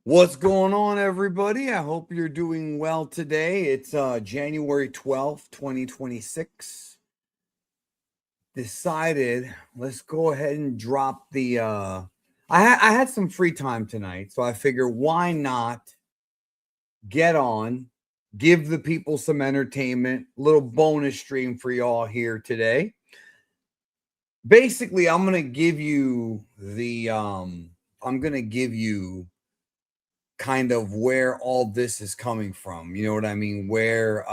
What's going on, everybody? I hope you're doing well today. It's January 12th, 2026. Decided, let's go ahead and drop the I had some free time tonight, so I figure why not get on, give the people some entertainment, little bonus stream for y'all here today. Basically, I'm gonna give you the I'm gonna give you kind of where all this is coming from. You know what I mean? Where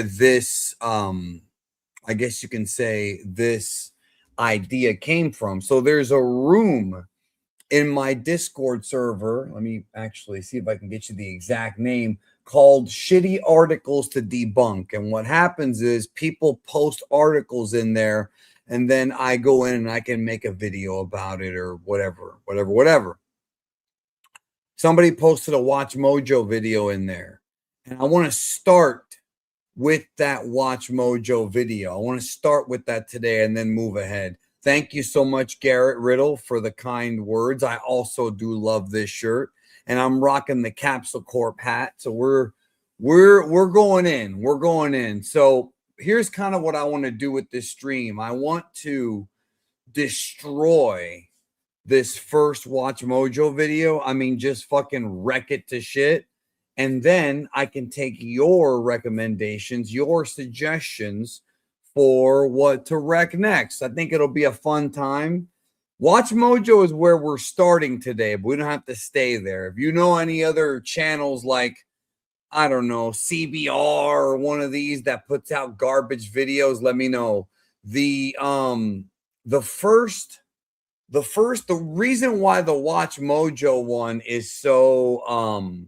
this I guess you can say this idea came from. So there's a room in my Discord server. Let me actually see if I can get you the exact name, called Shitty Articles to Debunk. And what happens is people post articles in there, and then I go in and I can make a video about it or whatever. Somebody posted a Watch Mojo video in there. And I want to start with that Watch Mojo video. I want to start with that today and then move ahead. Thank you so much, Garrett Riddle, for the kind words. I also do love this shirt, and I'm rocking the Capsule Corp hat. So we're going in. We're going in. So here's kind of what I want to do with this stream. I want to destroy this first Watch Mojo video. I mean, just fucking wreck it to shit. And then I can take your recommendations, your suggestions for what to wreck next. I think it'll be a fun time. Watch Mojo is where we're starting today, but we don't have to stay there. If you know any other channels like, I don't know, CBR or one of these that puts out garbage videos, let me know. The reason why the Watch Mojo one is so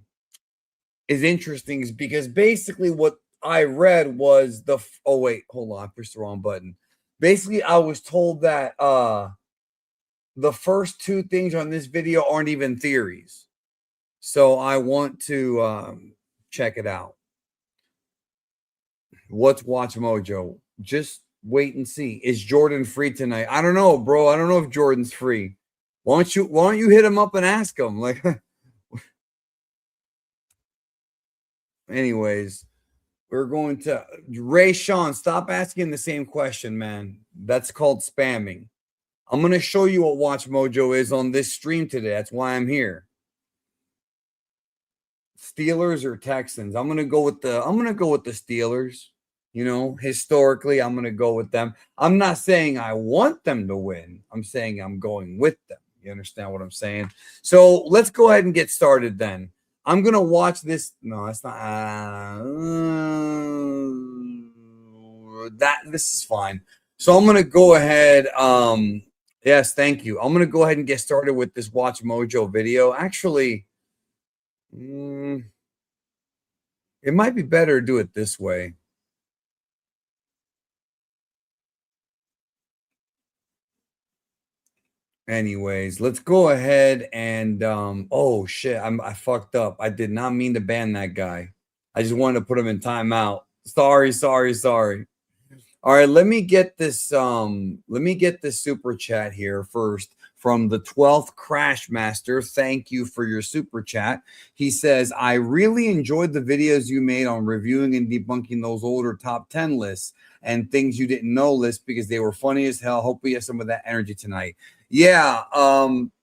is interesting is because basically what I read was oh wait, hold on, I pushed the wrong button. Basically, I was told that the first two things on this video aren't even theories. So I want to check it out. What's Watch Mojo? Just wait and see. Is Jordan free tonight? I don't know, bro. I don't know if Jordan's free. Why don't you hit him up and ask him? Like, anyways, we're going to Ray Sean. Stop asking the same question, man. That's called spamming. I'm gonna show you what Watch Mojo is on this stream today. That's why I'm here. Steelers or Texans? I'm gonna go with the Steelers. You know, historically, I'm going to go with them. I'm not saying I want them to win. I'm saying I'm going with them. You understand what I'm saying? So let's go ahead and get started then. I'm going to watch this. No, that's not. This is fine. So I'm going to go ahead. Yes, thank you. I'm going to go ahead and get started with this Watch Mojo video. Actually, it might be better to do it this way. Anyways, let's go ahead and oh shit, I fucked up. I did not mean to ban that guy. I just wanted to put him in timeout. Sorry. All right, let me get this super chat here first from the 12th Crash Master. Thank you for your super chat. He says, I really enjoyed the videos you made on reviewing and debunking those older top 10 lists and things you didn't know lists because they were funny as hell. Hope we have some of that energy tonight. Yeah,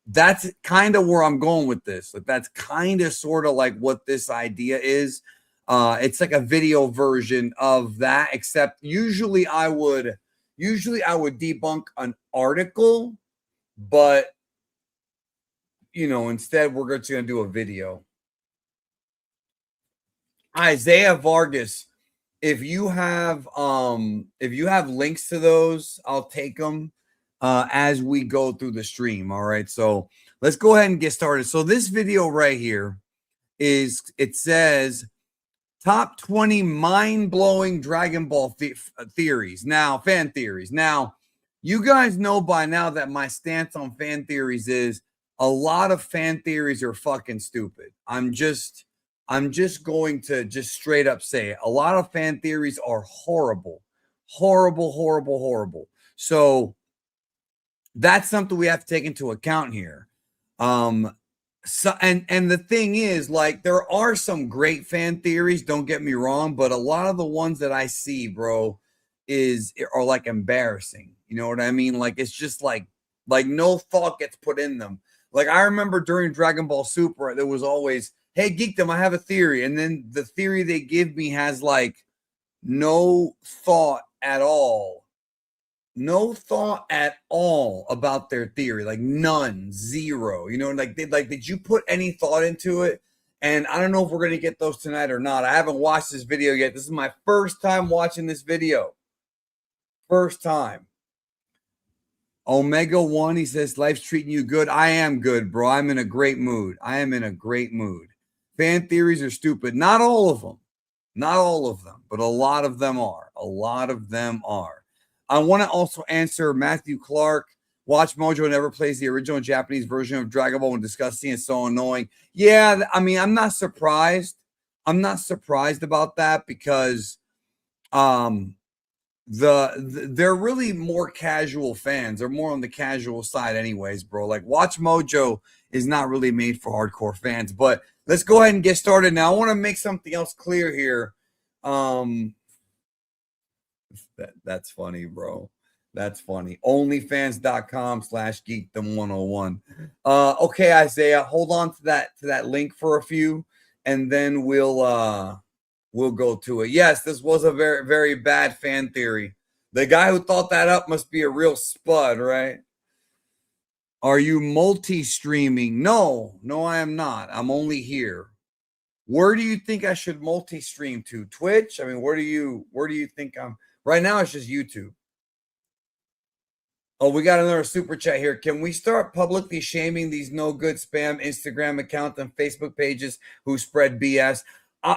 that's kind of where I'm going with this. Like, that's kind of sort of like what this idea is. It's like a video version of that, except usually I would debunk an article, but you know, instead we're just gonna do a video. Isaiah Vargas, if you have links to those, I'll take them as we go through the stream. All right, so let's go ahead and get started. So this video right here it says top 20 mind-blowing Dragon Ball theories. Now, fan theories. Now, you guys know by now that my stance on fan theories is a lot of fan theories are fucking stupid. I'm just going to just straight up say it. A lot of fan theories are horrible. Horrible. So that's something we have to take into account here. So and the thing is, like, there are some great fan theories, don't get me wrong, but a lot of the ones that I see, bro, are like embarrassing. You know what I mean? Like, it's just like no thought gets put in them. Like, I remember during Dragon Ball Super, there was always, hey, Geekdom, I have a theory. And then the theory they give me has like no thought at all. No thought at all about their theory. Like none, zero. You know, like did you put any thought into it? And I don't know if we're gonna get those tonight or not. I haven't watched this video yet. This is my first time watching this video. First time. Omega One, he says, life's treating you good. I am good, bro. I'm in a great mood. I am in a great mood. Fan theories are stupid. Not all of them. Not all of them, but a lot of them are. A lot of them are. I want to also answer Matthew Clark. Watch Mojo never plays the original Japanese version of Dragon Ball when disgusting and so annoying. Yeah, I mean, I'm not surprised. I'm not surprised about that because they're really more casual fans. They're more on the casual side anyways, bro. Like Watch Mojo is not really made for hardcore fans. But let's go ahead and get started now. I want to make something else clear here. That's funny, bro. That's funny. Onlyfans.com/geekdom101. Okay, Isaiah, hold on to that link for a few, and then we'll go to it. Yes, this was a very, very bad fan theory. The guy who thought that up must be a real spud, right? Are you multi-streaming? No, I am not. I'm only here. Where do you think I should multi-stream to? Twitch? I mean, where do you think I'm? Right now, it's just YouTube. Oh, we got another super chat here. Can we start publicly shaming these no good spam Instagram accounts and Facebook pages who spread BS?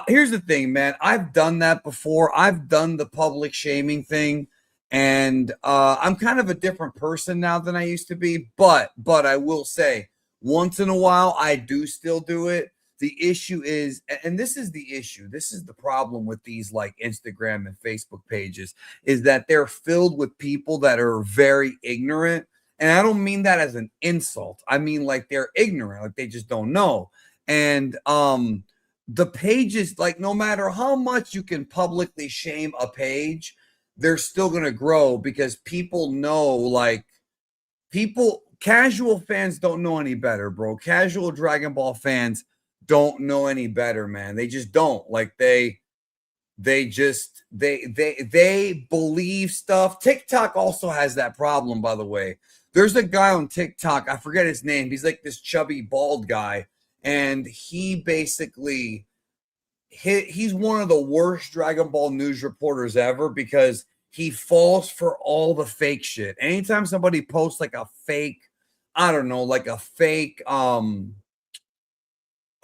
Here's the thing, man. I've done that before. I've done the public shaming thing, and I'm kind of a different person now than I used to be. But I will say, once in a while, I do still do it. The issue is, and this is the issue, this is the problem with these like Instagram and Facebook pages, is that they're filled with people that are very ignorant. And I don't mean that as an insult. I mean like they're ignorant, like they just don't know. And the pages, like no matter how much you can publicly shame a page, they're still going to grow because people know, like casual fans don't know any better, bro. Casual Dragon Ball fans don't know any better, man. They just don't. Like they believe stuff. TikTok also has that problem, by the way. There's a guy on TikTok, I forget his name. He's like this chubby bald guy, and he basically he's one of the worst Dragon Ball news reporters ever because he falls for all the fake shit. Anytime somebody posts like a fake, I don't know, like a fake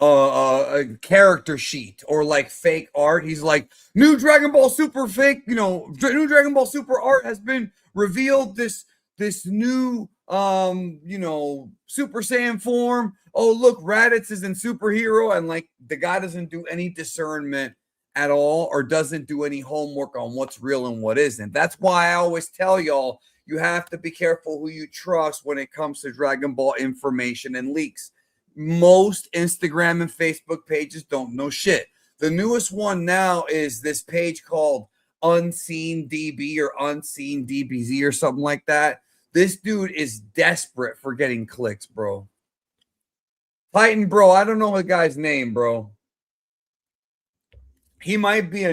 a character sheet or like fake art, he's like, new Dragon Ball Super fake, new Dragon Ball Super art has been revealed, this new Super Saiyan form. Oh, look, Raditz is in superhero, and like the guy doesn't do any discernment at all or doesn't do any homework on what's real and what isn't. That's why I always tell y'all, you have to be careful who you trust when it comes to Dragon Ball information and leaks. Most Instagram and Facebook pages don't know shit. The newest one now is this page called Unseen DB or Unseen DBZ or something like that. This dude is desperate for getting clicks, bro. Titan, bro, I don't know the guy's name, bro. He might be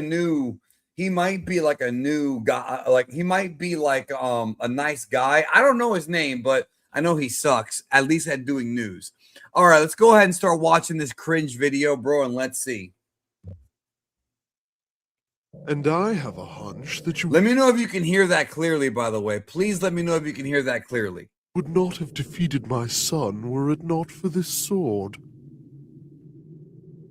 like a new guy. Like he might be like a nice guy. I don't know his name, but I know he sucks, at least at doing news. All right, let's go ahead and start watching this cringe video, bro, and let's see. And I have a hunch that you... Let me know if you can hear that clearly, by the way. Please let me know if you can hear that clearly. ...would not have defeated my son were it not for this sword.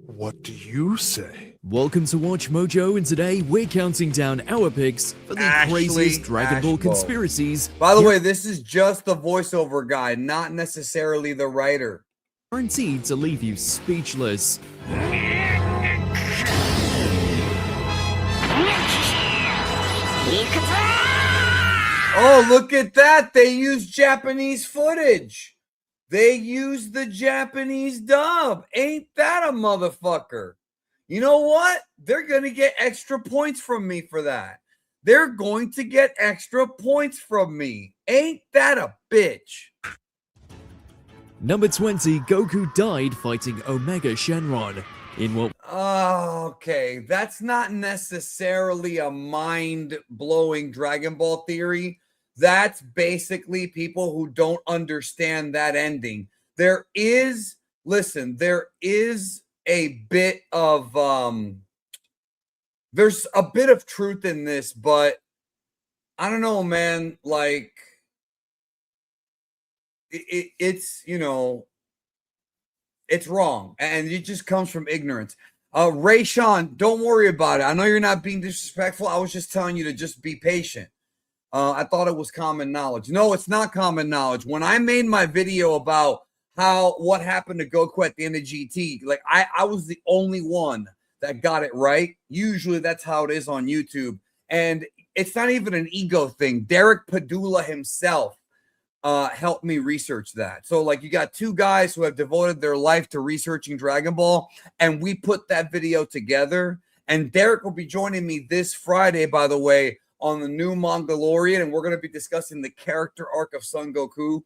What do you say? Welcome to Watch Mojo, and today we're counting down our picks for the craziest Dragon Ball conspiracies. By the way, this is just the voiceover guy, not necessarily the writer. Guaranteed to leave you speechless. Oh, look at that. They use Japanese footage. They used the Japanese dub. Ain't that a motherfucker? You know what? They're going to get extra points from me for that. They're going to get extra points from me. Ain't that a bitch? Number 20, Goku died fighting Omega Shenron. In what? Okay, that's not necessarily a mind-blowing Dragon Ball theory. That's basically people who don't understand that ending. There is, listen, there is a bit of there's a bit of truth in this, but I don't know, man. Like it's, you know, it's wrong, and it just comes from ignorance. Ray Sean, don't worry about it. I know you're not being disrespectful. I was just telling you to just be patient. I thought it was common knowledge. No, it's not common knowledge. When I made my video about what happened to Goku at the end of GT, like I was the only one that got it right. Usually that's how it is on YouTube. And it's not even an ego thing. Derek Padula himself helped me research that. So like you got two guys who have devoted their life to researching Dragon Ball, and we put that video together. And Derek will be joining me this Friday, by the way, on the new Mongolorian, and we're going to be discussing the character arc of Son Goku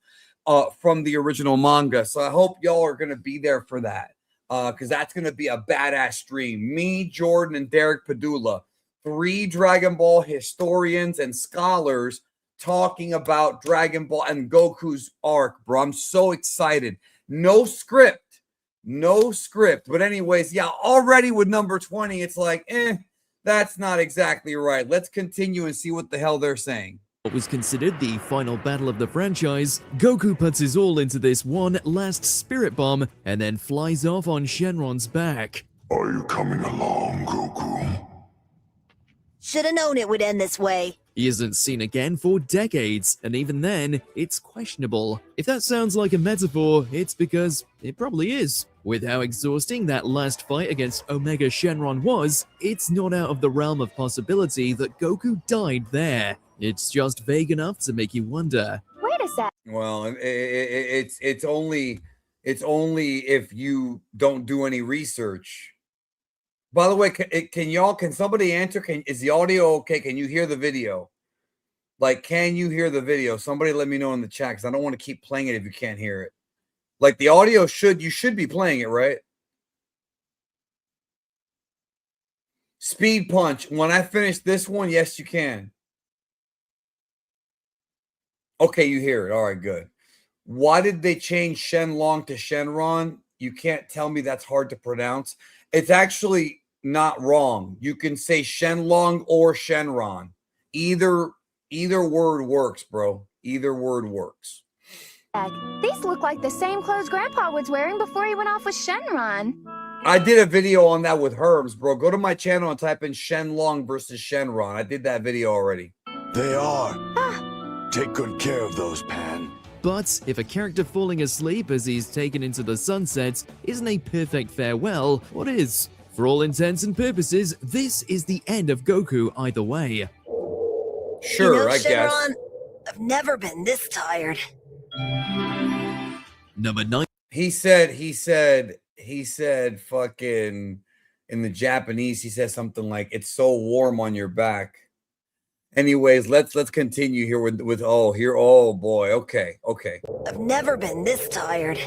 from the original manga. So I hope y'all are going to be there for that, because that's going to be a badass stream. Me, Jordan, and Derek Padula, 3 Dragon Ball historians and scholars talking about Dragon Ball and Goku's arc, bro. I'm so excited. No script. But anyways, yeah, already with number 20, it's like, that's not exactly right. Let's continue and see what the hell they're saying. What was considered the final battle of the franchise, Goku puts his all into this one last spirit bomb and then flies off on Shenron's back. Are you coming along, Goku? Should have known it would end this way. He isn't seen again for decades, and even then, it's questionable. If that sounds like a metaphor, it's because it probably is. With how exhausting that last fight against Omega Shenron was, it's not out of the realm of possibility that Goku died there. It's just vague enough to make you wonder. Wait a sec. Well, it's only if you don't do any research. By the way, can somebody answer? Is the audio okay? Can you hear the video? Like, can you hear the video? Somebody let me know in the chat, because I don't want to keep playing it if you can't hear it. Like, the audio you should be playing it, right? Speed Punch. When I finish this one, yes, you can. Okay, you hear it. All right, good. Why did they change Shenlong to Shenron? You can't tell me that's hard to pronounce. It's actually not wrong. You can say Shenlong or Shenron. Either word works, bro. Either word works. These look like the same clothes Grandpa was wearing before he went off with Shenron. I did a video on that with Herms, bro. Go to my channel and type in Shenlong versus Shenron. I did that video already. They are. Take good care of those, Pan. But if a character falling asleep as he's taken into the sunset isn't a perfect farewell, what is? For all intents and purposes, this is the end of Goku either way. Sure, I guess. Shenron, I've never been this tired. Number 9. He said fucking in the Japanese, he says something like, it's so warm on your back. Anyways, let's continue here with oh boy. Okay. I've never been this tired.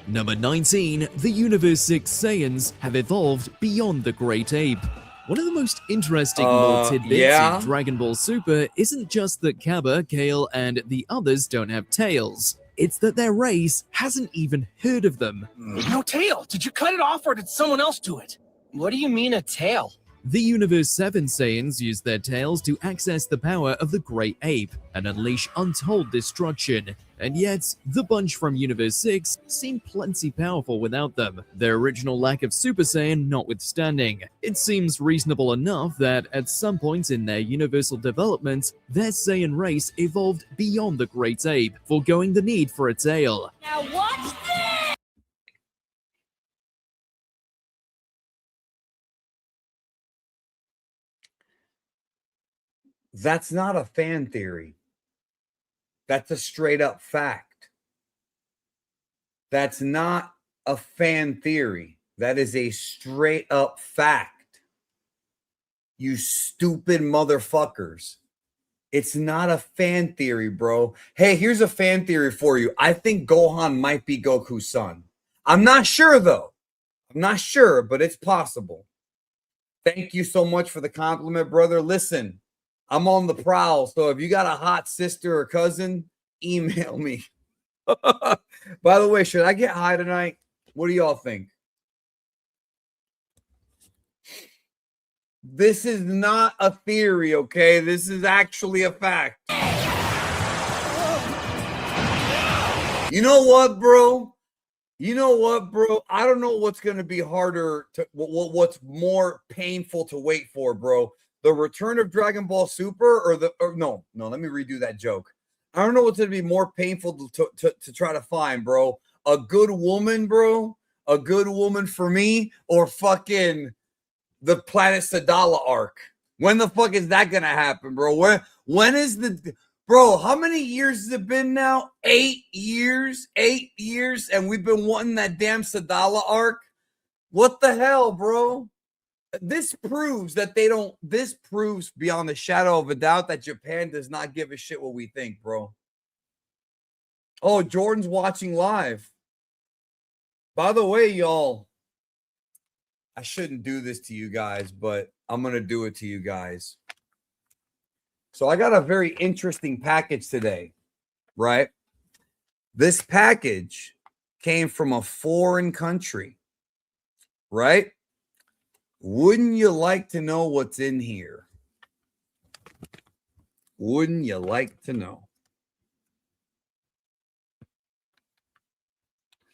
Number 19, the Universe 6 Saiyans have evolved beyond the Great Ape. One of the most interesting lore tidbits in Dragon Ball Super isn't just that Cabba, Kale, and the others don't have tails. It's that their race hasn't even heard of them. No tail. Did you cut it off or did someone else do it? What do you mean a tail? The Universe 7 Saiyans use their tails to access the power of the Great Ape and unleash untold destruction. And yet, the bunch from Universe 6 seem plenty powerful without them, their original lack of Super Saiyan notwithstanding. It seems reasonable enough that at some point in their universal development, their Saiyan race evolved beyond the Great Ape, foregoing the need for a tail. Now watch this! That's not a fan theory. That's a straight up fact. That's not a fan theory. That is a straight up fact. You stupid motherfuckers. It's not a fan theory, bro. Hey, here's a fan theory for you. I think Gohan might be Goku's son. I'm not sure, though. I'm not sure, but it's possible. Thank you so much for the compliment, brother. Listen, I'm on the prowl, so if you got a hot sister or cousin, email me. By the way, should I get high tonight? What do y'all think? This is not a theory, okay? This is actually a fact. You know what, bro? You know what, bro? I don't know what's going to be harder to what's more painful to wait for, bro. The return of Dragon Ball Super or no, let me redo that joke. I don't know what's going to be more painful to try to find, bro. A good woman, bro. A good woman for me or fucking the Planet Sadala arc. When the fuck is that going to happen, bro? When is the... Bro, how many years has it been now? 8 years? 8 years? And we've been wanting that damn Sadala arc? What the hell, bro? This proves that they don't... This proves beyond the shadow of a doubt that Japan does not give a shit what we think, bro. Oh, Jordan's watching live. By the way, y'all, I shouldn't do this to you guys, but I'm going to do it to you guys. So I got a very interesting package today, right? This package came from a foreign country, right? Wouldn't you like to know what's in here? Wouldn't you like to know?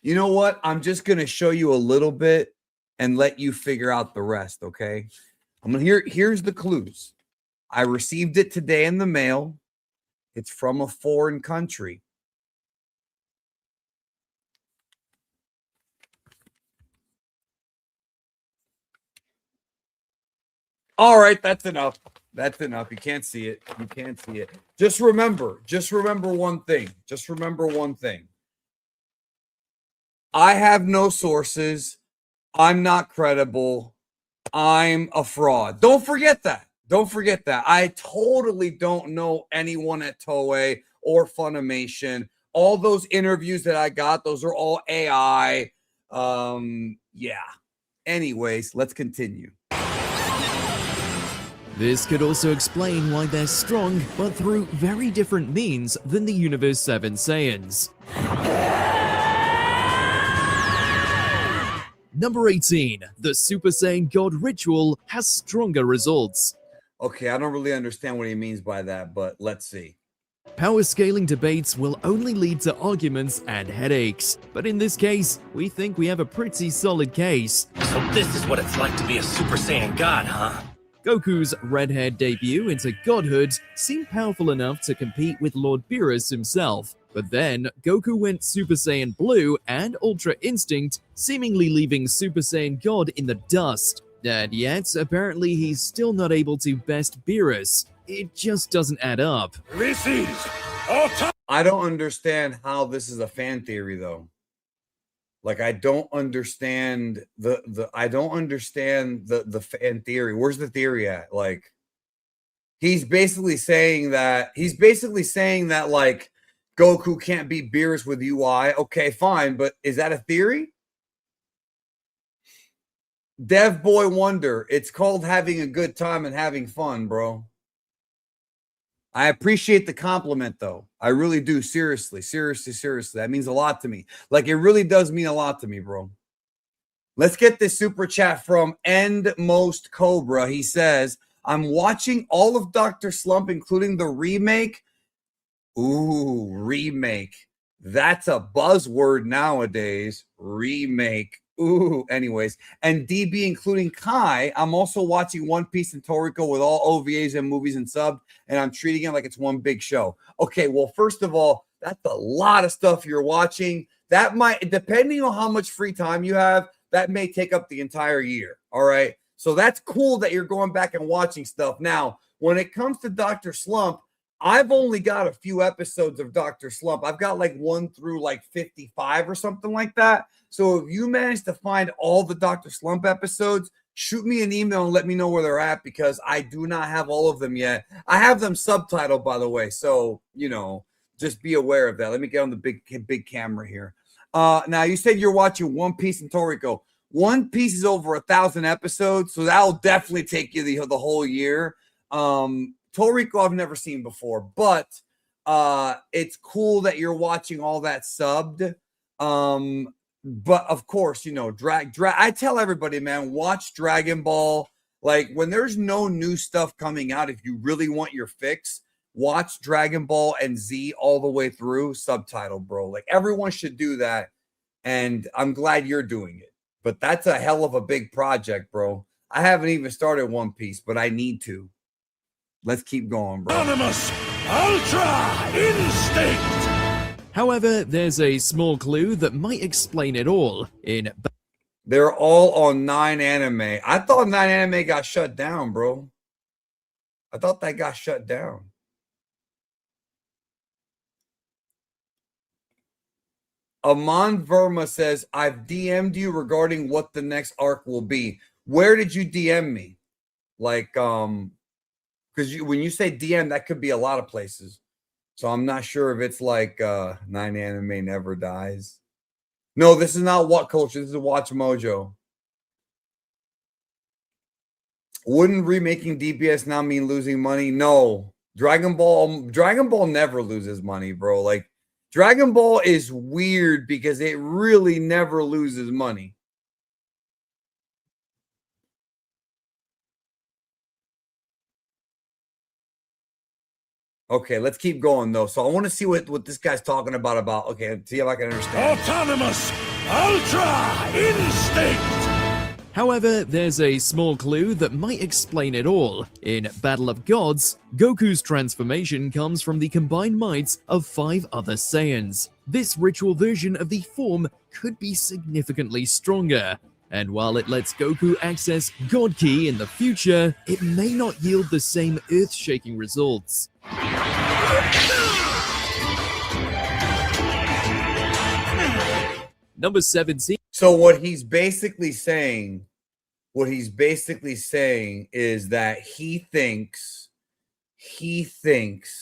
You know what? I'm just going to show you a little bit and let you figure out the rest, okay? Here's the clues. I received it today in the mail. It's from a foreign country. All right, that's enough. That's enough. You can't see it. You can't see it. Just remember one thing. Just remember one thing. I have no sources. I'm not credible. I'm a fraud. Don't forget that. Don't forget that. I totally don't know anyone at Toei or Funimation. All those interviews that I got, those are all AI. Yeah. Anyways, let's continue. This could also explain why they're strong, but through very different means than the Universe 7 Saiyans. Number 18. The Super Saiyan God ritual has stronger results. Okay, I don't really understand what he means by that, but let's see. Power scaling debates will only lead to arguments and headaches, but in this case, we think we have a pretty solid case. So this is what it's like to be a Super Saiyan God, huh? Goku's red-haired debut into godhood seemed powerful enough to compete with Lord Beerus himself, but then Goku went Super Saiyan Blue and Ultra Instinct, seemingly leaving Super Saiyan God in the dust. And yet, apparently he's still not able to best Beerus. It just doesn't add up. This is all time. I don't understand how this is a fan theory, though. Like, I don't understand the fan theory. Where's the theory at? Like, he's basically saying that like Goku can't beat Beerus with UI. Okay, fine, but is that a theory? Dev Boy Wonder, it's called having a good time and having fun, bro. I appreciate the compliment, though. I really do. Seriously. That means a lot to me. Like, it really does mean a lot to me, bro. Let's get this super chat from Endmost Cobra. He says, I'm watching all of Dr. Slump, including the remake. Ooh, remake. That's a buzzword nowadays. Remake. Ooh, anyways. And DB, including Kai, I'm also watching One Piece and Toriko with all OVAs and movies and sub, and I'm treating it like it's one big show. Okay, well, first of all, that's a lot of stuff you're watching. That might, depending on how much free time you have, that may take up the entire year. All right. So that's cool that you're going back and watching stuff. Now, when it comes to Dr. Slump, I've only got a few episodes of Dr. Slump. I've got like 1 through like 55 or something like that. So if you manage to find all the Dr. Slump episodes, shoot me an email and let me know where they're at, because I do not have all of them yet. I have them subtitled, by the way. So, you know, just be aware of that. Let me get on the big camera here. Now, you said you're watching One Piece and Toriko. One Piece is over 1,000 episodes, so that'll definitely take you the whole year. Toriko I've never seen before, but it's cool that you're watching all that subbed. But of course, you know, I tell everybody, man, watch Dragon Ball. Like, when there's no new stuff coming out, if you really want your fix, watch Dragon Ball and Z all the way through, subtitle, bro. Like, everyone should do that, and I'm glad you're doing it. But that's a hell of a big project, bro. I haven't even started One Piece, but I need to. Let's keep going, bro. Anonymous Ultra Instinct! However, there's a small clue that might explain it all. They're all on 9 Anime. I thought 9 Anime got shut down, bro. I thought that got shut down. Aman Verma says, I've DM'd you regarding what the next arc will be. Where did you DM me? Like, because when you say DM, that could be a lot of places. So I'm not sure if it's like 9 Anime Never Dies. No, this is not What Culture. This is Watch Mojo. Wouldn't remaking DBS now mean losing money? No. Dragon Ball never loses money, bro. Like, Dragon Ball is weird because it really never loses money. Okay, let's keep going, though. So I want to see what this guy's talking about. Okay, see if I can understand. Autonomous Ultra Instinct! However, there's a small clue that might explain it all. In Battle of Gods, Goku's transformation comes from the combined mights of 5 other Saiyans. This ritual version of the form could be significantly stronger. And while it lets Goku access God Ki in the future, it may not yield the same earth-shaking results. Number 17. So what he's basically saying is that he thinks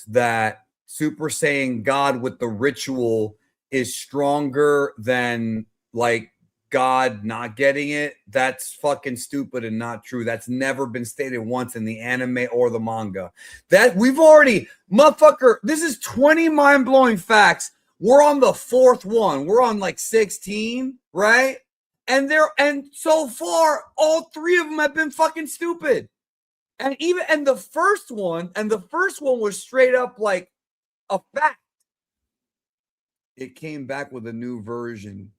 that Super Saiyan God with the ritual is stronger than, like, God not getting it. That's fucking stupid and not true. That's never been stated once in the anime or the manga. That we've already, motherfucker, this is 20 mind-blowing facts. We're on the 4th one. We're on like 16, right? And so far, all 3 of them have been fucking stupid. And the first one was straight up like a fact. It came back with a new version.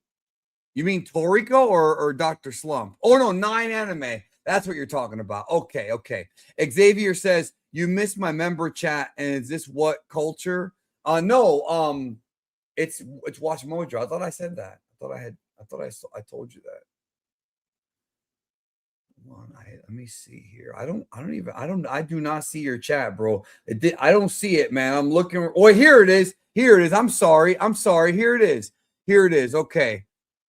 You mean Toriko or Dr. Slump? Oh, no, 9 Anime. That's what you're talking about. Okay. Xavier says, you missed my member chat, and is this What Culture? No, it's Watch Mojo. I thought I said that. I told you that. Hold on, let me see here. I do not see your chat, bro. I don't see it, man. I'm looking. Oh, here it is. I'm sorry. Here it is. Okay.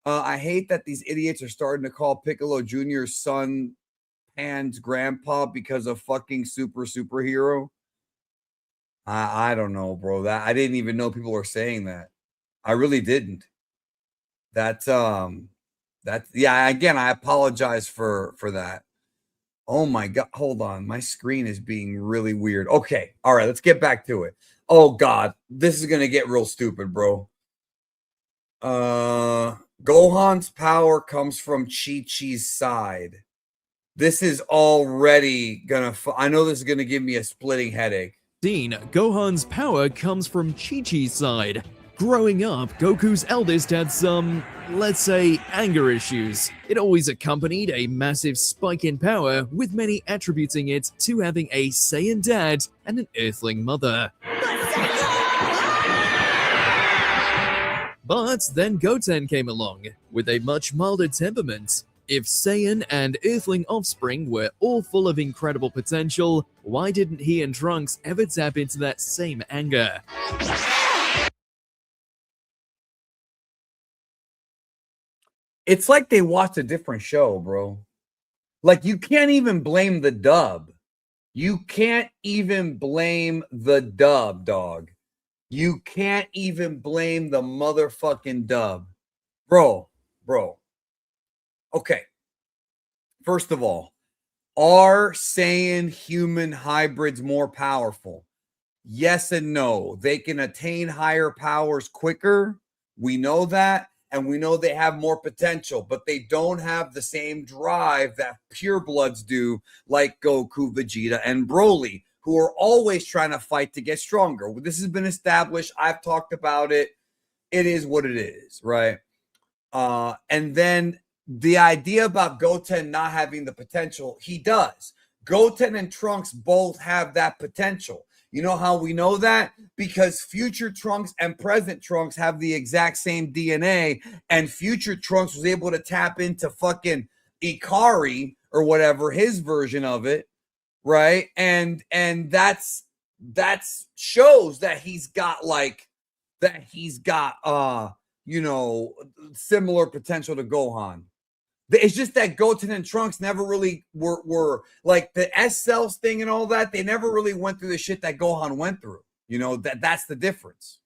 I hate that these idiots are starting to call Piccolo Jr.'s son Pan's grandpa because of fucking superhero. I don't know, bro. That I didn't even know people were saying that. I really didn't. That's yeah, again, I apologize for that. Oh my God. Hold on. My screen is being really weird. Okay. All right, let's get back to it. Oh God, this is gonna get real stupid, bro. Gohan's power comes from Chi-Chi's side. This is already gonna I know this is gonna give me a splitting headache. Gohan's power comes from Chi-Chi's side. Growing up, Goku's eldest had some, let's say, anger issues. It always accompanied a massive spike in power, with many attributing it to having a Saiyan dad and an Earthling mother. But then Goten came along, with a much milder temperament. If Saiyan and Earthling offspring were all full of incredible potential, why didn't he and Trunks ever tap into that same anger? It's like they watched a different show, bro. Like, you can't even blame the dub. You can't even blame the dub, dog. You can't even blame the motherfucking dub. Bro. Okay. First of all, are Saiyan human hybrids more powerful? Yes and no. They can attain higher powers quicker. We know that. And we know they have more potential, but they don't have the same drive that purebloods do, like Goku, Vegeta, and Broly, who are always trying to fight to get stronger. This has been established. I've talked about it. It is what it is, right? And then the idea about Goten not having the potential, he does. Goten and Trunks both have that potential. You know how we know that? Because future Trunks and present Trunks have the exact same DNA, and future Trunks was able to tap into fucking Ikari or whatever, his version of it, right? And that's shows that he's got similar potential to Gohan. It's just that Goten and Trunks never really were like the S cells thing and all that. They never really went through the shit that Gohan went through. That's the difference.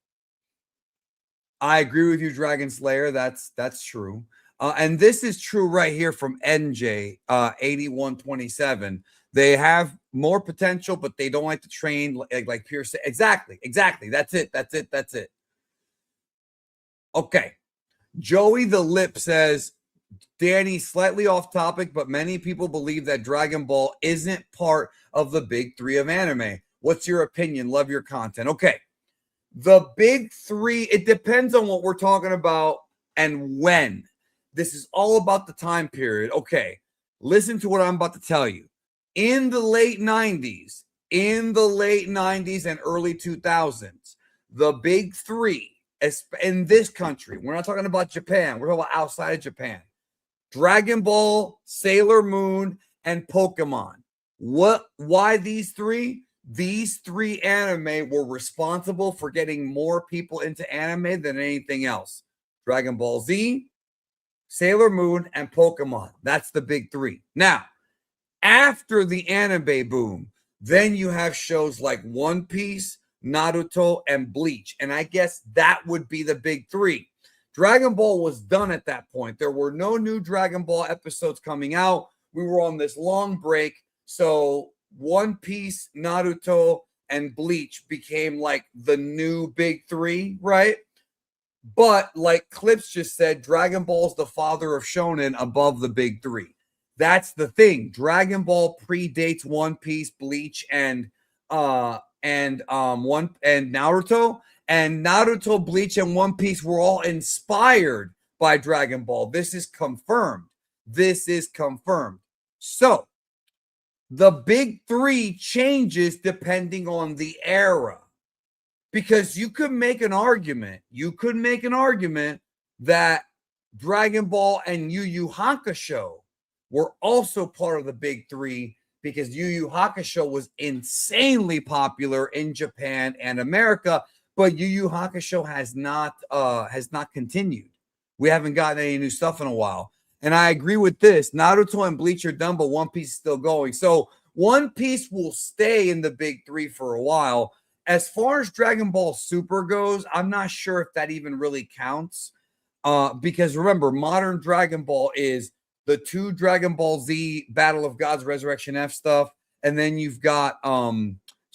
I agree with you, Dragon Slayer. That's true. And this is true right here from NJ 8127. They have more potential, but they don't like to train like Pierce. Exactly. That's it. Okay. Joey the Lip says, Danny, slightly off topic, but many people believe that Dragon Ball isn't part of the big three of anime. What's your opinion? Love your content. Okay. The big three, it depends on what we're talking about and when. This is all about the time period. Okay. Listen to what I'm about to tell you. In the late 90s and early 2000s, the big three in this country, we're not talking about Japan, we're talking about outside of Japan. Dragon Ball, Sailor Moon, and Pokemon. Why these three? These three anime were responsible for getting more people into anime than anything else. Dragon Ball Z, Sailor Moon, and Pokemon. That's the big three. Now, after the anime boom, then you have shows like One Piece, Naruto, and Bleach. And I guess that would be the big three. Dragon Ball was done at that point. There were no new Dragon Ball episodes coming out. We were on this long break. So One Piece, Naruto, and Bleach became like the new big three, right? But like Clips just said, Dragon Ball's the father of shonen above the big three. That's the thing. Dragon Ball predates One Piece, Bleach, and Naruto. And Naruto, Bleach, and One Piece were all inspired by Dragon Ball. This is confirmed. So, the big three changes depending on the era. Because you could make an argument. That Dragon Ball and Yu Yu Hakusho were also part of the big three, because Yu Yu Hakusho was insanely popular in Japan and America. But Yu Yu Hakusho has not continued. We haven't gotten any new stuff in a while. And I agree with this. Naruto and Bleach are done, but One Piece is still going. So One Piece will stay in the big three for a while. As far as Dragon Ball Super goes, I'm not sure if that even really counts. Because remember, modern Dragon Ball is the 2 Dragon Ball Z Battle of Gods Resurrection F stuff. And then you've got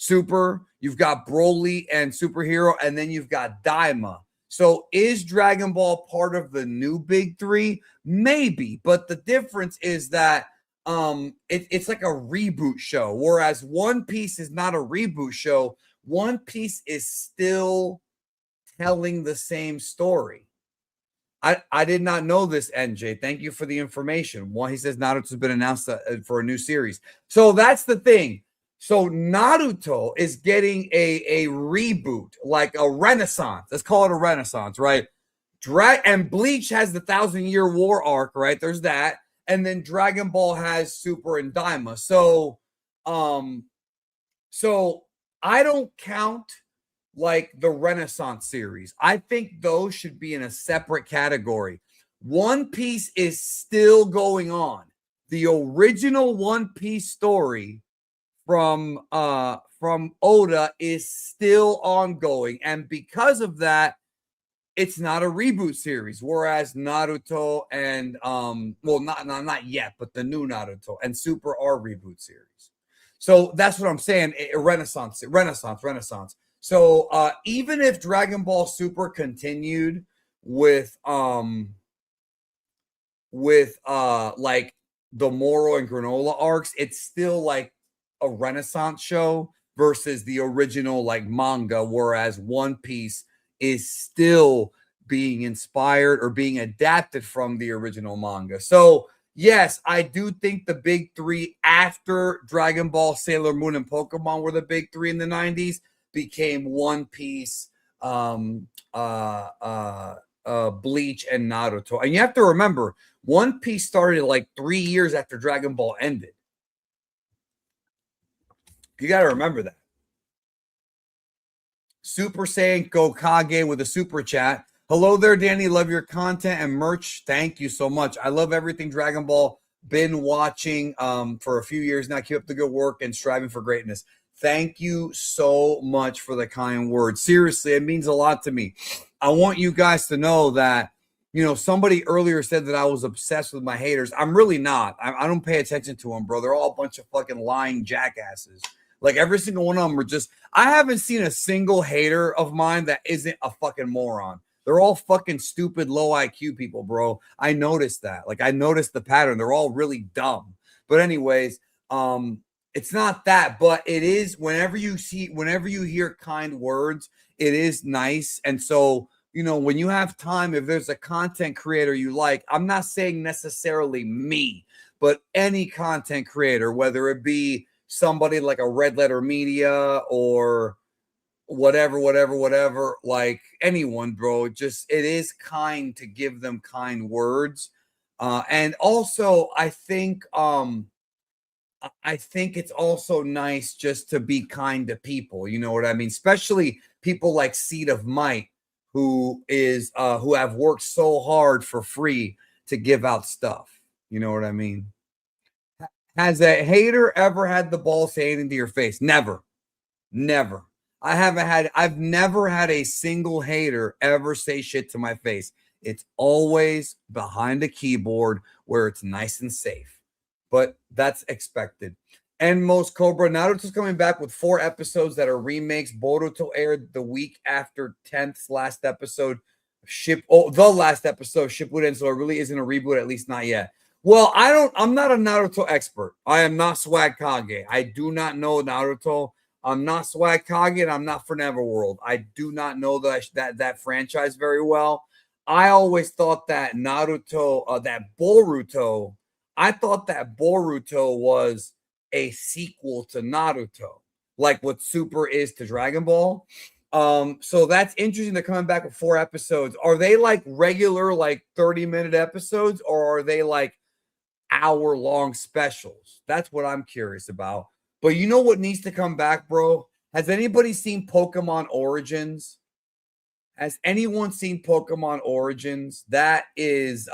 Super, you've got Broly and Superhero, and then you've got Daima. So is Dragon Ball part of the new big three? Maybe, but the difference is that it's like a reboot show, whereas One Piece is not a reboot show. One Piece is still telling the same story. I did not know this, NJ. Thank you for the information. He says Naruto's been announced for a new series. So that's the thing. So Naruto is getting a reboot, like a renaissance. Let's call it a renaissance, right? And Bleach has the 1,000-Year War arc, right? There's that. and then Dragon Ball has Super and Daima. So I don't count like the Renaissance series. I think those should be in a separate category. One Piece is still going on. The original One Piece story from Oda is still ongoing, and because of that, it's not a reboot series. Whereas Naruto and well, not yet, but the new Naruto and Super are reboot series. So that's what I'm saying. Renaissance. So even if Dragon Ball Super continued with like the Moro and Granola arcs, it's still like a Renaissance show versus the original like manga, whereas One Piece is still being inspired or being adapted from the original manga. So yes, I do think the big three after Dragon Ball, Sailor Moon, and Pokemon were the big three in the 90s, became One Piece, Bleach, and Naruto. And you have to remember, One Piece started like 3 years after Dragon Ball ended. You got to remember that. Super Saiyan Gokage with a super chat. Hello there, Danny. Love your content and merch. Thank you so much. I love everything Dragon Ball. Been watching for a few years now. Keep up the good work and striving for greatness. Thank you so much for the kind words. Seriously, it means a lot to me. I want you guys to know that, you know, somebody earlier said that I was obsessed with my haters. I'm really not. I don't pay attention to them, bro. They're all a bunch of fucking lying jackasses. Like every single one of them are just, I haven't seen a single hater of mine that isn't a fucking moron. They're all fucking stupid, low IQ people, bro. I noticed that. Like I noticed the pattern. They're all really dumb. But anyways, it's not that, but it is whenever you hear kind words, it is nice. And so, you know, when you have time, if there's a content creator you like, I'm not saying necessarily me, but any content creator, whether it be somebody like a Red Letter Media or whatever, like anyone, bro, just it is kind to give them kind words. And also I think it's also nice just to be kind to people, you know what I mean? Especially people like Seed of Might, who have worked so hard for free to give out stuff. You know what I mean? Has a hater ever had the balls to hate into your face? Never. I've never had a single hater ever say shit to my face. It's always behind a keyboard where it's nice and safe. But that's expected. And most Cobra, Naruto's coming back with 4 episodes that are remakes. Boruto aired the week after 10th's last episode. The last episode, Shippuden, so it really isn't a reboot, at least not yet. Well, I'm not a Naruto expert. I am not Swag Kage. I do not know Naruto. I'm not Swag Kage, and I'm not for Neverworld. I do not know that franchise very well. I always thought that Boruto, I thought that Boruto was a sequel to Naruto, like what Super is to Dragon Ball. So that's interesting. They're coming back with 4 episodes. Are they like regular, like 30-minute episodes, or are they like hour-long specials? That's what I'm curious about. But you know what needs to come back, bro? Has anybody seen Pokemon Origins? Has anyone seen Pokemon Origins? That is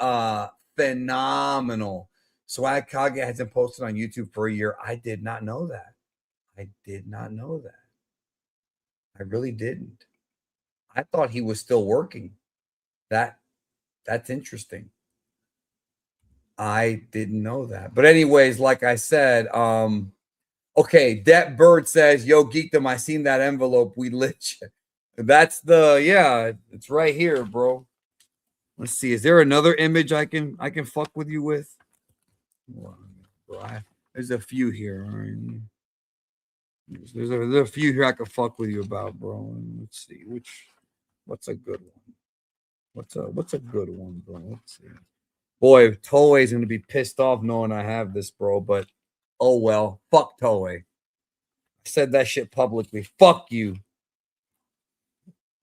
phenomenal. Swag Kage hasn't posted on YouTube for a year. I did not know that. I really didn't. I thought he was still working. That's interesting. I didn't know that. But anyways, like I said, okay, that bird says, yo, Geekdom, I seen that envelope. We lit you. That's it's right here, bro. Let's see. Is there another image I can fuck with you with? There's a few here. All right. There's a few here I can fuck with you about, bro. Let's see what's a good one. What's a good one, bro? Let's see. Boy, Toei's gonna be pissed off knowing I have this, bro. But oh well, fuck Toei. I said that shit publicly. Fuck you.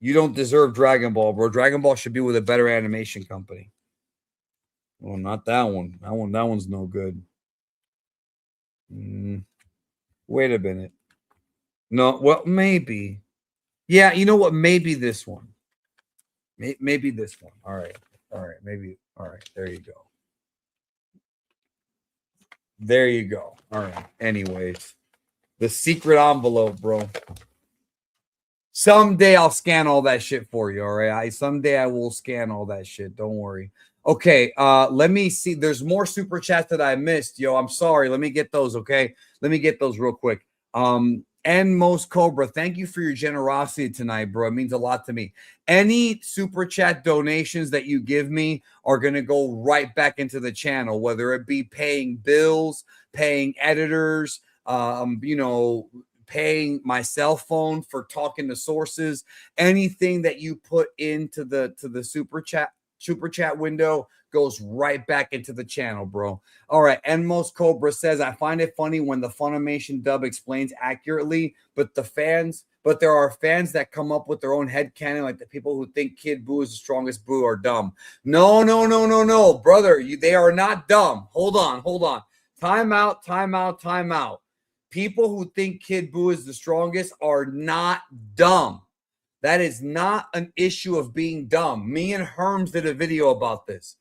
You don't deserve Dragon Ball, bro. Dragon Ball should be with a better animation company. Well, not that one. That one's no good. Wait a minute. No, well, maybe. Yeah, you know what? Maybe this one. Maybe this one. All right. Maybe. All right. There you go. There you go. All right. Anyways, the secret envelope, bro. Someday I'll scan all that shit for you. All right. Someday I will scan all that shit. Don't worry. Okay. Let me see. There's more super chats that I missed. Yo, I'm sorry. Let me get those. Okay. Let me get those real quick. And Most Cobra, thank you for your generosity tonight, bro. It means a lot to me. Any super chat donations that you give me are going to go right back into the channel, whether it be paying bills, paying editors, you know, paying my cell phone for talking to sources. Anything that you put into the super chat window goes right back into the channel, bro. All right. And Most Cobra says, I find it funny when the Funimation dub explains accurately, but there are fans that come up with their own headcanon, like the people who think Kid Buu is the strongest Buu are dumb. No, brother. They are not dumb. Hold on. Time out. People who think Kid Buu is the strongest are not dumb. That is not an issue of being dumb. Me and Herms did a video about this.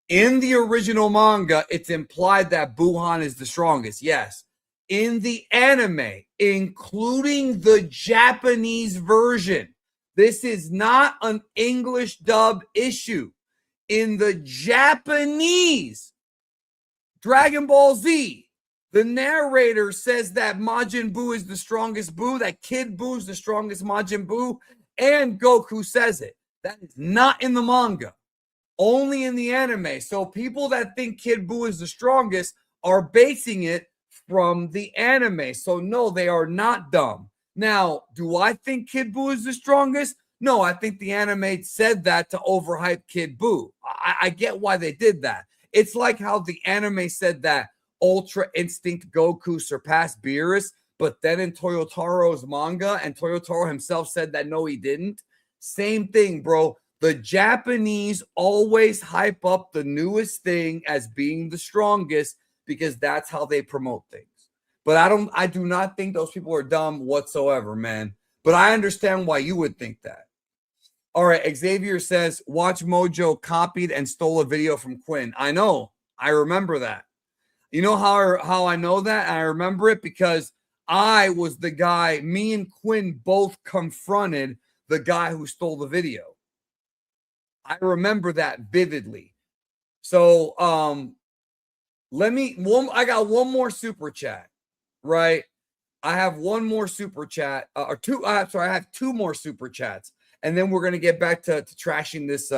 In the original manga, it's implied that Buhan is the strongest. Yes. In the anime, including the Japanese version, this is not an English dub issue. In the Japanese Dragon Ball Z, the narrator says that Majin Buu is the strongest Buu, that Kid Buu is the strongest Majin Buu, and Goku says it. That is not in the manga. Only in the anime. So people that think Kid Buu is the strongest are basing it from the anime. So no, they are not dumb. Now, do I think Kid Buu is the strongest? No, I think the anime said that to overhype Kid Buu. I get why they did that. It's like how the anime said that Ultra Instinct Goku surpassed Beerus, but then in Toyotaro's manga, and Toyotaro himself said that no, he didn't. Same thing, bro. The Japanese always hype up the newest thing as being the strongest because that's how they promote things. But I do not think those people are dumb whatsoever, man. But I understand why you would think that. All right, Xavier says, Watch Mojo copied and stole a video from Quinn. I know. I remember that. You know how I know that? I remember it because I was the guy, me and Quinn both confronted the guy who stole the video. I remember that vividly. So I got one more super chat, right? I have one more super chat, or two. I have two more super chats, and then we're gonna get back to trashing this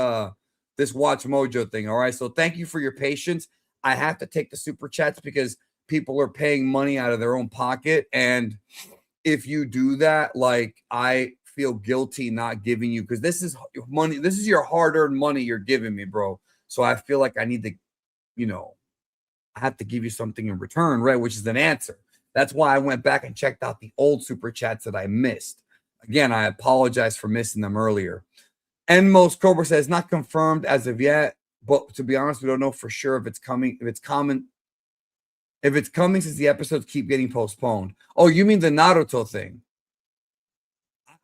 Watch Mojo thing. All right. So thank you for your patience. I have to take the super chats because people are paying money out of their own pocket, and if you do that, like I feel guilty not giving you, because this is money. This is your hard-earned money you're giving me, bro. So I feel like I need to, I have to give you something in return, right? Which is an answer. That's why I went back and checked out the old super chats that I missed. Again, I apologize for missing them earlier. And Most Cobra says not confirmed as of yet, but to be honest, we don't know for sure if it's coming. If it's coming since the episodes keep getting postponed. Oh, you mean the Naruto thing?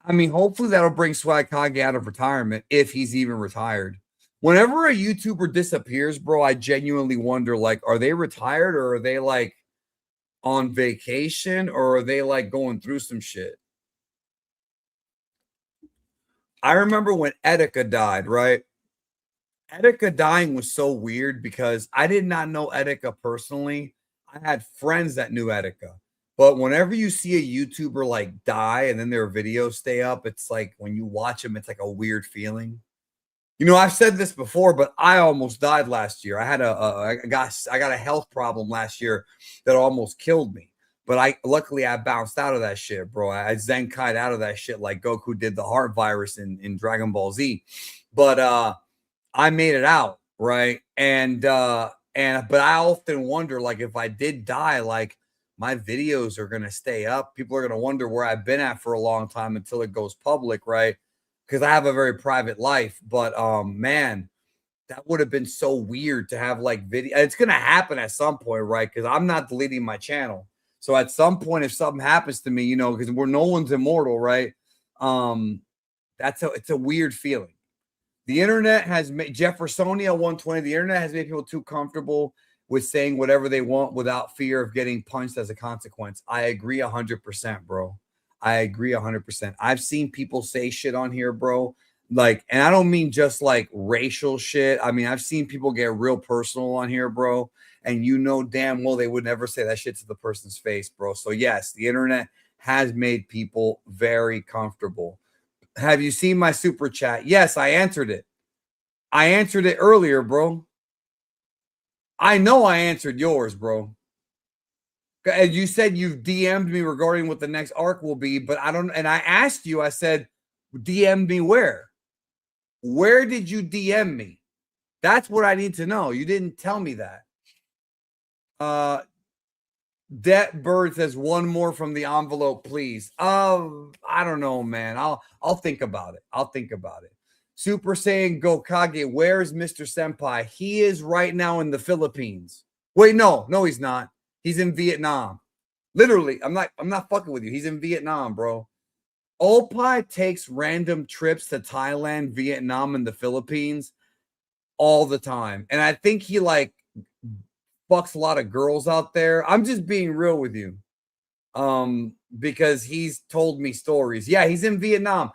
I mean, hopefully that'll bring Swag Kage out of retirement if he's even retired. Whenever a YouTuber disappears, bro, I genuinely wonder, like, are they retired or are they like on vacation or are they like going through some shit? I remember when Etika died, right? Etika dying was so weird because I did not know Etika personally. I had friends that knew Etika. But whenever you see a YouTuber like die and then their videos stay up, it's like when you watch them, it's like a weird feeling. I've said this before, but I almost died last year. I had I got a health problem last year that almost killed me. But luckily I bounced out of that shit, bro. I Zenkai'd out of that shit like Goku did the heart virus in Dragon Ball Z. But I made it out, right? But I often wonder, like, if I did die, like, my videos are going to stay up. People are going to wonder where I've been at for a long time until it goes public, right? Because I have a very private life. But, man, that would have been so weird to have like video. It's gonna happen at some point, right? Because I'm not deleting my channel. So at some point, if something happens to me, you know, because no one's immortal, right? It's a weird feeling. The internet has made Jeffersonia 120. The internet has made people too comfortable with saying whatever they want without fear of getting punched as a consequence. I agree 100%, bro. I agree 100%. I've seen people say shit on here, bro. Like, and I don't mean just like racial shit. I mean, I've seen people get real personal on here, bro. And you know damn well they would never say that shit to the person's face, bro. So yes, the internet has made people very comfortable. Have you seen my super chat? Yes, I answered it. I answered it earlier, bro. I know I answered yours, bro. As you said, you've DM'd me regarding what the next arc will be, but I don't. And I asked you, I said, DM me where? Where did you DM me? That's what I need to know. You didn't tell me that. Det Bird says one more from the envelope, please. I don't know, man. I'll think about it. I'll think about it. Super Saiyan Gokage, where's Mr. Senpai? He is right now in the Philippines. Wait, no, he's not. He's in Vietnam. Literally, I'm not fucking with you. He's in Vietnam, bro. Opie takes random trips to Thailand, Vietnam, and the Philippines all the time. And I think he like fucks a lot of girls out there. I'm just being real with you. Because he's told me stories. Yeah, he's in Vietnam.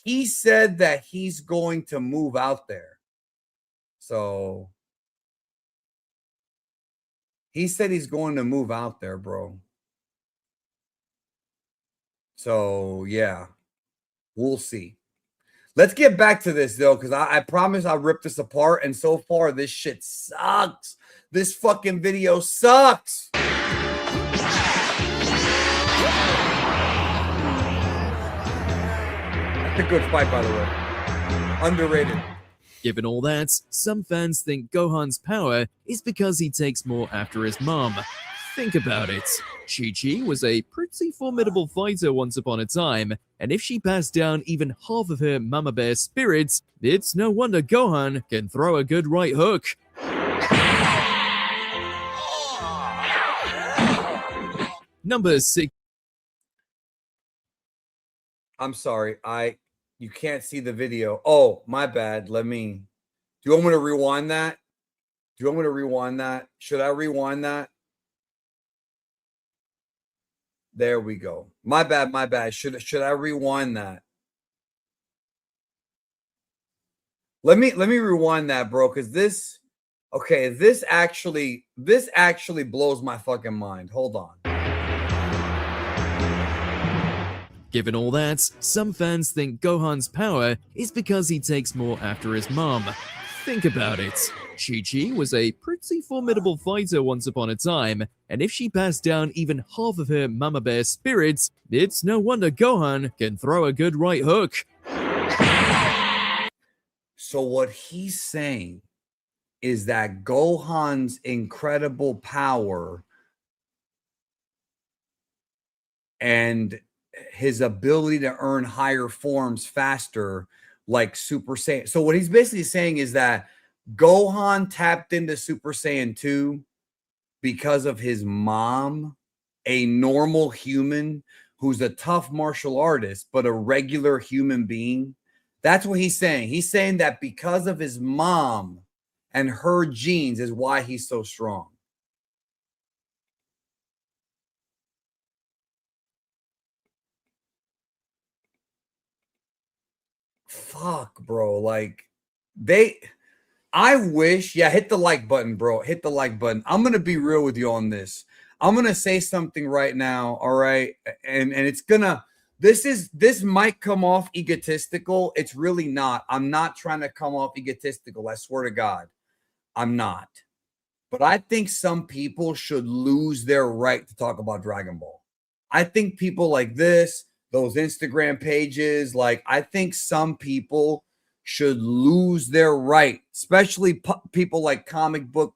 He said that he's going to move out there. So he said he's going to move out there, bro. So yeah, we'll see. Let's get back to this though, because I promise I'll rip this apart. And so far, this shit sucks. This fucking video sucks. That's a good fight, by the way. Underrated. Given all that, some fans think Gohan's power is because he takes more after his mom. Think about it. Chi-Chi was a pretty formidable fighter once upon a time, and if she passed down even half of her Mama Bear spirits, it's no wonder Gohan can throw a good right hook. Number 6. I'm sorry. You can't see the video. Oh, my bad. Do you want me to rewind that? Do you want me to rewind that? Should I rewind that? There we go. My bad. Should I rewind that? Let me rewind that, bro, because this actually blows my fucking mind. Hold on. Given all that, some fans think Gohan's power is because he takes more after his mom. Think about it. Chi-Chi was a pretty formidable fighter once upon a time, and if she passed down even half of her Mama Bear spirits, it's no wonder Gohan can throw a good right hook. So what he's saying is that Gohan's incredible power and his ability to earn higher forms faster, like Super Saiyan. So what he's basically saying is that Gohan tapped into Super Saiyan 2 because of his mom, a normal human who's a tough martial artist, but a regular human being. That's what he's saying. He's saying that because of his mom and her genes is why he's so strong. Fuck, bro. Like, I wish, hit the like button, bro. Hit the like button. I'm going to be real with you on this. I'm going to say something right now, all right? And it's going to, this might come off egotistical. It's really not. I'm not trying to come off egotistical. I swear to God, I'm not. But I think some people should lose their right to talk about Dragon Ball. I think people like this, those Instagram pages, like I think some people should lose their right, especially people like Comic Book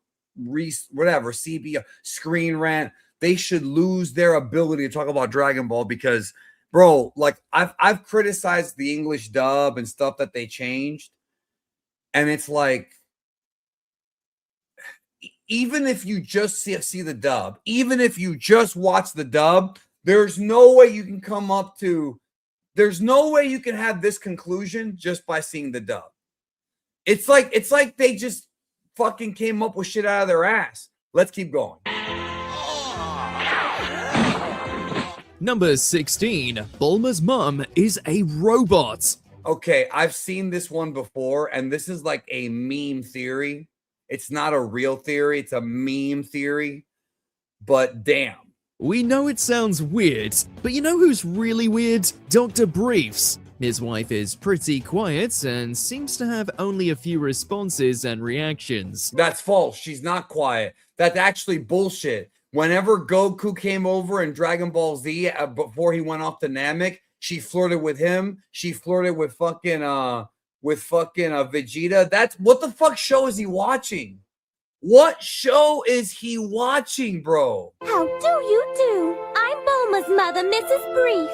whatever, CB, Screen Rant. They should lose their ability to talk about Dragon Ball because, bro, like I've criticized the English dub and stuff that they changed, and it's like even if you just see the dub, even if you just watch the dub, there's no way you can come up to, there's no way you can have this conclusion just by seeing the dub. It's like they just fucking came up with shit out of their ass. Let's keep going. Number 16. Bulma's mom is a robot. Okay, I've seen this one before, and this is like a meme theory. It's not a real theory, it's a meme theory. But damn. We know it sounds weird, but you know who's really weird? Dr. Briefs. His wife is pretty quiet and seems to have only a few responses and reactions. That's false. She's not quiet. That's actually bullshit. Whenever Goku came over in Dragon Ball Z before he went off to Namek, she flirted with him. She flirted with fucking Vegeta. That's what the fuck show is he watching? What show is he watching, bro? How do you do? I'm Bulma's mother, Mrs. Brief.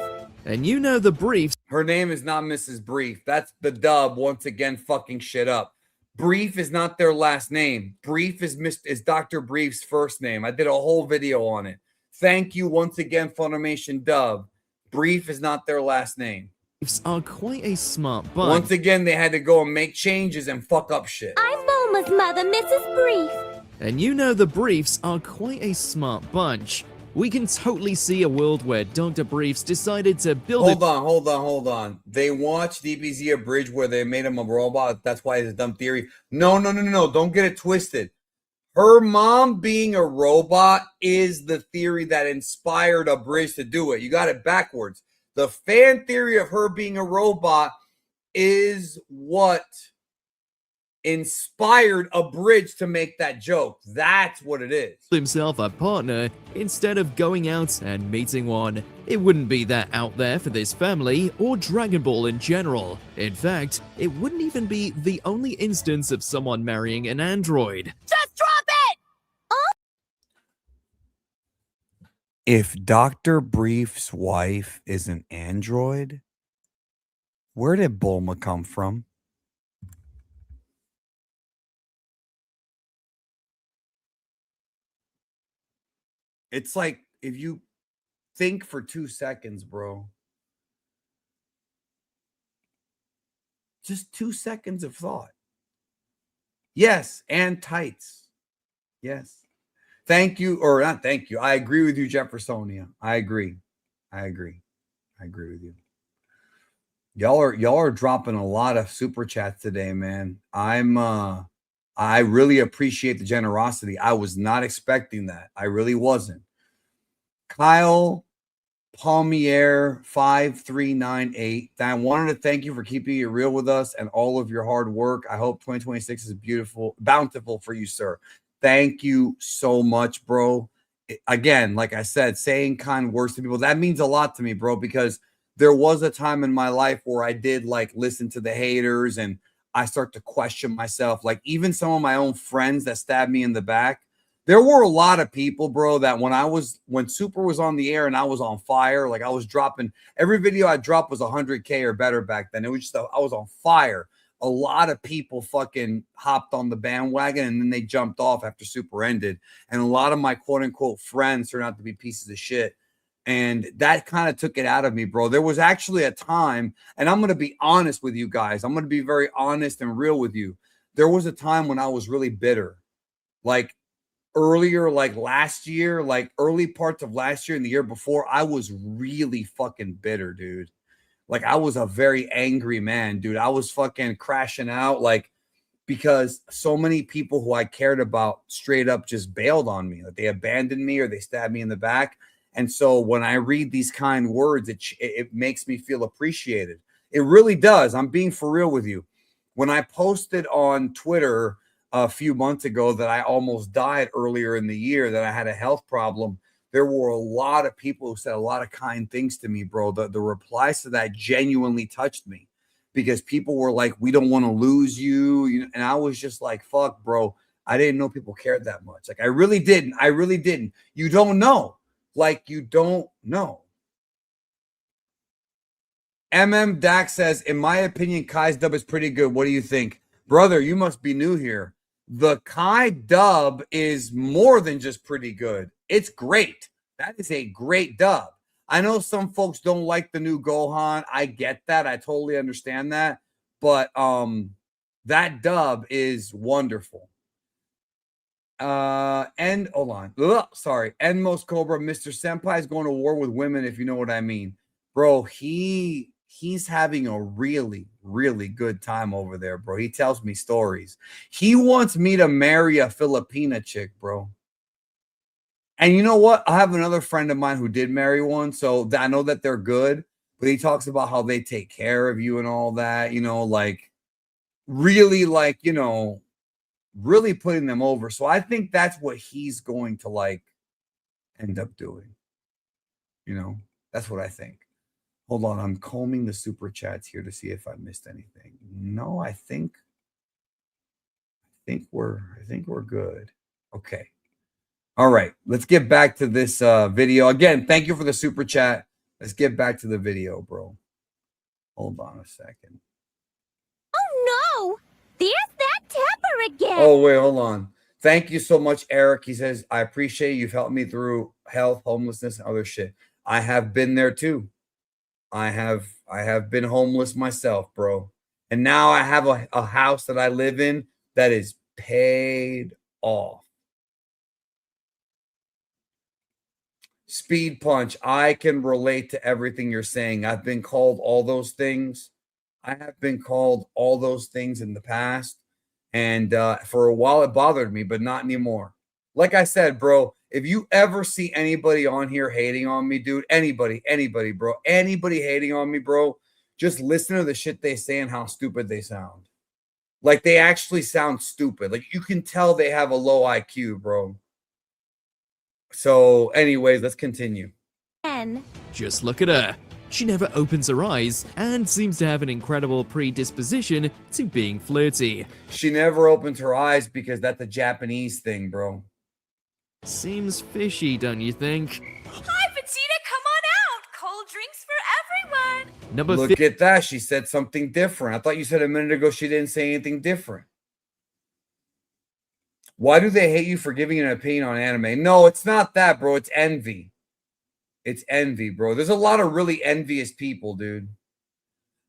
And you know the Briefs. Her name is not Mrs. Brief. That's the dub once again fucking shit up. Brief is not their last name. Brief is Dr. Brief's first name. I did a whole video on it. Thank you once again, Funimation dub. Brief is not their last name. Briefs are quite a smart bunch. Once again, they had to go and make changes and fuck up shit. I'm Bulma's mother, Mrs. Brief. And you know the Briefs are quite a smart bunch. We can totally see a world where Dr. Briefs decided to build Hold on. They watched DBZ Abridged where they made him a robot. That's why it's a dumb theory. No. Don't get it twisted. Her mom being a robot is the theory that inspired Abridged to do it. You got it backwards. The fan theory of her being a robot is what inspired Abridged to make that joke. That's what it is. himself a partner instead of going out and meeting one. It wouldn't be that out there for this family or Dragon Ball in general. In fact, it wouldn't even be the only instance of someone marrying an android. Just drop it! If Dr. Brief's wife is an android, where did Bulma come from? It's like, if you think for 2 seconds, bro. Just 2 seconds of thought. Yes, and tights. Yes. Thank you, or not thank you. I agree with you, Jeffersonia. I agree with you. Y'all are dropping a lot of super chats today, man. I really appreciate the generosity. I was not expecting that. I really wasn't. Kyle Palmier 5398. I wanted to thank you for keeping it real with us and all of your hard work. I hope 2026 is bountiful for you, sir. Thank you so much, bro. Again, like I said, saying kind words to people, that means a lot to me, bro, because there was a time in my life where I did like listen to the haters and I start to question myself. Like even some of my own friends that stabbed me in the back, there were a lot of people, bro, that when Super was on the air and I was on fire, like I was dropping, every video I dropped was 100K or better back then. It was just, I was on fire. A lot of people fucking hopped on the bandwagon and then they jumped off after Super ended. And a lot of my quote unquote friends turned out to be pieces of shit. And that kind of took it out of me, bro. There was actually a time, and I'm going to be honest with you guys. I'm going to be very honest and real with you. There was a time when I was really bitter. Like earlier, like last year, like early parts of last year and the year before, I was really fucking bitter, dude. Like I was a very angry man, dude. I was fucking crashing out, like, because so many people who I cared about straight up just bailed on me. Like they abandoned me or they stabbed me in the back. And so when I read these kind words, it makes me feel appreciated. It really does. I'm being for real with you. When I posted on Twitter a few months ago that I almost died earlier in the year, that I had a health problem, there were a lot of people who said a lot of kind things to me, bro. The replies to that genuinely touched me because people were like, we don't want to lose you. And I was just like, fuck, bro. I didn't know people cared that much. Like I really didn't. You don't know. Like you don't know. Dax says, in my opinion, Kai's dub is pretty good. What do you think? Brother, you must be new here. The Kai dub is more than just pretty good. It's great. That is a great dub. I know some folks don't like the new Gohan. I get that. I totally understand that. But that dub is wonderful. And hold on. Ugh, sorry. Enmos Cobra, Mr. Senpai is going to war with women, if you know what I mean. Bro, he's having a really, really good time over there, bro. He tells me stories. He wants me to marry a Filipina chick, bro. And you know what? I have another friend of mine who did marry one, so I know that they're good. But he talks about how they take care of you and all that, you know, like really, like, you know, really putting them over. So I think that's what he's going to like end up doing. You know, that's what I think. Hold on, I'm combing the super chats here to see if I missed anything. No, I think we're good. Okay. All right, let's get back to this video. Again, thank you for the super chat. Let's get back to the video, bro. Hold on a second. Oh no! There's that temper again! Oh, wait, hold on. Thank you so much, Eric. He says, I appreciate you've helped me through health, homelessness, and other shit. I have been there too. I have been homeless myself, bro. And now I have a house that I live in that is paid off. Speed Punch, I can relate to everything you're saying. I've been called all those things. I have been called all those things in the past. And for a while, it bothered me, but not anymore. Like I said, bro, if you ever see anybody on here hating on me, dude, anybody, bro, anybody hating on me, bro, just listen to the shit they say and how stupid they sound. Like, they actually sound stupid. Like, you can tell they have a low IQ, bro. So, anyways, let's continue. Just look at her. She never opens her eyes and seems to have an incredible predisposition to being flirty. She never opens her eyes because that's a Japanese thing, bro. Seems fishy, don't you think? Hi, Vegeta, come on out! Cold drinks for everyone! Number Look at that. She said something different. I thought you said a minute ago she didn't say anything different. Why do they hate you for giving an opinion on anime? No, it's not that, bro. It's envy. It's envy, bro. There's a lot of really envious people, dude.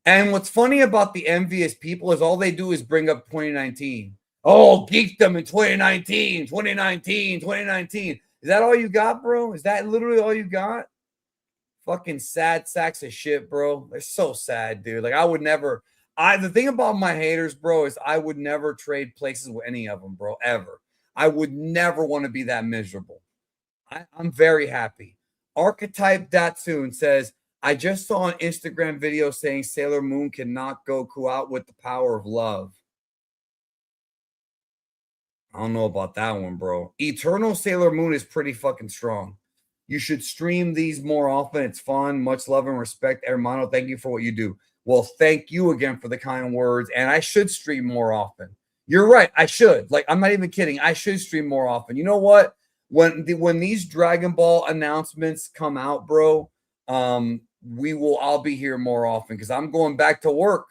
And what's funny about the envious people is all they do is bring up 2019. Oh, Geekdom in 2019, 2019, 2019. Is that all you got, bro? Is that literally all you got? Fucking sad sacks of shit, bro. They're so sad, dude. Like, I would never... the thing about my haters, bro, is I would never trade places with any of them, bro, ever. I would never want to be that miserable. I'm very happy. Archetype Datsun says, I just saw an Instagram video saying Sailor Moon can knock Goku out with the power of love. I don't know about that one, bro. Eternal Sailor Moon is pretty fucking strong. You should stream these more often. It's fun. Much love and respect, hermano. Thank you for what you do. Well, thank you again for the kind words. And I should stream more often. You're right. I should. Like, I'm not even kidding. I should stream more often. You know what? When these Dragon Ball announcements come out, bro, I'll be here more often because I'm going back to work.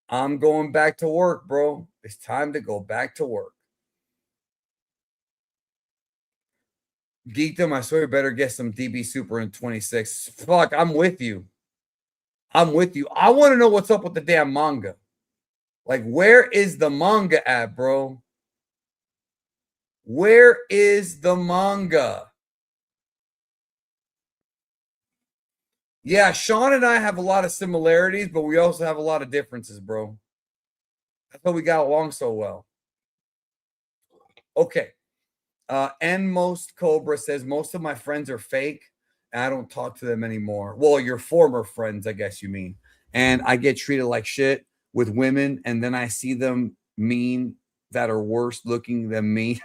I'm going back to work, bro. It's time to go back to work. Geekdom, I swear you better get some DB Super in 26. Fuck, I'm with you. I'm with you. I want to know what's up with the damn manga. Like, where is the manga at, bro? Where is the manga? Yeah, Sean and I have a lot of similarities, but we also have a lot of differences, bro. That's why we got along so well. Okay. And most Cobra says, most of my friends are fake, and I don't talk to them anymore. Well, your former friends, I guess you mean. And I get treated like shit with women, and then I see them mean that are worse looking than me.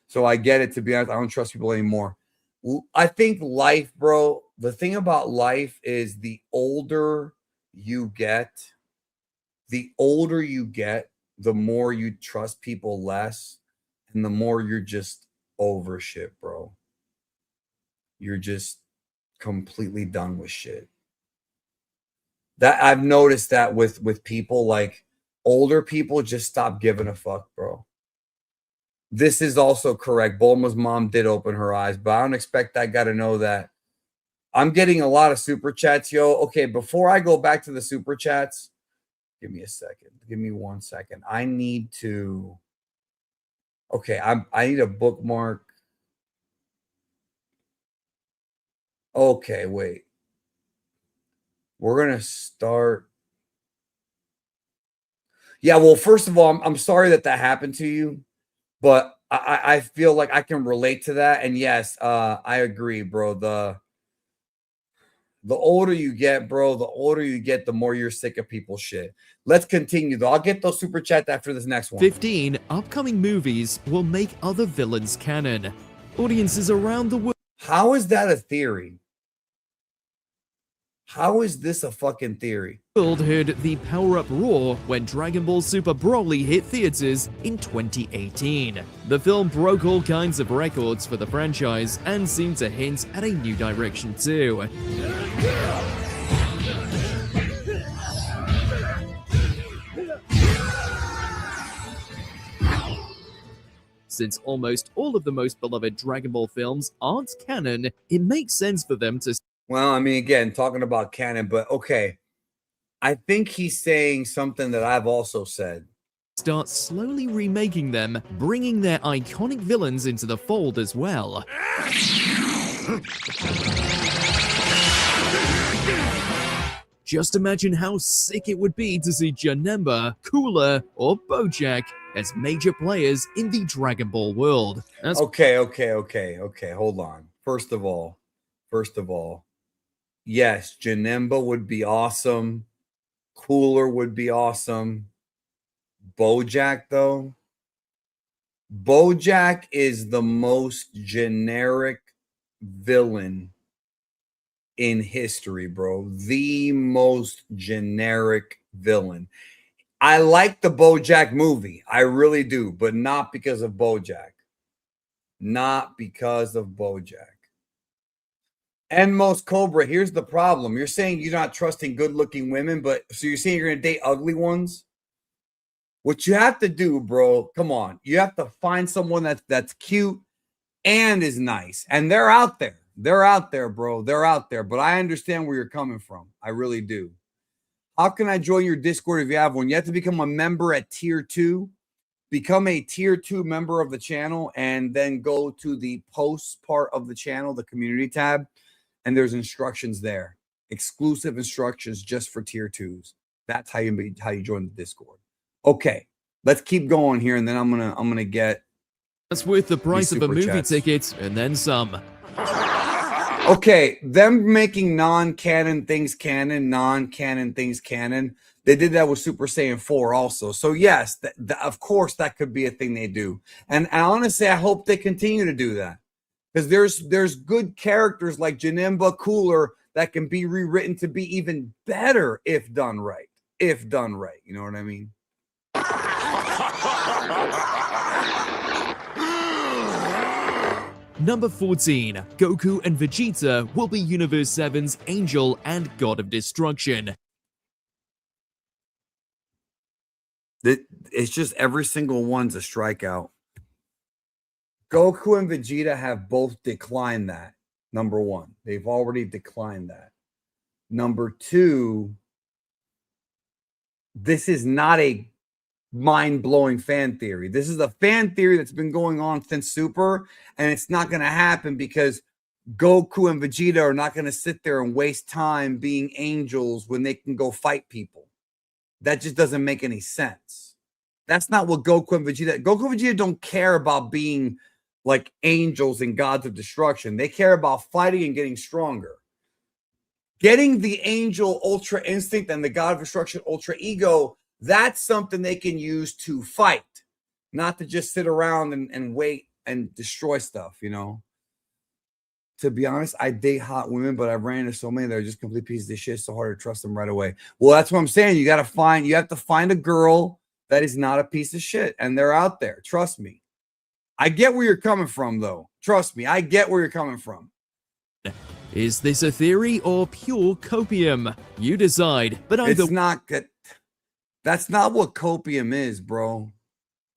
So I get it, to be honest. I don't trust people anymore. I think life, bro, the thing about life is the older you get, the more you trust people less, and the more you're just over shit, bro. You're just completely done with shit. That I've noticed that with people, like older people just stop giving a fuck, bro. This is also correct. Bulma's mom did open her eyes, but I don't expect that guy to know that. I'm getting a lot of super chats, yo. Okay, before I go back to the super chats, give me a second. Give me 1 second. I need to. Okay, I need a bookmark. Okay, wait. We're gonna start. Yeah, well, first of all, I'm sorry that happened to you, but I feel like I can relate to that. And yes, I agree, bro. The older you get, bro, the older you get, the more you're sick of people's shit. Let's continue, though. I'll get those super chats after this next one. 15 upcoming movies will make other villains canon. Audiences around the world. How is that a theory? How is this a fucking theory? Heard the power-up roar when Dragon Ball Super Broly hit theaters in 2018. The film broke all kinds of records for the franchise and seemed to hint at a new direction too. Since almost all of the most beloved Dragon Ball films aren't canon, it makes sense for them to. Well, I mean, again, talking about canon, but okay. I think he's saying something that I've also said. Start slowly remaking them, bringing their iconic villains into the fold as well. Just imagine how sick it would be to see Janemba, Cooler, or Bojack as major players in the Dragon Ball world. Okay. Hold on. First of all, yes, Janemba would be awesome. Cooler would be awesome. Bojack, though. Bojack is the most generic villain in history, bro. The most generic villain. I like the Bojack movie. I really do, but not because of Bojack. Not because of Bojack. And most Cobra, here's the problem. You're saying you're not trusting good-looking women, but so you're saying you're going to date ugly ones? What you have to do, bro, come on. You have to find someone that's cute and is nice. And they're out there. They're out there, bro. They're out there. But I understand where you're coming from. I really do. How can I join your Discord if you have one? You have to become a member at tier 2. Become a tier 2 member of the channel and then go to the posts part of the channel, the community tab. And there's instructions there, exclusive instructions just for tier 2s. That's how you join the Discord. Okay, let's keep going here, and then I'm gonna get. That's worth the price of a movie chats. ticket and then some. Okay, them making non-canon things canon, non-canon things canon. They did that with Super Saiyan 4 also. So yes, of course that could be a thing they do. And honestly, I hope they continue to do that. Because there's good characters like Janemba, Cooler that can be rewritten to be even better if done right. If done right. You know what I mean? Number 14. Goku and Vegeta will be Universe 7's Angel and God of Destruction. It's just every single one's a strikeout. Goku and Vegeta have both declined that. Number one, they've already declined that. Number two, this is not a mind-blowing fan theory. This is a fan theory that's been going on since Super, and it's not going to happen because Goku and Vegeta are not going to sit there and waste time being angels when they can go fight people. That just doesn't make any sense. That's not what Goku and Vegeta don't care about being like angels and gods of destruction. They care about fighting and getting stronger. Getting the angel ultra instinct and the god of destruction ultra ego, that's something they can use to fight, not to just sit around and wait and destroy stuff, you know? To be honest, I date hot women, but I've ran into so many that are just complete pieces of shit. It's so hard to trust them right away. Well, that's what I'm saying. You have to find a girl that is not a piece of shit, and they're out there. Trust me. I get where you're coming from, though. Trust me, I get where you're coming from. Is this a theory or pure copium? You decide, but either... It's not good. That's not what copium is, bro.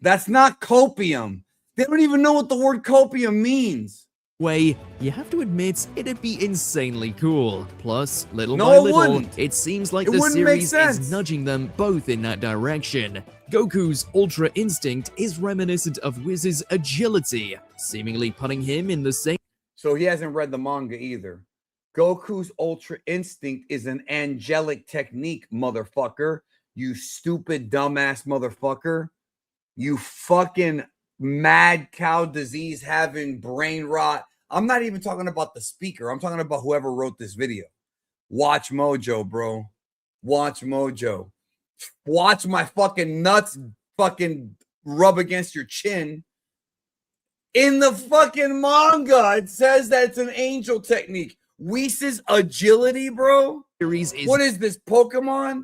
That's not copium. They don't even know what the word copium means. way, you have to admit it'd be insanely cool. Plus, little No, by it little, wouldn't. it seems like It the wouldn't make series sense. is nudging them both in that direction. Goku's Ultra Instinct is reminiscent of Wiz's agility, seemingly putting him in the same So he hasn't read the manga either. Goku's Ultra Instinct is an angelic technique, motherfucker. You stupid, dumbass motherfucker. You fucking mad cow disease having brain rot. I'm not even talking about the speaker. I'm talking about whoever wrote this video. Watch Mojo, bro. Watch Mojo. Watch my fucking nuts fucking rub against your chin. In the fucking manga, it says that it's an angel technique. Whis' agility, bro. series is What is this, Pokemon?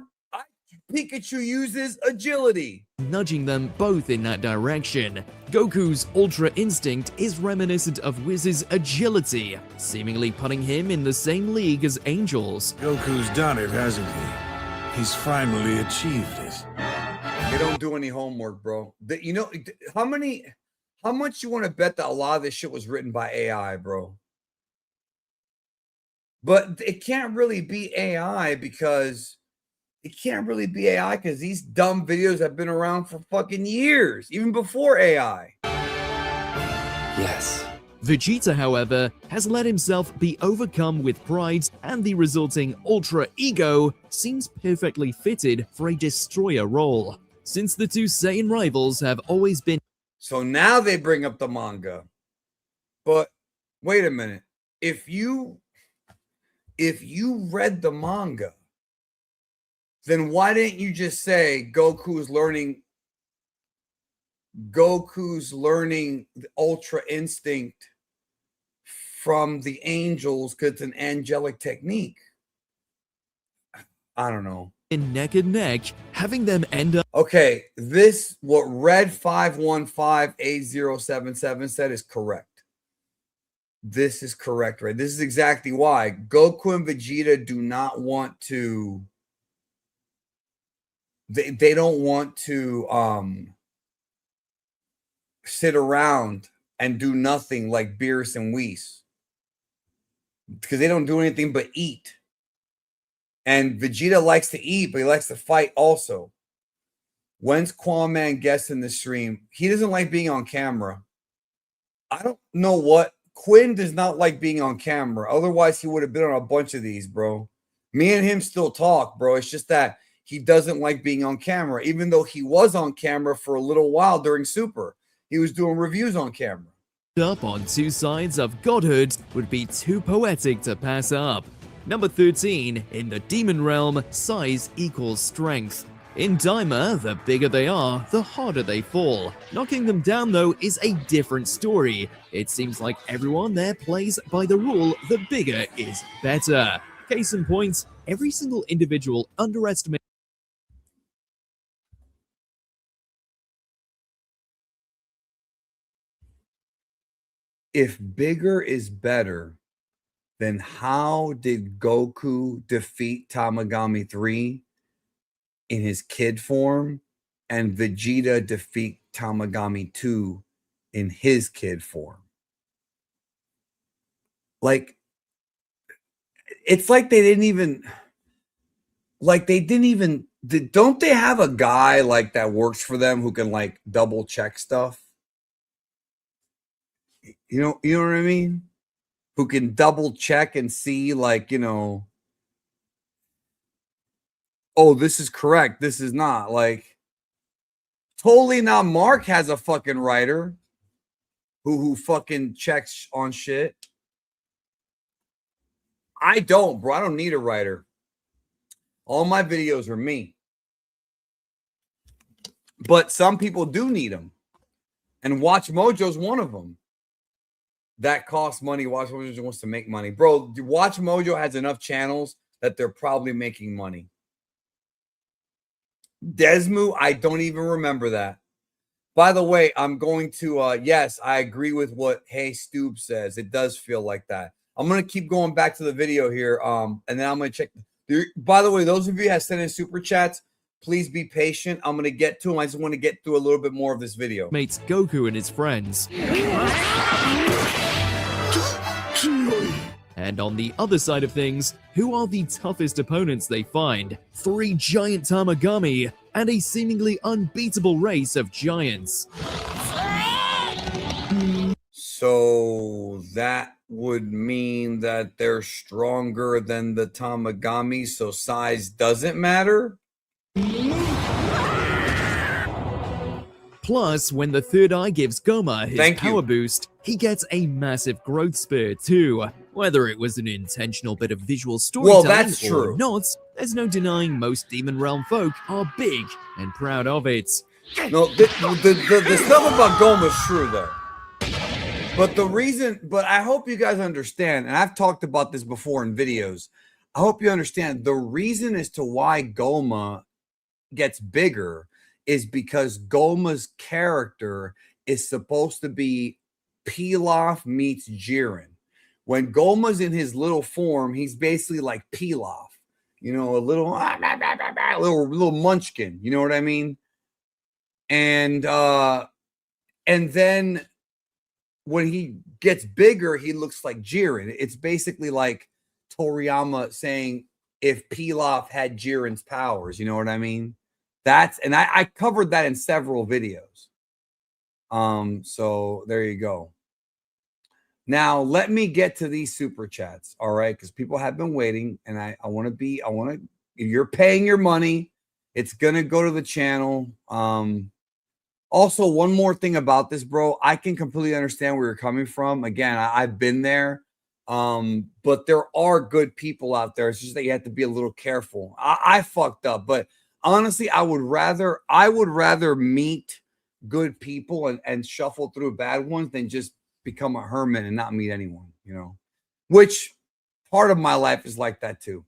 Pikachu uses agility. nudging them both in that direction. Goku's Ultra Instinct is reminiscent of Wiz's agility, seemingly putting him in the same league as angels. Goku's done it, hasn't he? He's finally achieved it. They don't do any homework, bro. You know how much you want to bet that a lot of this shit was written by AI, bro? But it can't really be AI because these dumb videos have been around for fucking years, even before AI. Yes. Vegeta, however, has let himself be overcome with pride, and the resulting ultra ego seems perfectly fitted for a destroyer role, since the two Saiyan rivals have always been. So now they bring up the manga. But wait a minute. If you read the manga, then why didn't you just say Goku's learning the Ultra Instinct from the angels because it's an angelic technique? I don't know. In neck and neck, having them end up Okay, what Red 5158077 said is correct. This is correct, right? This is exactly why Goku and Vegeta do not want to. They don't want to sit around and do nothing like Beerus and Whis, because they don't do anything but eat. And Vegeta likes to eat, but he likes to fight also. When's Quaman guest in the stream? He doesn't like being on camera. I don't know what. Quinn does not like being on camera. Otherwise, he would have been on a bunch of these, bro. Me and him still talk, bro. It's just that he doesn't like being on camera, even though he was on camera for a little while during Super. He was doing reviews on camera. up on two sides of godhood would be too poetic to pass up. Number 13, in the demon realm, size equals strength. In Daima, the bigger they are, the harder they fall. Knocking them down, though, is a different story. It seems like everyone there plays by the rule, the bigger is better. Case in point, every single individual underestimates. If bigger is better, then how did Goku defeat Tamagami 3 in his kid form and Vegeta defeat Tamagami 2 in his kid form? Like, it's like they didn't even, don't they have a guy like that works for them who can like double check stuff? You know what I mean? Who can double check and see, like, oh, this is correct, this is not. Like, totally not. Mark has a fucking writer who fucking checks on shit. I don't, bro. I don't need a writer. All my videos are me. But some people do need them. And Watch Mojo's one of them. That costs money. Watch Mojo wants to make money. Bro, Watch Mojo has enough channels that they're probably making money. Desmu, I don't even remember that. By the way, I'm going to, yes, I agree with what Hey Stoob says. It does feel like that. I'm going to keep going back to the video here, and then I'm going to check. By the way, those of you that sent in super chats, Please be patient. I'm going to get to him. I just want to get through a little bit more of this video. Mates Goku and his friends. And on the other side of things, who are the toughest opponents they find? 3 giant Tamagami and a seemingly unbeatable race of giants. So that would mean that they're stronger than the Tamagami, so size doesn't matter? Plus, when the third eye gives Goma his power boost, he gets a massive growth spurt too. Whether it was an intentional bit of visual storytelling that's or true. not, there's no denying most Demon Realm folk are big and proud of it. No, the stuff about Goma is true there. But I hope you guys understand, and I've talked about this before in videos. I hope you understand the reason as to why Goma gets bigger is because Goma's character is supposed to be Pilaf meets Jiren. When Goma's in his little form, he's basically like Pilaf, you know, a little munchkin, you know what I mean? And then when he gets bigger, he looks like Jiren. It's basically like Toriyama saying if Pilaf had Jiren's powers, you know what I mean? And I covered that in several videos. So there you go. Now let me get to these super chats, all right? Because people have been waiting, and I want to. If you're paying your money, it's gonna go to the channel. Also, one more thing about this, bro. I can completely understand where you're coming from. Again, I've been there. But there are good people out there. It's just that you have to be a little careful. I fucked up, but honestly, I would rather meet good people and shuffle through bad ones than just become a hermit and not meet anyone, you know, which part of my life is like that too.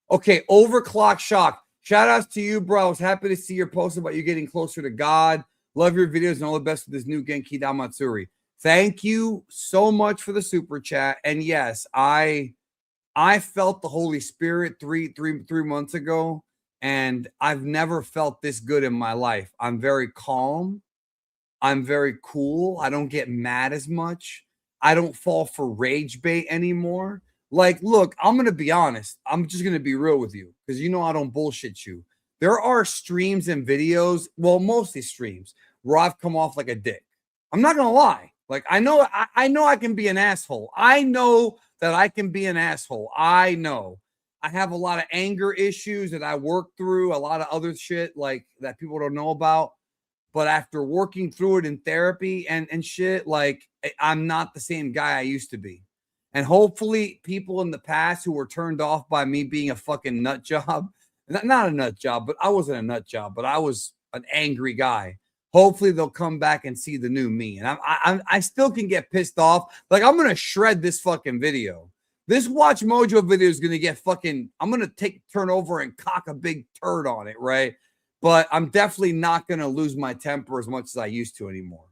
Okay, Overclock Shock. Shout outs to you, bro. I was happy to see your post about you getting closer to God. Love your videos and all the best with this new Genki Damatsuri. Thank you so much for the super chat. And yes, I felt the Holy Spirit three months ago, and I've never felt this good in my life. I'm very calm. I'm very cool. I don't get mad as much. I don't fall for rage bait anymore. Like, look, I'm going to be honest. I'm just going to be real with you because you know I don't bullshit you. There are streams and videos, well, mostly streams, where I've come off like a dick. I'm not going to lie. Like, I know I can be an asshole. I know that I can be an asshole. I know. I have a lot of anger issues that I work through, a lot of other shit like that people don't know about. But after working through it in therapy and shit, like, I'm not the same guy I used to be. And hopefully people in the past who were turned off by me being a fucking nut job, not a nut job, but I wasn't a nut job, but I was an angry guy. Hopefully they'll come back and see the new me. And I still can get pissed off. Like, I'm going to shred this fucking video. This Watch Mojo video is going to get fucking, I'm going to turn over and cock a big turd on it, right? But I'm definitely not going to lose my temper as much as I used to anymore.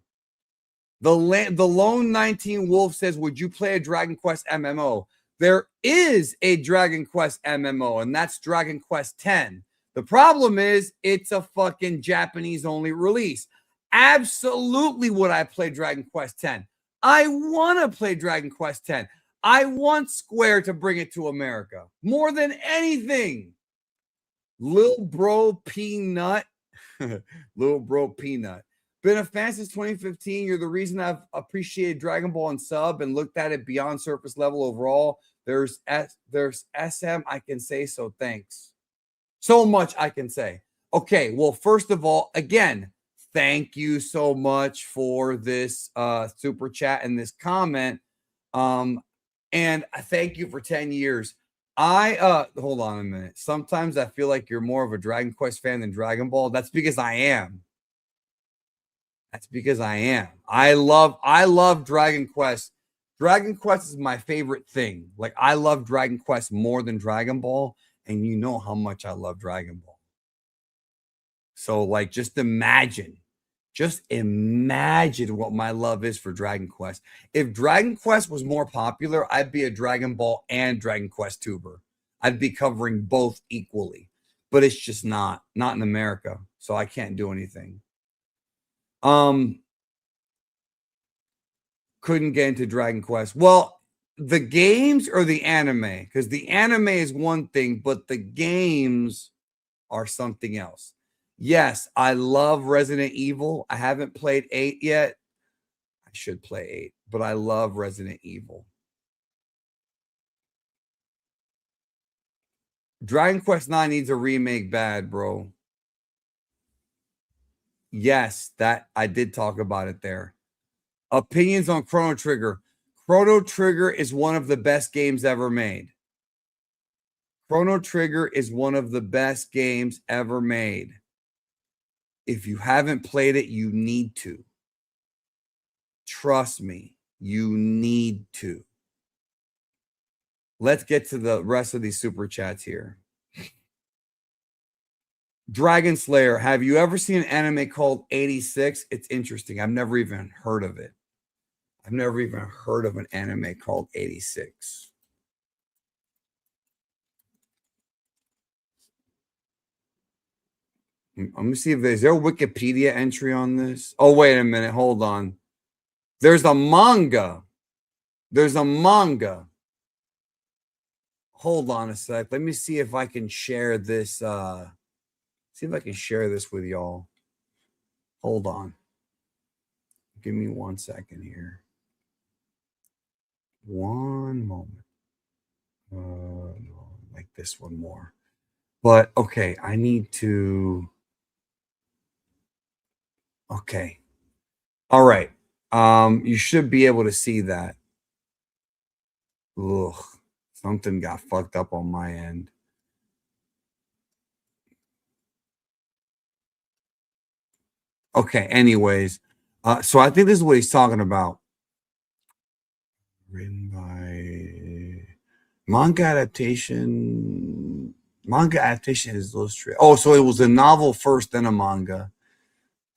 The Lone 19 Wolf says, would you play a Dragon Quest MMO? There is a Dragon Quest MMO, and that's Dragon Quest X. The problem is it's a fucking Japanese-only release. Absolutely would I play Dragon Quest X. I want to play Dragon Quest X. I want Square to bring it to America more than anything. Lil Bro Peanut. Lil Bro Peanut. Been a fan since 2015. You're the reason I've appreciated Dragon Ball and sub and looked at it beyond surface level overall. There's SM I can say, so thanks. So much I can say. Okay, well, first of all, again, thank you so much for this super chat and this comment. And I thank you for 10 years. Hold on a minute. Sometimes I feel like you're more of a Dragon Quest fan than Dragon Ball. That's because I am. That's because I am. I love Dragon Quest. Dragon Quest is my favorite thing. Like, I love Dragon Quest more than Dragon Ball, and you know how much I love Dragon Ball. So, like, just imagine what my love is for Dragon Quest. If Dragon Quest was more popular, I'd be a Dragon Ball and Dragon Quest tuber. I'd be covering both equally. but it's just not in America, so I can't do anything. Couldn't get into Dragon Quest. Well, the games or the anime? Because the anime is one thing, but the games are something else. Yes, I love Resident Evil. I haven't played 8 yet. I should play 8, but I love Resident Evil. Dragon Quest 9 needs a remake bad, bro. Yes, that I did talk about it there. Opinions on Chrono Trigger. Chrono Trigger is one of the best games ever made. Chrono Trigger is one of the best games ever made. If you haven't played it, you need to. Trust me, you need to. Let's get to the rest of these super chats here. Dragon Slayer, have you ever seen an anime called 86? It's interesting. I've never even heard of it. I've never even heard of an anime called 86. Let me see if is there a Wikipedia entry on this? Oh, wait a minute. Hold on. There's a manga. There's a manga. Hold on a sec. Let me see if I can share this. See if I can share this with y'all. Hold on. Give me 1 second here. One moment. Like this one more. But okay, I need to. Okay. All right. You should be able to see that. Ugh. Something got fucked up on my end. Okay, anyways. So I think this is what he's talking about. Written by manga adaptation. Manga adaptation is illustrated. Oh, so it was a novel first, then a manga.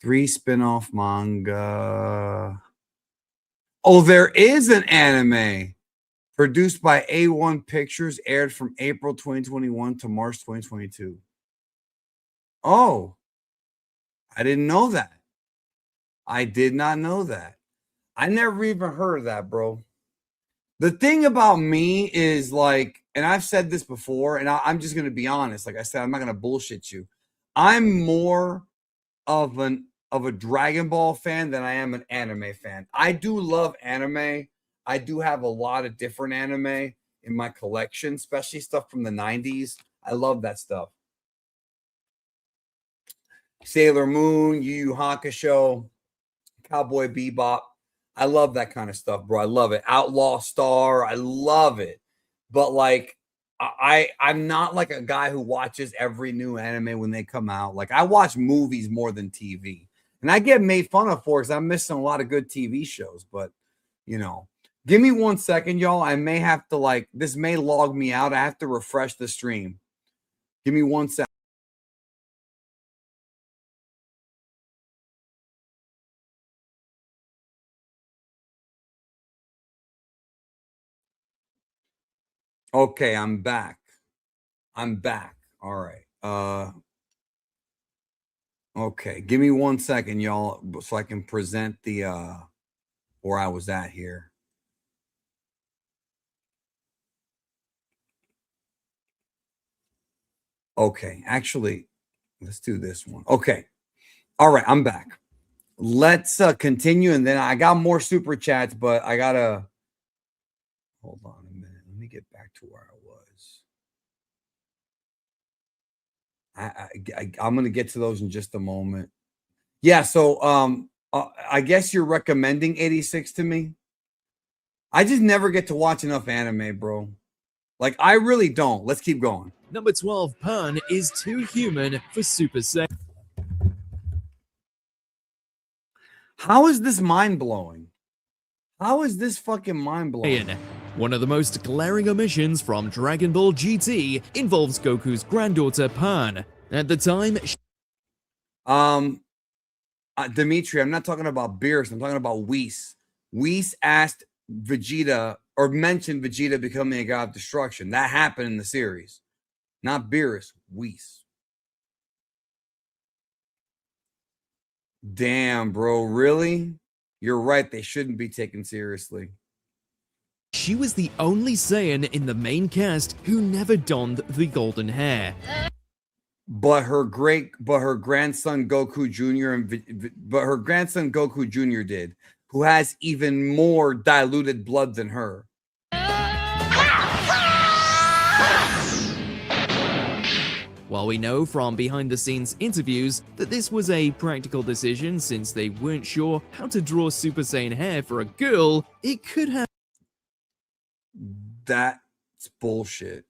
3 spin-off manga. Oh, there is an anime produced by A1 Pictures, aired from April 2021 to March 2022. Oh, I didn't know that. I did not know that. I never even heard of that, bro. The thing about me is like, and I've said this before, and I'm just going to be honest. Like I said, I'm not going to bullshit you. I'm more of a Dragon Ball fan than I am an anime fan. I do love anime. I do have a lot of different anime in my collection, especially stuff from the 90s. I love that stuff. Sailor Moon, Yu Yu Hakusho, Cowboy Bebop. I love that kind of stuff, bro. I love it. Outlaw Star. I love it. But like, I'm not like a guy who watches every new anime when they come out. Like, I watch movies more than TV. And I get made fun of for it because I'm missing a lot of good TV shows. But, you know, give me 1 second, y'all. I may have to, like, this may log me out. I have to refresh the stream. Give me 1 second. Okay, I'm back. I'm back. All right. Okay, give me 1 second, y'all, so I can present the where I was at here. Okay, actually, let's do this one. Okay. All right, I'm back. Let's continue, and then I got more super chats, but I gotta hold on a minute. Let me get back to where I was. I'm gonna get to those in just a moment. Yeah, so I guess you're recommending 86 to me. I just never get to watch enough anime, bro. Like, I really don't. Let's keep going. Number 12, Pun is too human for Super Saiyan. How is this mind-blowing? How is this fucking mind-blowing? One of the most glaring omissions from Dragon Ball GT involves Goku's granddaughter Pan. At the time, Dimitri, I'm not talking about Beerus. I'm talking about Whis. Whis asked Vegeta, or mentioned Vegeta becoming a god of destruction. That happened in the series. Not Beerus, Whis. Damn, bro, really? You're right, they shouldn't be taken seriously. She was the only Saiyan in the main cast who never donned the golden hair. But her grandson Goku Jr. But her grandson Goku Jr. did, who has even more diluted blood than her. While we know from behind-the-scenes interviews that this was a practical decision since they weren't sure how to draw Super Saiyan hair for a girl, it could have... That's bullshit.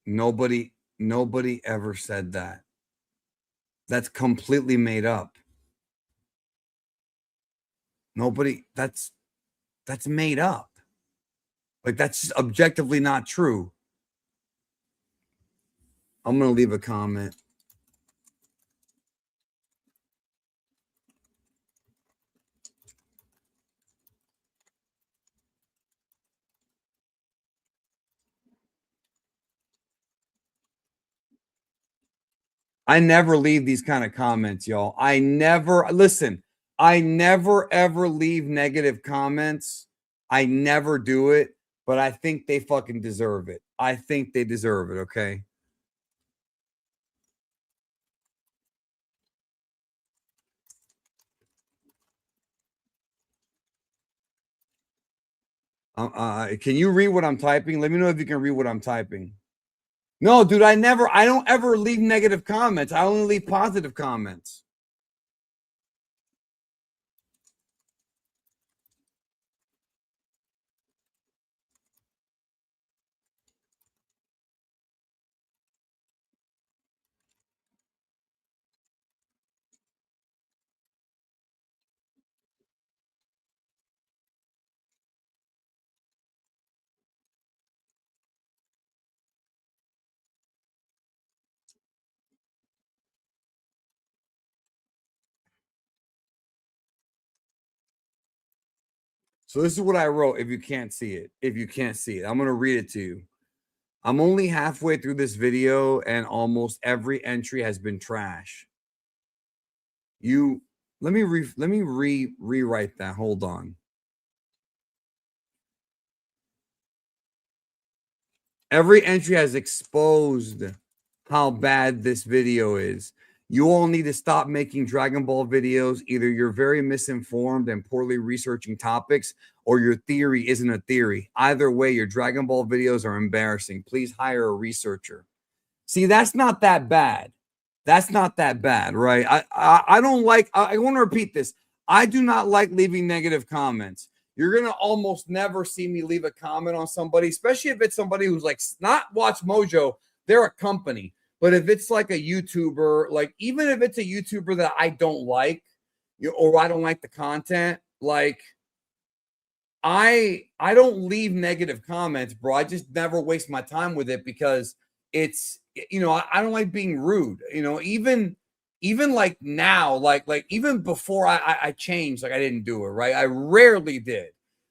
Nobody ever said that. That's completely made up. That's made up. Like, that's just objectively not true. I'm going to leave a comment. I never leave these kind of comments, y'all. I never ever leave negative comments. I never do it, but I think they fucking deserve it. I think they deserve it, okay? Can you read what I'm typing? Let me know if you can read what I'm typing. No, dude, I don't ever leave negative comments. I only leave positive comments. So this is what I wrote. If you can't see it, I'm going to read it to you. I'm only halfway through this video and almost every entry has been trash. Let me rewrite that. Hold on. Every entry has exposed how bad this video is. You all need to stop making Dragon Ball videos. Either you're very misinformed and poorly researching topics, or your theory isn't a theory. Either way, your Dragon Ball videos are embarrassing. Please hire a researcher. See, that's not that bad. That's not that bad, right? I don't like, I want to repeat this. I do not like leaving negative comments. You're going to almost never see me leave a comment on somebody, especially if it's somebody who's like, not Watch Mojo, they're a company. But if it's like a YouTuber, like even if it's a YouTuber that I don't like, or I don't like the content, like I don't leave negative comments, bro. I just never waste my time with it because it's, I don't like being rude, even like now, like even before I changed, like I didn't do it, right? I rarely did.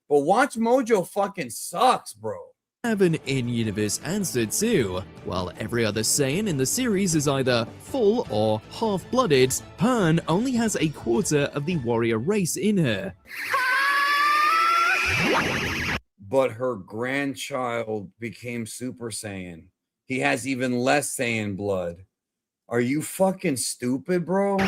But Watch Mojo fucking sucks, bro. Have an in-universe answer too. While every other Saiyan in the series is either full or half-blooded, Hearn only has a quarter of the warrior race in her. But her grandchild became Super Saiyan. He has even less Saiyan blood. Are you fucking stupid, bro?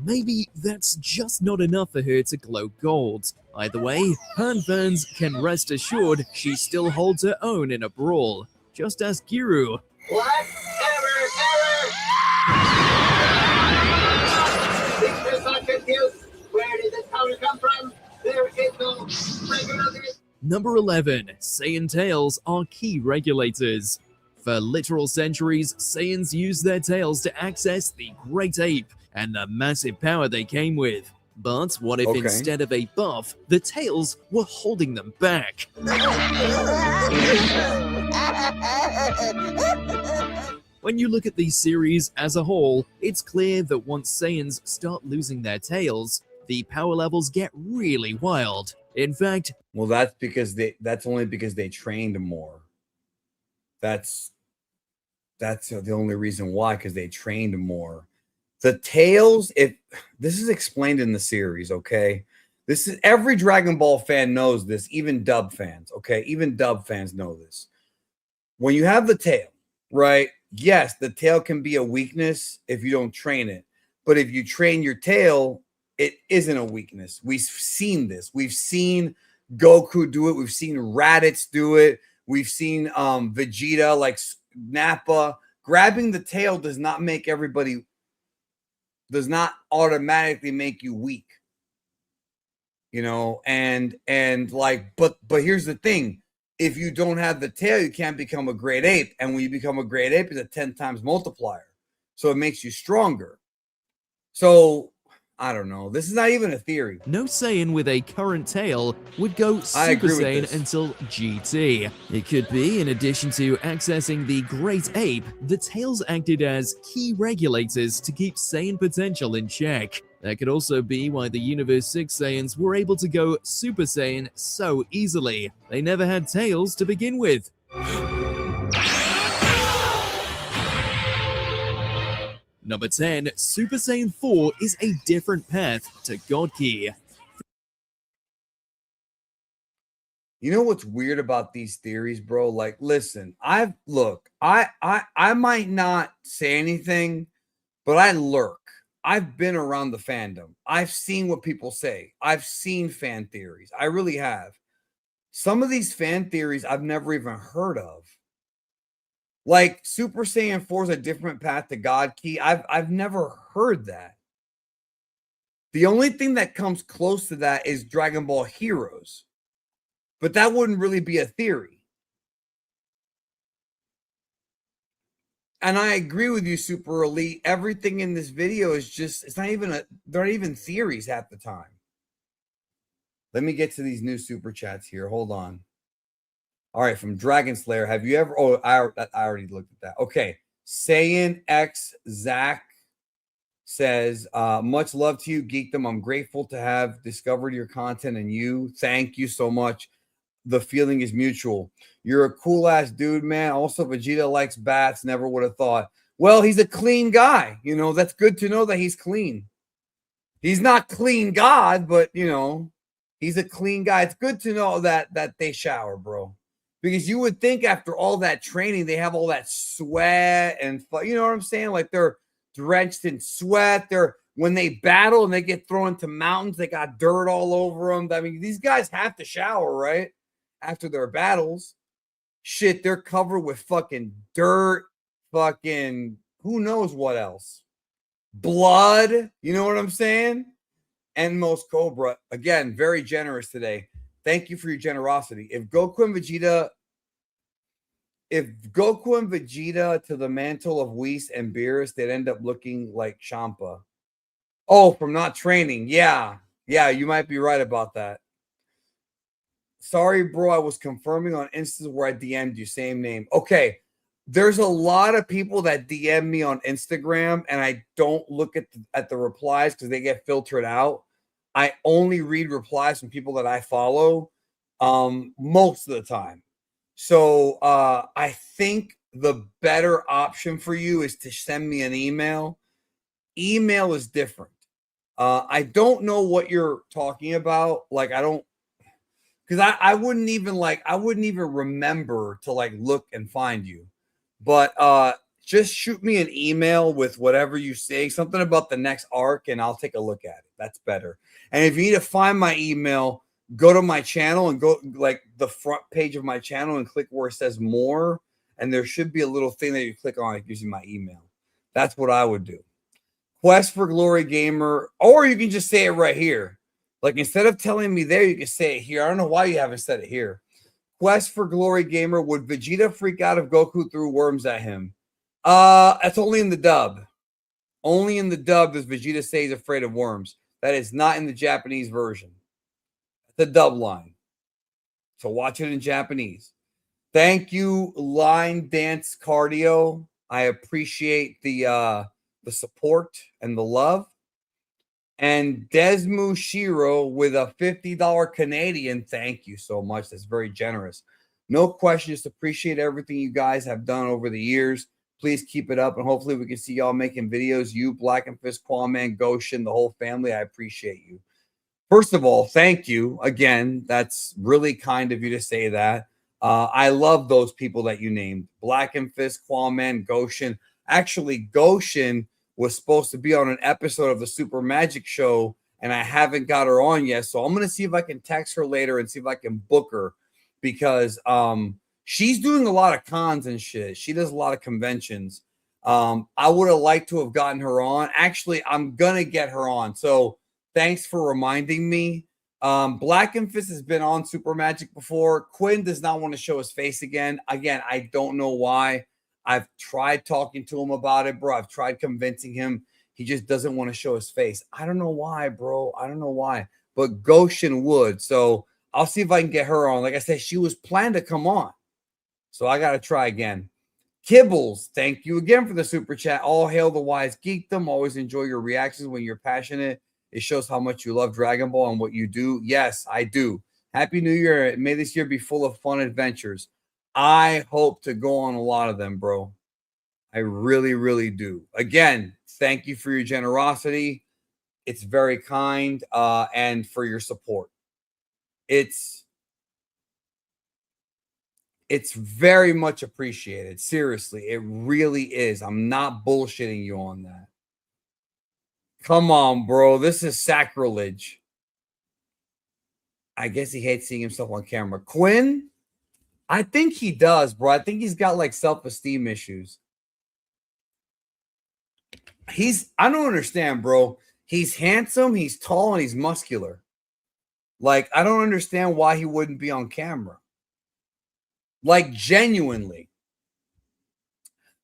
Maybe that's just not enough for her to glow gold. Either way, Hearn fans can rest assured she still holds her own in a brawl. Just ask Giru. Where did this powder come from? There is no regular. Number 11. Saiyan tails are key regulators. For literal centuries, Saiyans used their tails to access the Great Ape and the massive power they came with. But what if instead of a buff, the tails were holding them back? When you look at the series as a whole, it's clear that once Saiyans start losing their tails, the power levels get really wild. In fact, well, that's only because they trained more. That's the only reason why, because they trained more. The tails, if this is explained in the series, okay? This is every Dragon Ball fan knows this, even dub fans, okay? Even dub fans know this. When you have the tail, right? Yes, the tail can be a weakness if you don't train it. But if you train your tail, it isn't a weakness. We've seen this. We've seen Goku do it. We've seen Raditz do it. We've seen Vegeta, like Nappa. Grabbing the tail does not automatically make you weak. You know, and like, but here's the thing. If you don't have the tail, you can't become a great ape. And when you become a great ape, it's a 10 times multiplier. So it makes you stronger. So I don't know. This is not even a theory. no Saiyan with a current tail would go Super Saiyan until GT. It could be, in addition to accessing the Great Ape, the tails acted as key regulators to keep Saiyan potential in check. That could also be why the Universe 6 Saiyans were able to go Super Saiyan so easily. They never had tails to begin with. Number 10, Super Saiyan 4 is a different path to God Ki. You know what's weird about these theories, bro? Like, listen, I might not say anything, but I lurk. I've been around the fandom. I've seen what people say. I've seen fan theories. I really have. Some of these fan theories I've never even heard of. Like Super Saiyan 4 is a different path to God Ki. I've never heard that. The only thing that comes close to that is Dragon Ball Heroes. But that wouldn't really be a theory. And I agree with you, Super Elite. Everything in this video is just, they're not even theories half the time. Let me get to these new super chats here. Hold on. All right, from Dragon Slayer. Have you ever, I already looked at that. Okay. Saiyan X Zach says, much love to you, Geekdom. I'm grateful to have discovered your content and you. Thank you so much. The feeling is mutual. You're a cool ass dude, man. Also, Vegeta likes bats. Never would have thought. Well, he's a clean guy. You know, that's good to know that he's clean. He's not clean God, but you know, he's a clean guy. It's good to know that they shower, bro. Because you would think after all that training, they have all that sweat and you know what I'm saying? Like they're drenched in sweat. When they battle and they get thrown into mountains, they got dirt all over them. I mean, these guys have to shower, right? After their battles. Shit, they're covered with fucking dirt, fucking who knows what else. Blood, you know what I'm saying? And most Cobra, again, very generous today. Thank you for your generosity. If Goku and Vegeta to the mantle of Whis and Beerus, they'd end up looking like Champa. Oh, from not training. Yeah, you might be right about that. Sorry, bro. I was confirming on Insta where I DM'd you. Same name. Okay. There's a lot of people that DM me on Instagram, and I don't look at the replies because they get filtered out. I only read replies from people that I follow most of the time. So I think the better option for you is to send me an email. Email is different. I don't know what you're talking about. Like, I don't. Because I wouldn't even remember to like look and find you. But just shoot me an email with whatever you say, something about the next arc, and I'll take a look at it. That's better. And if you need to find my email, go to my channel and go like the front page of my channel and click where it says more. And there should be a little thing that you click on. It gives you my email. That's what I would do. Quest for Glory Gamer, or you can just say it right here. Like, instead of telling me there, you can say it here. I don't know why you haven't said it here. Quest for Glory Gamer, would Vegeta freak out if Goku threw worms at him? That's only in the dub. Only in the dub does Vegeta say he's afraid of worms. That is not in the Japanese version. The dub line. So watch it in Japanese. Thank you, Line Dance Cardio. I appreciate the support and the love. And Desmu Shiro with a $50 Canadian. Thank you so much. That's very generous. No question. Just appreciate everything you guys have done over the years. Please keep it up, and hopefully we can see y'all making videos. You, Black and Fist, Quaman, Goshen, the whole family. I appreciate you. First of all, thank you again. That's really kind of you to say that. I love those people that you named. Black and Fist, Quaman, Goshen. Actually, Goshen was supposed to be on an episode of the Super Magic Show, and I haven't got her on yet. So I'm going to see if I can text her later and see if I can book her, because she's doing a lot of cons and shit. She does a lot of conventions. I would have liked to have gotten her on. Actually, I'm going to get her on. So thanks for reminding me. Black and Fist has been on Super Magic before. Quinn does not want to show his face again. Again, I don't know why. I've tried talking to him about it, bro. I've tried convincing him. He just doesn't want to show his face. I don't know why, bro. I don't know why. But Goshen would. So I'll see if I can get her on. Like I said, she was planned to come on. So I got to try again. Kibbles, thank you again for the super chat. All hail the wise geekdom. Always enjoy your reactions when you're passionate. It shows how much you love Dragon Ball and what you do. Yes, I do. Happy New Year. May this year be full of fun adventures. I hope to go on a lot of them, bro. I really, really do. Again, thank you for your generosity. It's very kind, and for your support. It's very much appreciated. Seriously, it really is. I'm not bullshitting you on that. Come on, bro. This is sacrilege. I guess he hates seeing himself on camera. Quinn? I think he does, bro. I think he's got like self-esteem issues. I don't understand, bro. He's handsome, he's tall, and he's muscular. Like, I don't understand why he wouldn't be on camera. Like, genuinely.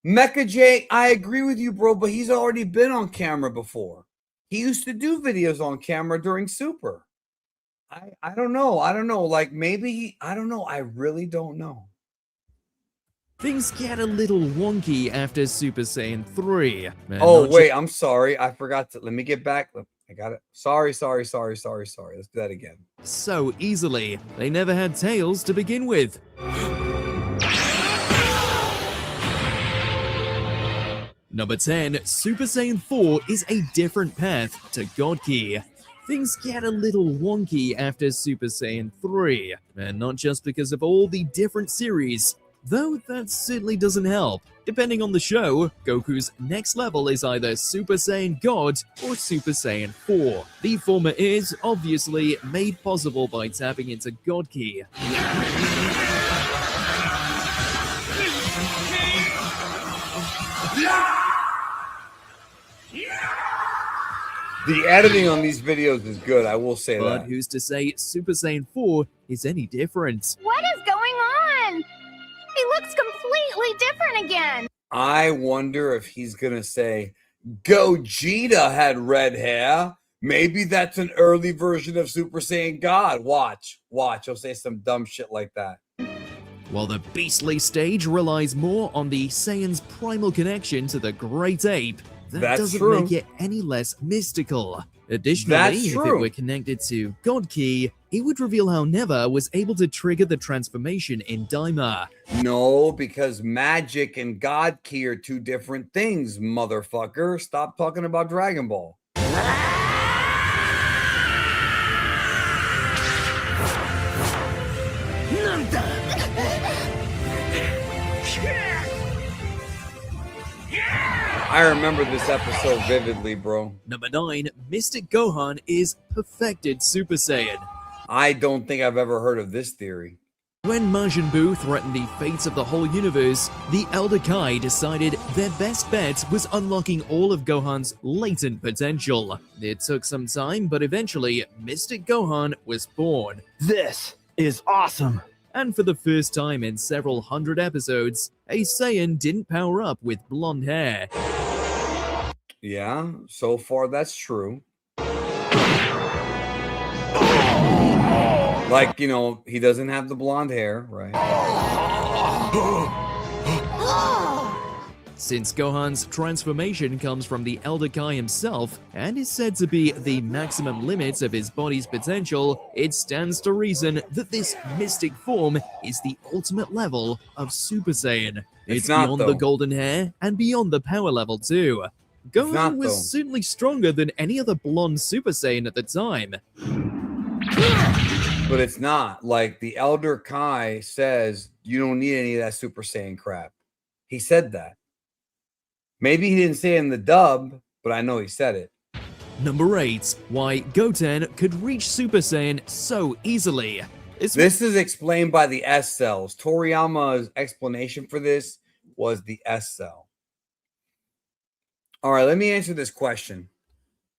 Mecha J, I agree with you, bro, but he's already been on camera before. He used to do videos on camera during Super. I don't know. I don't know. Like, maybe I don't know. I really don't know. Things get a little wonky after Super Saiyan 3. Oh, wait, I'm sorry. I forgot to. Let me get back. I got it. Sorry. Let's do that again. So easily. They never had tails to begin with. Number 10, Super Saiyan 4 is a different path to God Key. Things get a little wonky after Super Saiyan 3, and not just because of all the different series, though that certainly doesn't help. Depending on the show, Goku's next level is either Super Saiyan God or Super Saiyan 4. The former is, obviously, made possible by tapping into God Key. The editing on these videos is good, I will say that. But who's to say Super Saiyan 4 is any different? What is going on? He looks completely different again. I wonder if he's going to say, Gogeta had red hair. Maybe that's an early version of Super Saiyan God. Watch. He'll say some dumb shit like that. While the beastly stage relies more on the Saiyan's primal connection to the Great Ape, that doesn't make it any less mystical. Additionally, if it were connected to God Key, it would reveal how Neva was able to trigger the transformation in Daima. No, because magic and God Key are two different things, motherfucker. Stop talking about Dragon Ball. I remember this episode vividly, bro. Number 9, Mystic Gohan is perfected Super Saiyan. I don't think I've ever heard of this theory. When Majin Buu threatened the fates of the whole universe, the Elder Kai decided their best bet was unlocking all of Gohan's latent potential. It took some time, but eventually, Mystic Gohan was born. This is awesome. And for the first time in several hundred episodes, a Saiyan didn't power up with blonde hair. Yeah, so far that's true. Like, you know, he doesn't have the blonde hair, right? Since Gohan's transformation comes from the Elder Kai himself and is said to be the maximum limits of his body's potential, it stands to reason that this mystic form is the ultimate level of Super Saiyan. It's not, beyond though. the golden hair and beyond the power level too. Gohan not, was though. certainly stronger than any other blonde Super Saiyan at the time. But it's not. Like, the Elder Kai says, you don't need any of that Super Saiyan crap. He said that. Maybe he didn't say it in the dub, but I know he said it. Number 8. Why Goten could reach Super Saiyan so easily. This is explained by the S cells. Toriyama's explanation for this was the S cell. All right, let me answer this question,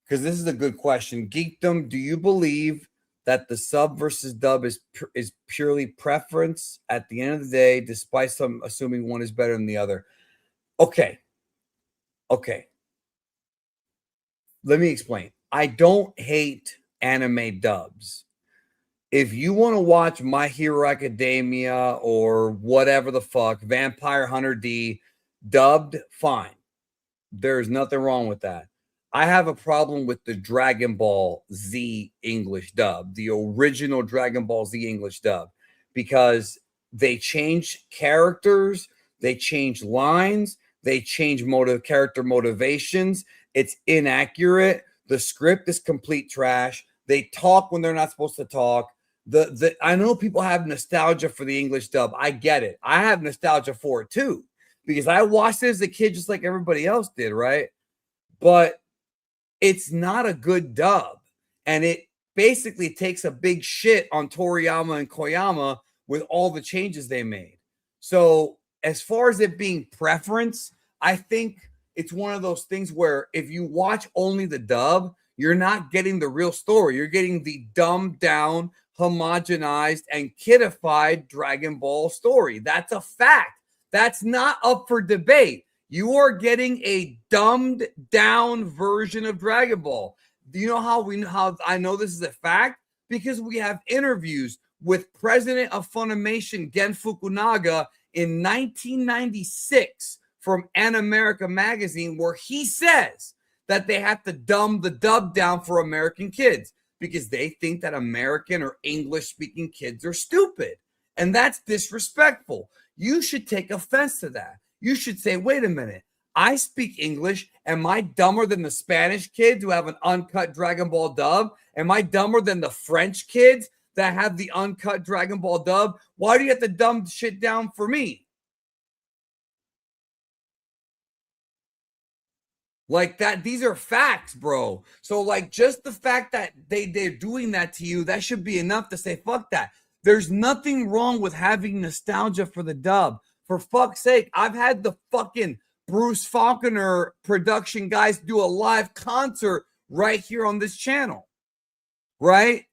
because this is a good question. Geekdom, do you believe that the sub versus dub is purely preference at the end of the day, despite some assuming one is better than the other? Okay. Let me explain. I don't hate anime dubs. If you want to watch My Hero Academia or whatever the fuck, Vampire Hunter D dubbed, fine. There's nothing wrong with that. I have a problem with the Dragon Ball Z English dub, the original Dragon Ball Z English dub, because they change characters, they change lines, they change character motivations. It's inaccurate. The script is complete trash. They talk when they're not supposed to talk. I know people have nostalgia for the English dub. I get it. I have nostalgia for it too, because I watched it as a kid just like everybody else did, right? But it's not a good dub. And it basically takes a big shit on Toriyama and Koyama with all the changes they made. So as far as it being preference, I think it's one of those things where if you watch only the dub, you're not getting the real story. You're getting the dumbed down, homogenized, and kidified Dragon Ball story. That's a fact. That's not up for debate. You are getting a dumbed down version of Dragon Ball. Do you know how I know this is a fact? Because we have interviews with president of Funimation, Gen Fukunaga, in 1996 from An America magazine, where he says that they have to dumb the dub down for American kids because they think that American or English speaking kids are stupid. And that's disrespectful. You should take offense to that. You should say, wait a minute, I speak English. Am I dumber than the Spanish kids who have an uncut Dragon Ball dub? Am I dumber than the French kids that have the uncut Dragon Ball dub? Why do you have to dumb shit down for me? Like that, these are facts, bro. So like just the fact that they're doing that to you, that should be enough to say, fuck that. There's nothing wrong with having nostalgia for the dub. For fuck's sake, I've had the fucking Bruce Faulconer production guys do a live concert right here on this channel, right?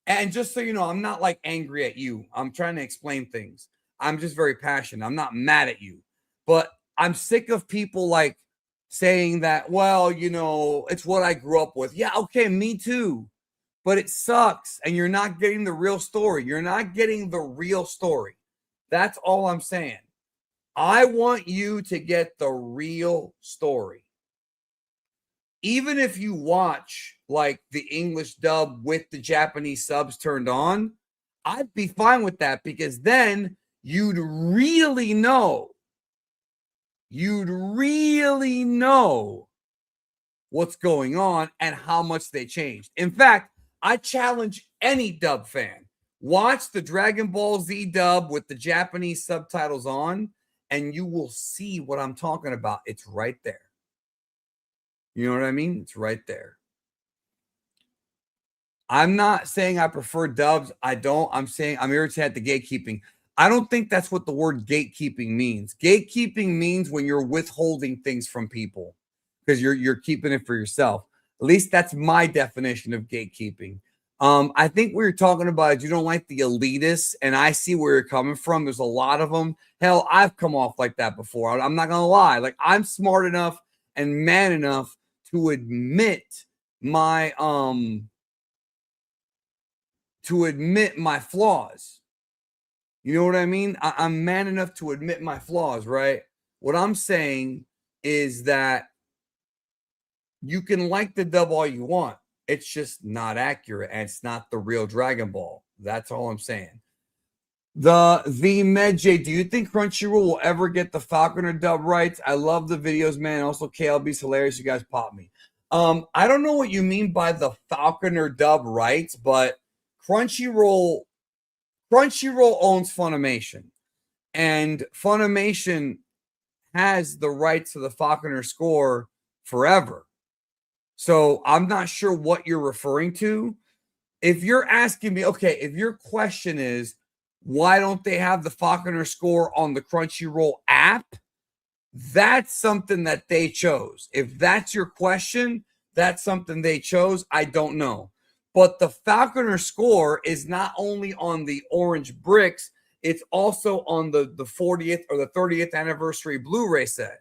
And just so you know, I'm not like angry at you. I'm trying to explain things. I'm just very passionate. I'm not mad at you. But I'm sick of people like saying that, well, you know, it's what I grew up with. Yeah, okay, me too. But it sucks. And you're not getting the real story. You're not getting the real story. That's all I'm saying. I want you to get the real story. Even if you watch like the English dub with the Japanese subs turned on, I'd be fine with that, because then you'd really know. You'd really know what's going on and how much they changed. In fact, I challenge any dub fan. Watch the Dragon Ball Z dub with the Japanese subtitles on, and you will see what I'm talking about. It's right there. You know what I mean? It's right there. I'm not saying I prefer dubs. I don't. I'm saying I'm irritated at the gatekeeping. I don't think that's what the word gatekeeping means. Gatekeeping means when you're withholding things from people because you're keeping it for yourself. At least that's my definition of gatekeeping. I think we were talking about you don't like the elitists, and I see where you're coming from. There's a lot of them. Hell, I've come off like that before. I'm not gonna lie. Like, I'm smart enough and man enough to admit my flaws. You know what I mean? I'm man enough to admit my flaws, right? What I'm saying is that you can like the dub all you want. It's just not accurate, and it's not the real Dragon Ball. That's all I'm saying. The Medj, do you think Crunchyroll will ever get the Falconer dub rights? I love the videos, man. Also, KLB's hilarious. You guys pop me. I don't know what you mean by the Falconer dub rights, but Crunchyroll owns Funimation, and Funimation has the rights to the Falconer score forever. So I'm not sure what you're referring to. If you're asking me, okay, if your question is, why don't they have the Falconer score on the Crunchyroll app? That's something that they chose. If that's your question, that's something they chose. I don't know. But the Falconer score is not only on the orange bricks, it's also on the 40th or the 30th anniversary Blu-ray set.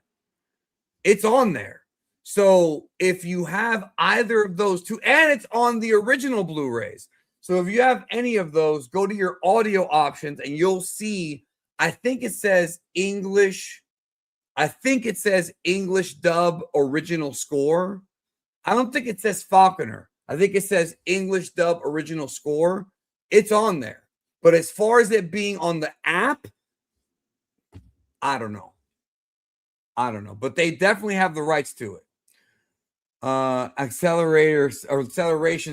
It's on there. So if you have either of those two, and it's on the original Blu-rays. So if you have any of those, go to your audio options and you'll see, I think it says English dub original score. I don't think it says Falconer. I think it says English dub original score. It's on there. But as far as it being on the app, I don't know. But they definitely have the rights to it. Acceleration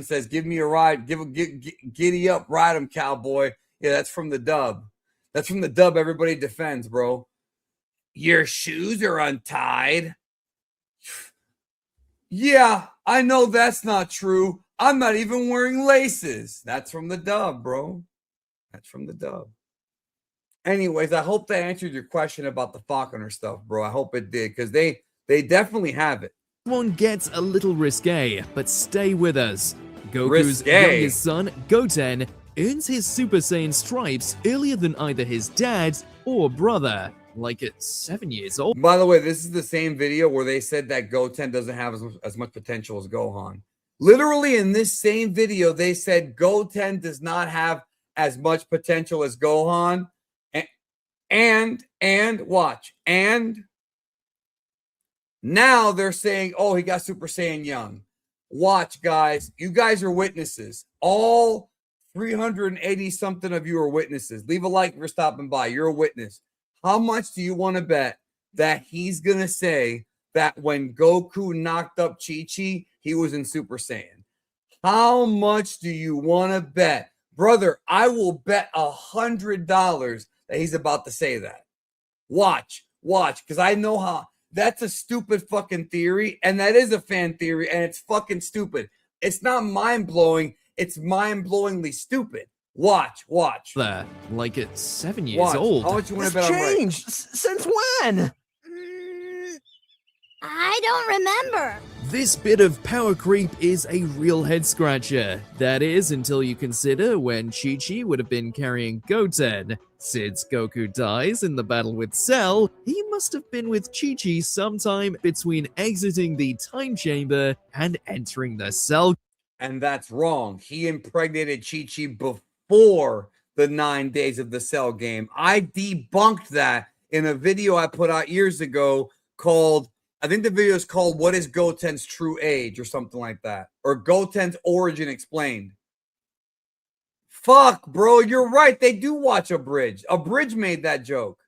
says, give me a ride, giddy up, ride him, cowboy. Yeah, that's from the dub. Everybody defends, bro. Your shoes are untied. Yeah, I know that's not true. I'm not even wearing laces. That's from the dub, bro. That's from the dub. Anyways, I hope that answered your question about the Falconer stuff, bro. I hope it did, because they definitely have it. One gets a little risque, but stay with us. Goku's youngest son, Goten, earns his Super Saiyan stripes earlier than either his dad or brother, like at 7 years old. By the way, this is the same video where they said that Goten doesn't have as much potential as Gohan. Literally in this same video, they said Goten does not have as much potential as Gohan. And watch. And now they're saying, oh, he got Super Saiyan young. Watch, guys. You guys are witnesses. All 380 something of you are witnesses. Leave a like if you're stopping by. You're a witness. How much do you want to bet that he's going to say that when Goku knocked up Chi-Chi, he was in Super Saiyan? How much do you want to bet? Brother, I will bet $100 that he's about to say that. Watch, because I know how. That's a stupid fucking theory, and that is a fan theory, and it's fucking stupid. It's not mind-blowing. It's mind-blowingly stupid. Watch. Like at 7 years old. How much you want to bet I'm right? Changed since when? I don't remember. This bit of power creep is a real head-scratcher. That is, until you consider when Chi-Chi would have been carrying Goten. Since Goku dies in the battle with Cell, he must have been with Chi-Chi sometime between exiting the time chamber and entering the Cell. And that's wrong. He impregnated Chi-Chi before the 9 days of the Cell game. I debunked that in a video I put out years ago called, I think the video is called What is Goten's True Age or something like that. Or Goten's Origin Explained. Fuck, bro, you're right. They do watch Abridged. Abridged made that joke.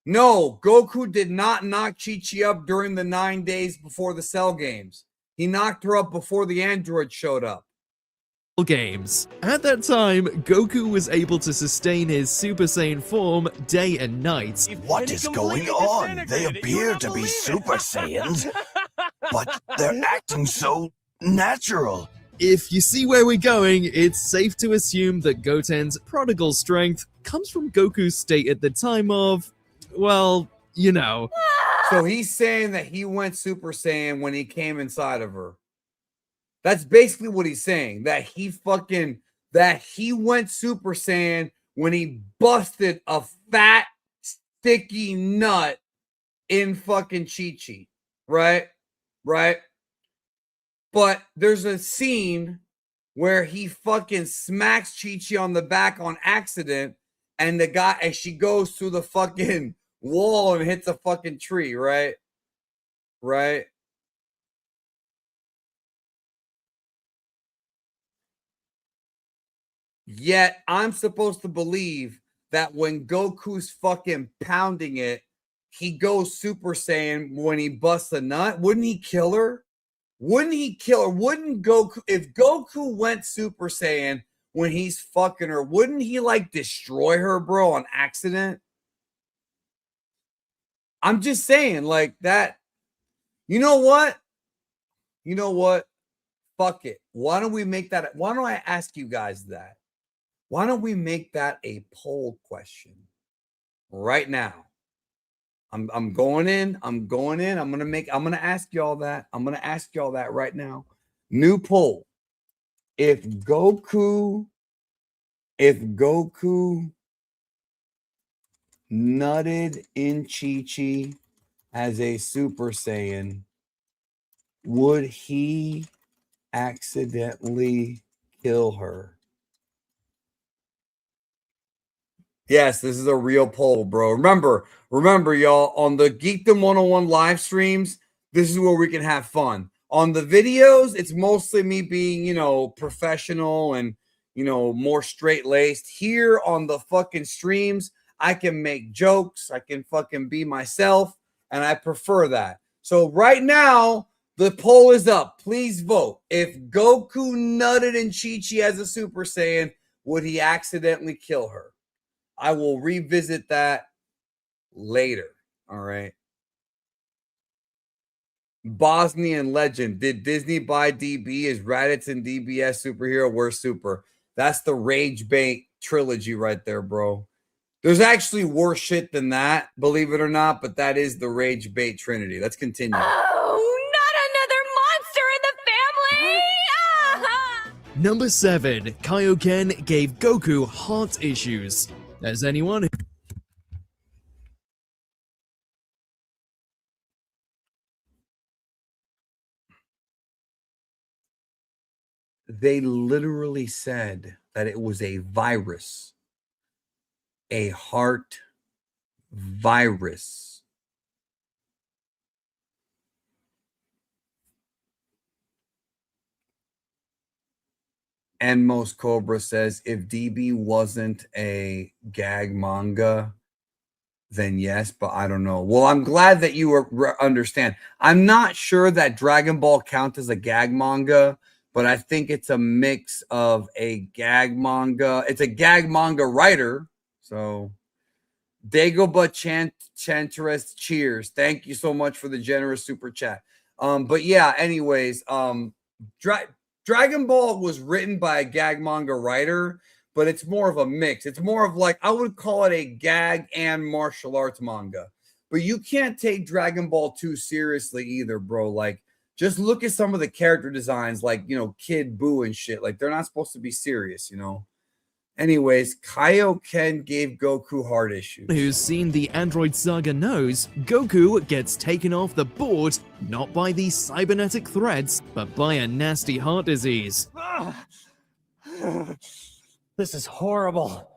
No, Goku did not knock Chi-Chi up during the 9 days before the Cell games. He knocked her up before the android showed up. Games. At that time, Goku was able to sustain his Super Saiyan form day and night. What is going on? They appear to be Super Saiyans, but they're acting so natural. If you see where we're going, it's safe to assume that Goten's prodigal strength comes from Goku's state at the time of, well, you know. So he's saying that he went Super Saiyan when he came inside of her. That's basically what he's saying. That he went Super Saiyan when he busted a fat, sticky nut in fucking Chi-Chi. Right? But there's a scene where he fucking smacks Chi-Chi on the back on accident, and she goes through the fucking wall and hits a fucking tree, right? right? Yet I'm supposed to believe that when Goku's fucking pounding it, he goes Super Saiyan when he busts a nut. Wouldn't he kill her? Wouldn't he kill her? Wouldn't Goku, if Goku went Super Saiyan when he's fucking her, wouldn't he like destroy her, bro, on accident? I'm just saying, like that. You know what? You know what? Fuck it. Why don't we make that? Why don't I ask you guys that? Why don't we make that a poll question right now? I'm going in. I'm going in. I'm gonna ask y'all that. I'm gonna ask y'all that right now. New poll. If Goku nutted in Chi-Chi as a Super Saiyan, would he accidentally kill her? Yes, this is a real poll, bro. Remember, y'all, on the Geekdom 101 live streams, this is where we can have fun. On the videos, it's mostly me being, you know, professional and, you know, more straight-laced. Here on the fucking streams, I can make jokes. I can fucking be myself, and I prefer that. So right now, the poll is up. Please vote. If Goku nutted in Chi-Chi as a Super Saiyan, would he accidentally kill her? I will revisit that later. All right. Bosnian legend. Did Disney buy DB? Is Raditz and DBS superhero? We're super. That's the Rage Bait trilogy right there, bro. There's actually worse shit than that, believe it or not, but that is the Rage Bait Trinity. Let's continue. Oh, not another monster in the family! Ah! Number 7. Kaioken gave Goku heart issues. As anyone who they literally said that it was a virus, a heart virus. And Most Cobra says if DB wasn't a gag manga, then yes, but I don't know. Well, I'm glad that you understand. I'm not sure that Dragon Ball counts as a gag manga, but I think it's a mix of a gag manga. It's a gag manga writer. So, Dagobah Chantress, cheers. Thank you so much for the generous super chat. But yeah, anyways, Dragon Ball was written by a gag manga writer, but it's more of a mix. It's more of like, I would call it a gag and martial arts manga. But you can't take Dragon Ball too seriously either, bro. Like, just look at some of the character designs, like, you know, Kid Buu and shit. Like, they're not supposed to be serious, you know? Anyways, Kaioken gave Goku heart issues. who's seen the Android Saga knows, Goku gets taken off the board not by these cybernetic threads, but by a nasty heart disease. This is horrible.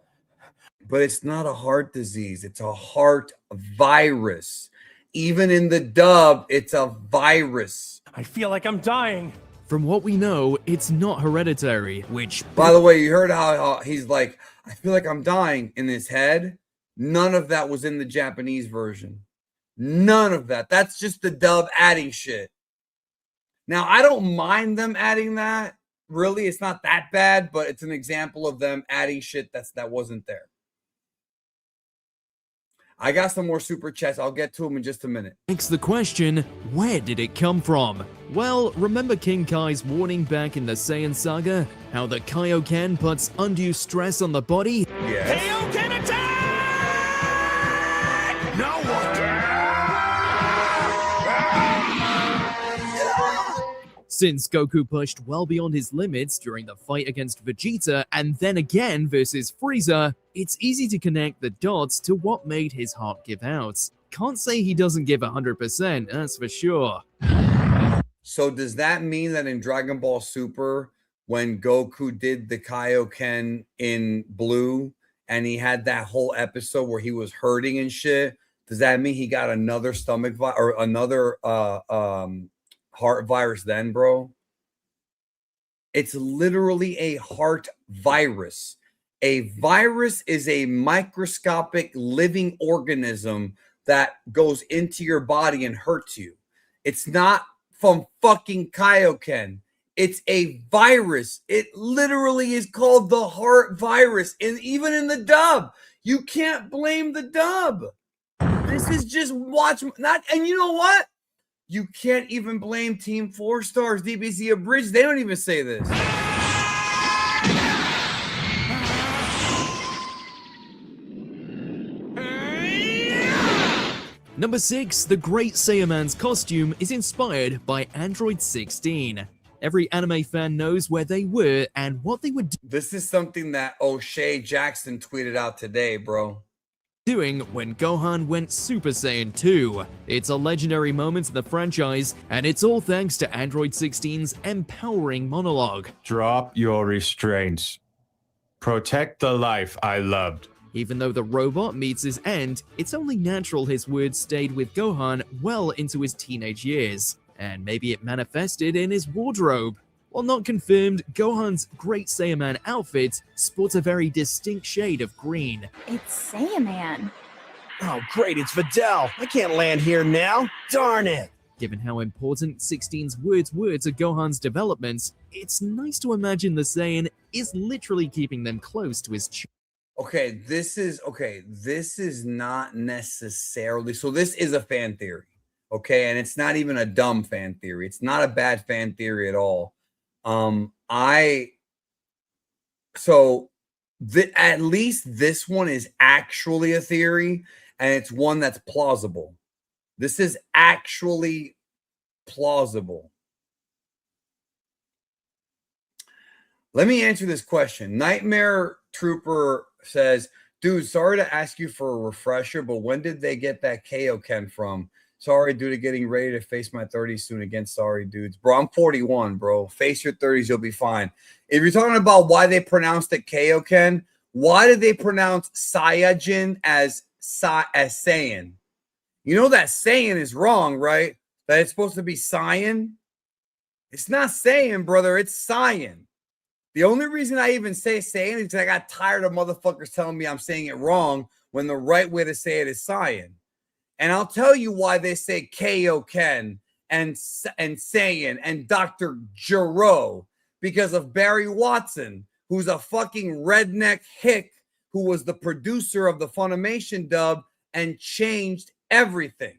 But it's not a heart disease. It's a heart virus. Even in the dub, it's a virus. I feel like I'm dying. From what we know, it's not hereditary, which... By the way, you heard how he's like, I feel like I'm dying in his head. None of that was in the Japanese version. None of that. That's just the dub adding shit. Now, I don't mind them adding that. Really, it's not that bad, but it's an example of them adding shit that wasn't there. I got some more super chats. I'll get to them in just a minute. Begs the question, where did it come from? Well, remember King Kai's warning back in the Saiyan Saga? How the Kaioken puts undue stress on the body? Yes. Kaioken attack! Now what? Since Goku pushed well beyond his limits during the fight against Vegeta and then again versus Frieza, it's easy to connect the dots to what made his heart give out. Can't say he doesn't give 100%, that's for sure. So does that mean that in Dragon Ball Super, when Goku did the Kaioken in blue and he had that whole episode where he was hurting and shit, Does that mean he got another stomach or another heart virus then, bro? It's literally a heart virus. A virus is a microscopic living organism that goes into your body and hurts you. It's not from fucking Kaioken. It's a virus. It literally is called the heart virus. And even in the dub, you can't blame the dub. This is just and you know what? You can't even blame Team 4 Stars, DBZ Abridged. They don't even say this. Number 6, the Great Saiyaman's costume is inspired by Android 16. Every anime fan knows where they were and what they were This is something that O'Shea Jackson tweeted out today, bro. Doing when Gohan went Super Saiyan 2. It's a legendary moment in the franchise, and it's all thanks to Android 16's empowering monologue. Drop your restraints. Protect the life I loved. Even though the robot meets his end, it's only natural his words stayed with Gohan well into his teenage years, and maybe it manifested in his wardrobe. While not confirmed, Gohan's Great Saiyaman outfit sports a very distinct shade of green. It's Saiyaman. Oh, great, it's Videl. I can't land here now. Darn it. Given how important 16's words were to Gohan's development, it's nice to imagine the Saiyan is literally keeping them close to his Okay, this is not necessarily, so this is a fan theory, okay, and it's not even a dumb fan theory. It's not a bad fan theory at all. At least this one is actually a theory, and it's one that's plausible. This is actually plausible. Let me answer this question. Nightmare Trooper says, dude, sorry to ask you for a refresher, but when did they get that Kaioken from? Sorry, due to getting ready to face my 30s soon again. Sorry, dudes. Bro, I'm 41, bro. Face your 30s, you'll be fine. If you're talking about why they pronounced it Kaioken, why did they pronounce Saiyajin as Saiyan? You know that Saiyan is wrong, right? That it's supposed to be Saiyan? It's not Saiyan, brother. It's Saiyan. The only reason I even say Saiyan is because I got tired of motherfuckers telling me I'm saying it wrong when the right way to say it is Saiyan. And I'll tell you why they say Kaioken and Saiyan and Dr. Gero, because of Barry Watson, who's a fucking redneck hick who was the producer of the Funimation dub and changed everything.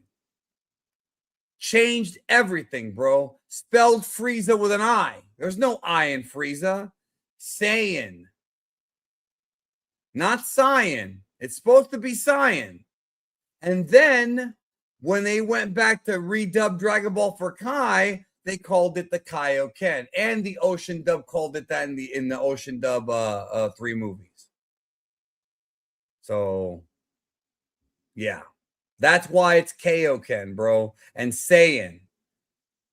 Changed everything, bro. Spelled Frieza with an I. There's no I in Frieza. Saiyan. Not Saiyan. It's supposed to be Saiyan. And then when they went back to redub Dragon Ball for Kai, they called it the Kaioken. And the Ocean dub called it that in the Ocean dub 3 movies. So, yeah. That's why it's Kaioken, bro. And Saiyan.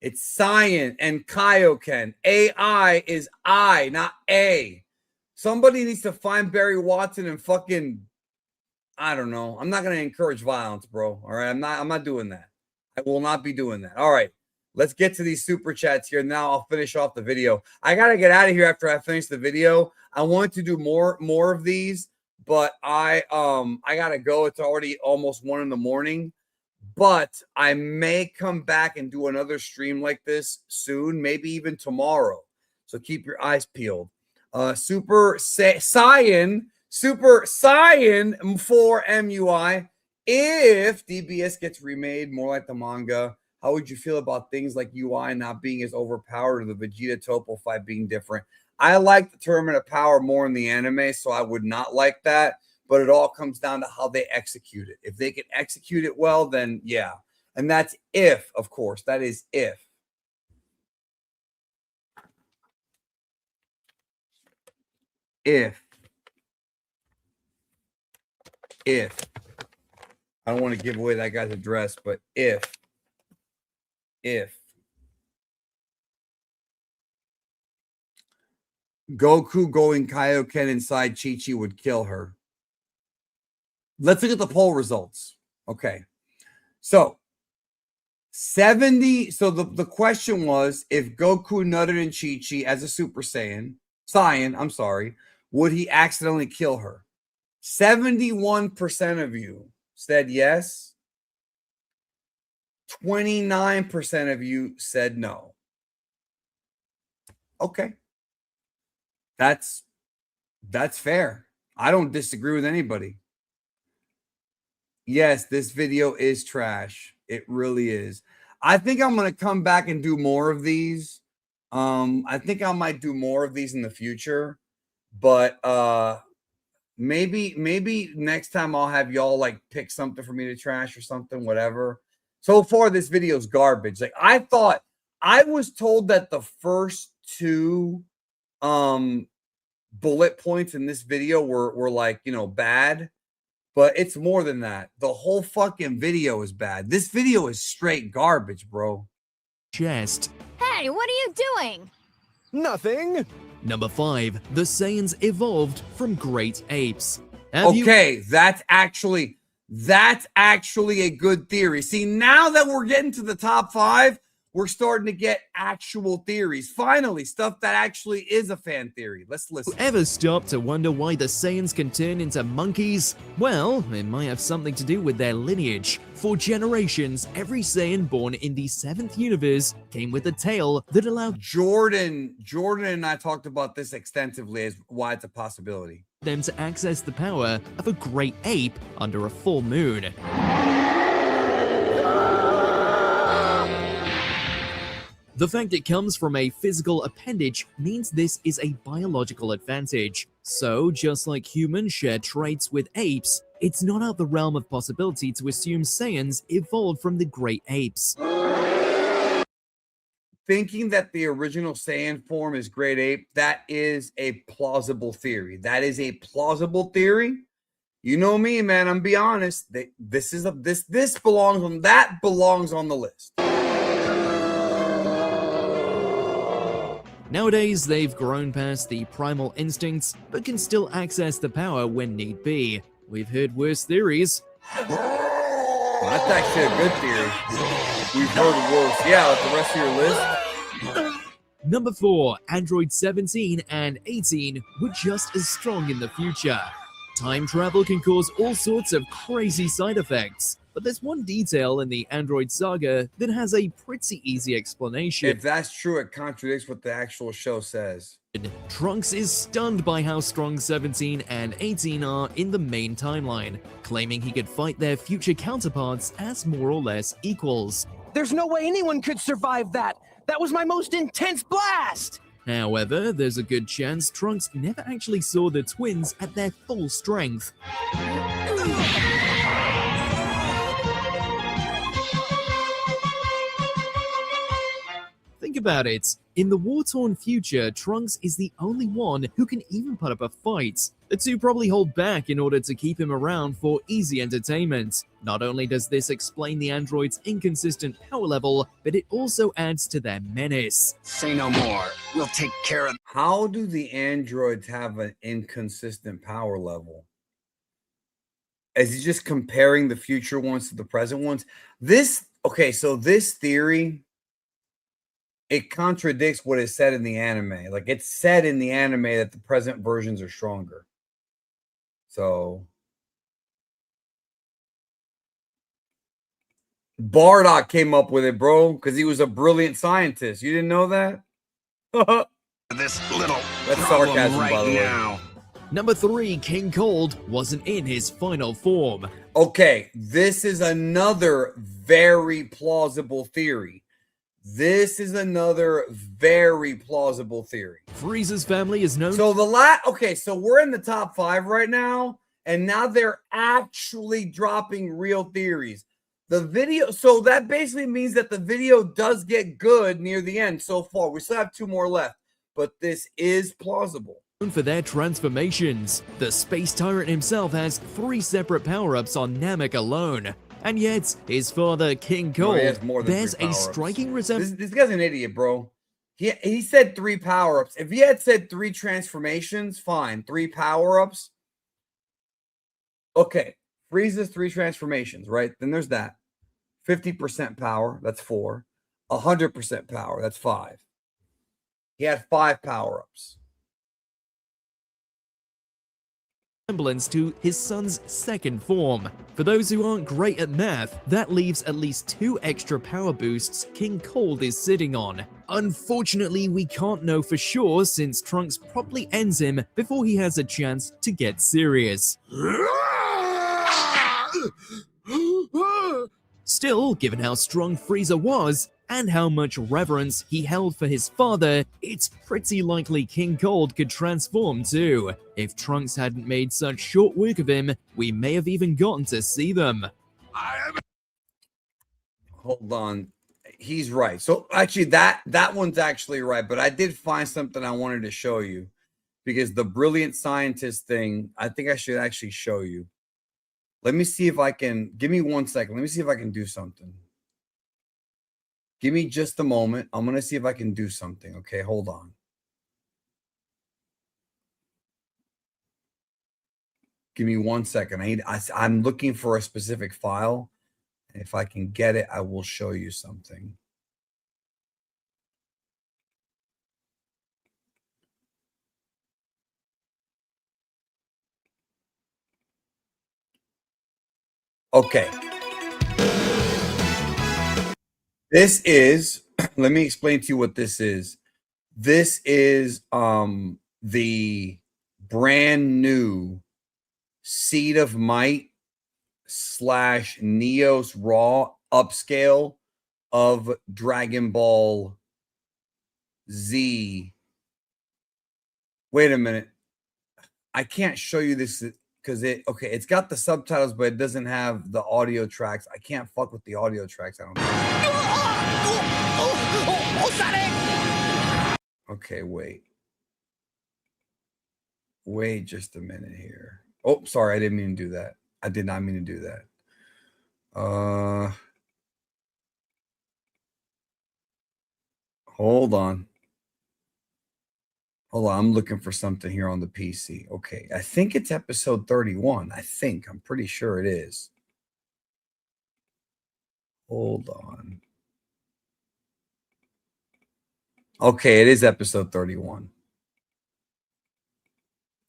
It's Saiyan and Kaioken. AI is I, not A. Somebody needs to find Barry Watson and fucking, I don't know. I'm not going to encourage violence, bro. All right. I'm not doing that. I will not be doing that. All right. Let's get to these super chats here. Now I'll finish off the video. I got to get out of here after I finish the video. I wanted to do more of these, but I got to go. It's already almost 1 a.m. But I may come back and do another stream like this soon, maybe even tomorrow. So keep your eyes peeled. Super Saiyan 4 MUI. If DBS gets remade more like the manga, how would you feel about things like UI not being as overpowered or the Vegeta Topo fight being different? I like the Tournament of Power more in the anime, so I would not like that. But it all comes down to how they execute it. If they can execute it well, then yeah. And that's if, of course. That is if. If. I don't want to give away that guy's address, but if. Goku going Kaioken inside Chi-Chi would kill her. Let's look at the poll results. Okay. So 70. So the question was, if Goku nutted in Chi-Chi as a Super Saiyan, I'm sorry, would he accidentally kill her? 71% of you said yes. 29% of you said no. Okay. That's fair. I don't disagree with anybody. Yes, this video is trash. It really is. I think I'm going to come back and do more of these. I think I might do more of these in the future, but maybe next time I'll have y'all like pick something for me to trash or something, whatever. So far, this video is garbage. Like, I was told that the first two bullet points in this video were like, you know, bad, but it's more than that. The whole fucking video is bad. This video is straight garbage, bro. Chest. Hey, what are you doing? Nothing. Number 5. The Saiyans evolved from great apes. That's actually a good theory. See, now that we're getting to the top 5, we're starting to get actual theories. Finally, stuff that actually is a fan theory. Let's listen. Ever stop to wonder why the Saiyans can turn into monkeys? Well, it might have something to do with their lineage. For generations, every Saiyan born in the 7th universe came with a tail that allowed Jordan and I talked about this extensively as why it's a possibility. them to access the power of a great ape under a full moon. The fact it comes from a physical appendage means this is a biological advantage. So, just like humans share traits with apes, it's not out of the realm of possibility to assume Saiyans evolved from the great apes. Thinking that the original Saiyan form is great ape, that is a plausible theory. That is a plausible theory. You know me, man. I'm be honest. This belongs on the list. Nowadays, they've grown past the primal instincts, but can still access the power when need be. We've heard worse theories. Well, that's actually a good theory. We've heard worse. Yeah, like the rest of your list. Number 4, Android 17 and 18 were just as strong in the future. Time travel can cause all sorts of crazy side effects, but there's one detail in the Android saga that has a pretty easy explanation. If that's true, it contradicts what the actual show says. Trunks is stunned by how strong 17 and 18 are in the main timeline, claiming he could fight their future counterparts as more or less equals. There's no way anyone could survive that. That was my most intense blast. However, there's a good chance Trunks never actually saw the twins at their full strength. Think about it. In the war-torn future, Trunks is the only one who can even put up a fight. The two probably hold back in order to keep him around for easy entertainment. Not only does this explain the android's inconsistent power level, but it also adds to their menace. Say no more. We'll take care of. How do the androids have an inconsistent power level? Is he just comparing the future ones to the present ones? So this theory, it contradicts what is said in the anime. Like, it's said in the anime that the present versions are stronger. So Bardock came up with it, bro, because he was a brilliant scientist. You didn't know that? This little That's sarcasm, right by the now. way. Number 3, King Cold wasn't in his final form. Okay, this is another very plausible theory. Frieza's family is known. So so we're in the top 5 right now, and now they're actually dropping real theories. The video, so that basically means that the video does get good near the end so far. We still have 2 more left, but this is plausible. For their transformations. The Space Tyrant himself has 3 separate power-ups on Namek alone. And yet, his father, King Cold, bears a striking resemblance. This guy's an idiot, bro. He said 3 power-ups. If he had said 3 transformations, fine. 3 power-ups. Okay. Frieza's 3 transformations, right? Then there's that. 50% power, that's 4. 100% power, that's 5. He had 5 power-ups. Resemblance to his son's second form. For those who aren't great at math, that leaves at least 2 extra power boosts King Cold is sitting on. Unfortunately, we can't know for sure since Trunks probably ends him before he has a chance to get serious. Still, given how strong Frieza was, and how much reverence he held for his father, it's pretty likely King Cold could transform too. If Trunks hadn't made such short work of him, we may have even gotten to see them. Hold on. He's right. So actually that one's actually right, but I did find something I wanted to show you because the brilliant scientist thing, I think I should actually show you. Let me see if I can, give me 1 second. Let me see if I can do something. Give me just a moment. I'm going to see if I can do something. Okay, hold on. Give me 1 second. I'm looking for a specific file. If I can get it, I will show you something. Okay. This is, let me explain to you what this is. This is the brand new Seed of Might / Neos Raw upscale of Dragon Ball Z. Wait a minute. I can't show you this because it's got the subtitles, but it doesn't have the audio tracks. I can't fuck with the audio tracks. I don't know. Okay, wait. Wait just a minute here. Oh, sorry, I didn't mean to do that. I did not mean to do that. Hold on. Hold on, I'm looking for something here on the PC. Okay, I think it's episode 31. I'm pretty sure it is. Hold on. Okay, it is episode 31.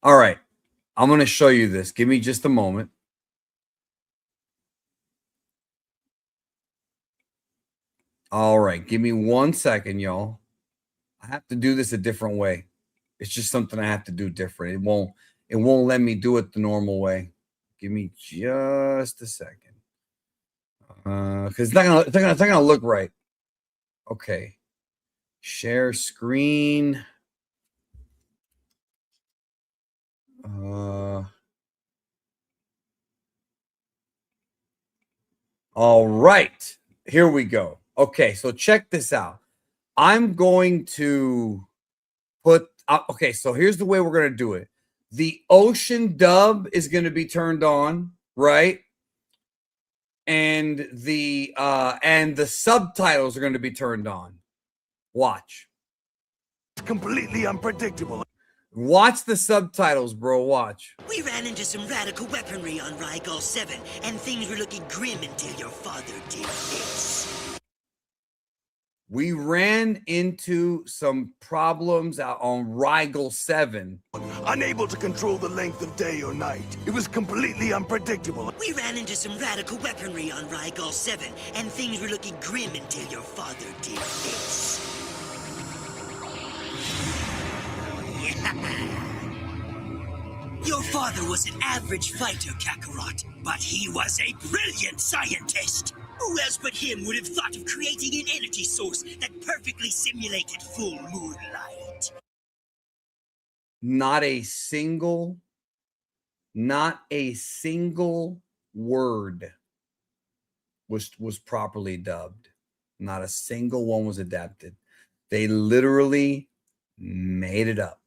All right, I'm going to show you this. Give me just a moment. All right, give me 1 second, y'all. I have to do this a different way. It's just something I have to do different. It won't let me do it the normal way. Give me just a second. Because it's not gonna look right. Okay. Share screen. All right. Here we go. Okay, so check this out. I'm going to put okay, so here's the way we're going to do it. The ocean dub is going to be turned on, right? And the subtitles are going to be turned on. Watch. It's completely unpredictable. Watch the subtitles, bro. Watch. We ran into some radical weaponry on Rigol 7, and things were looking grim until your father did this. We ran into some problems out on Rigol 7. Unable to control the length of day or night. It was completely unpredictable. We ran into some radical weaponry on Rigol 7, and things were looking grim until your father did this. Your father was an average fighter, Kakarot, but he was a brilliant scientist. Who else but him would have thought of creating an energy source that perfectly simulated full moonlight? Not a single word was properly dubbed. Not a single one was adapted. They literally made it up.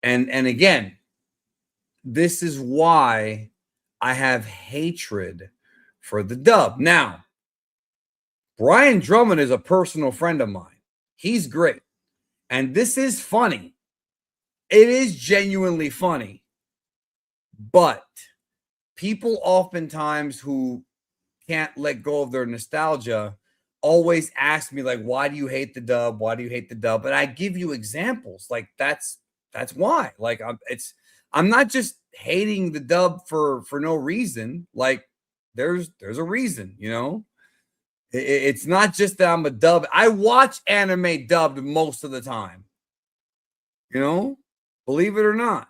And again, this is why I have hatred for the dub. Now, Brian Drummond is a personal friend of mine. He's great. And this is funny. It is genuinely funny. But people oftentimes who can't let go of their nostalgia always ask me, like, why do you hate the dub? Why do you hate the dub? And I give you examples. Like, that's why. Like, I'm not just hating the dub for no reason. Like, there's a reason, you know. It's not just that I'm a dub. I watch anime dubbed most of the time, you know, believe it or not.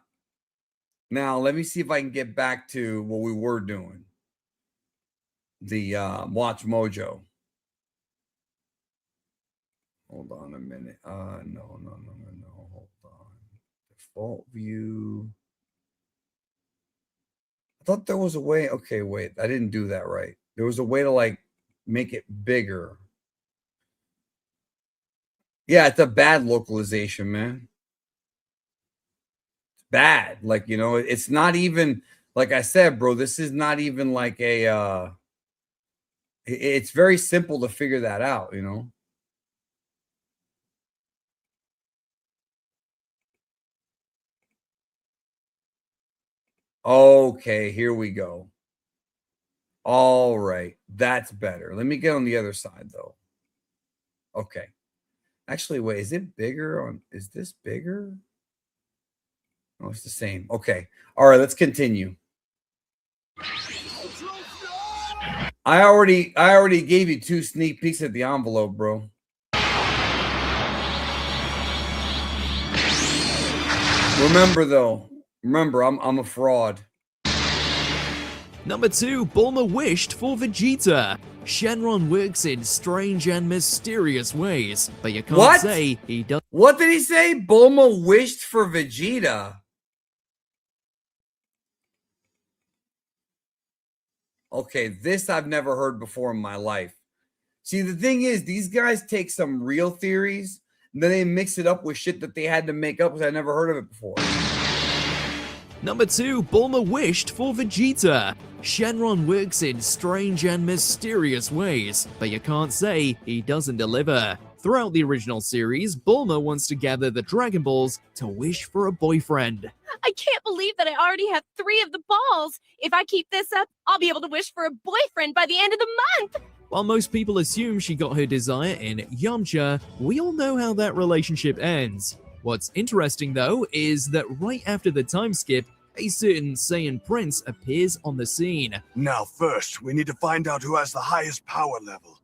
Now, let me see if I can get back to what we were doing. The Watch Mojo. Hold on a minute. No. Hold on. Default view. I thought there was a way. Okay, wait. I didn't do that right. There was a way to like make it bigger. Yeah, it's a bad localization, man. It's bad. Like, you know, it's not even, like I said, bro, this is not even like a it's very simple to figure that out, you know. Okay, here we go. All right, that's better. Let me get on the other side though. Okay. Actually, wait, is it bigger on, is this bigger? Oh, it's the same. Okay. All right, let's continue. I already gave you 2 sneak peeks at the envelope, bro. Remember though, I'm a fraud. Number 2, Bulma wished for Vegeta. Shenron works in strange and mysterious ways, but you can't say he does. What did he say? Bulma wished for Vegeta. Okay, this I've never heard before in my life. See, the thing is, these guys take some real theories, and then they mix it up with shit that they had to make up because I never heard of it before. Number 2, Bulma wished for Vegeta. Shenron works in strange and mysterious ways, but you can't say he doesn't deliver. Throughout the original series, Bulma wants to gather the Dragon Balls to wish for a boyfriend. I can't believe that I already have 3 of the balls. If I keep this up, I'll be able to wish for a boyfriend by the end of the month. While most people assume she got her desire in Yamcha, we all know how that relationship ends. What's interesting though is that right after the time skip, a certain Saiyan prince appears on the scene. Now first, we need to find out who has the highest power level.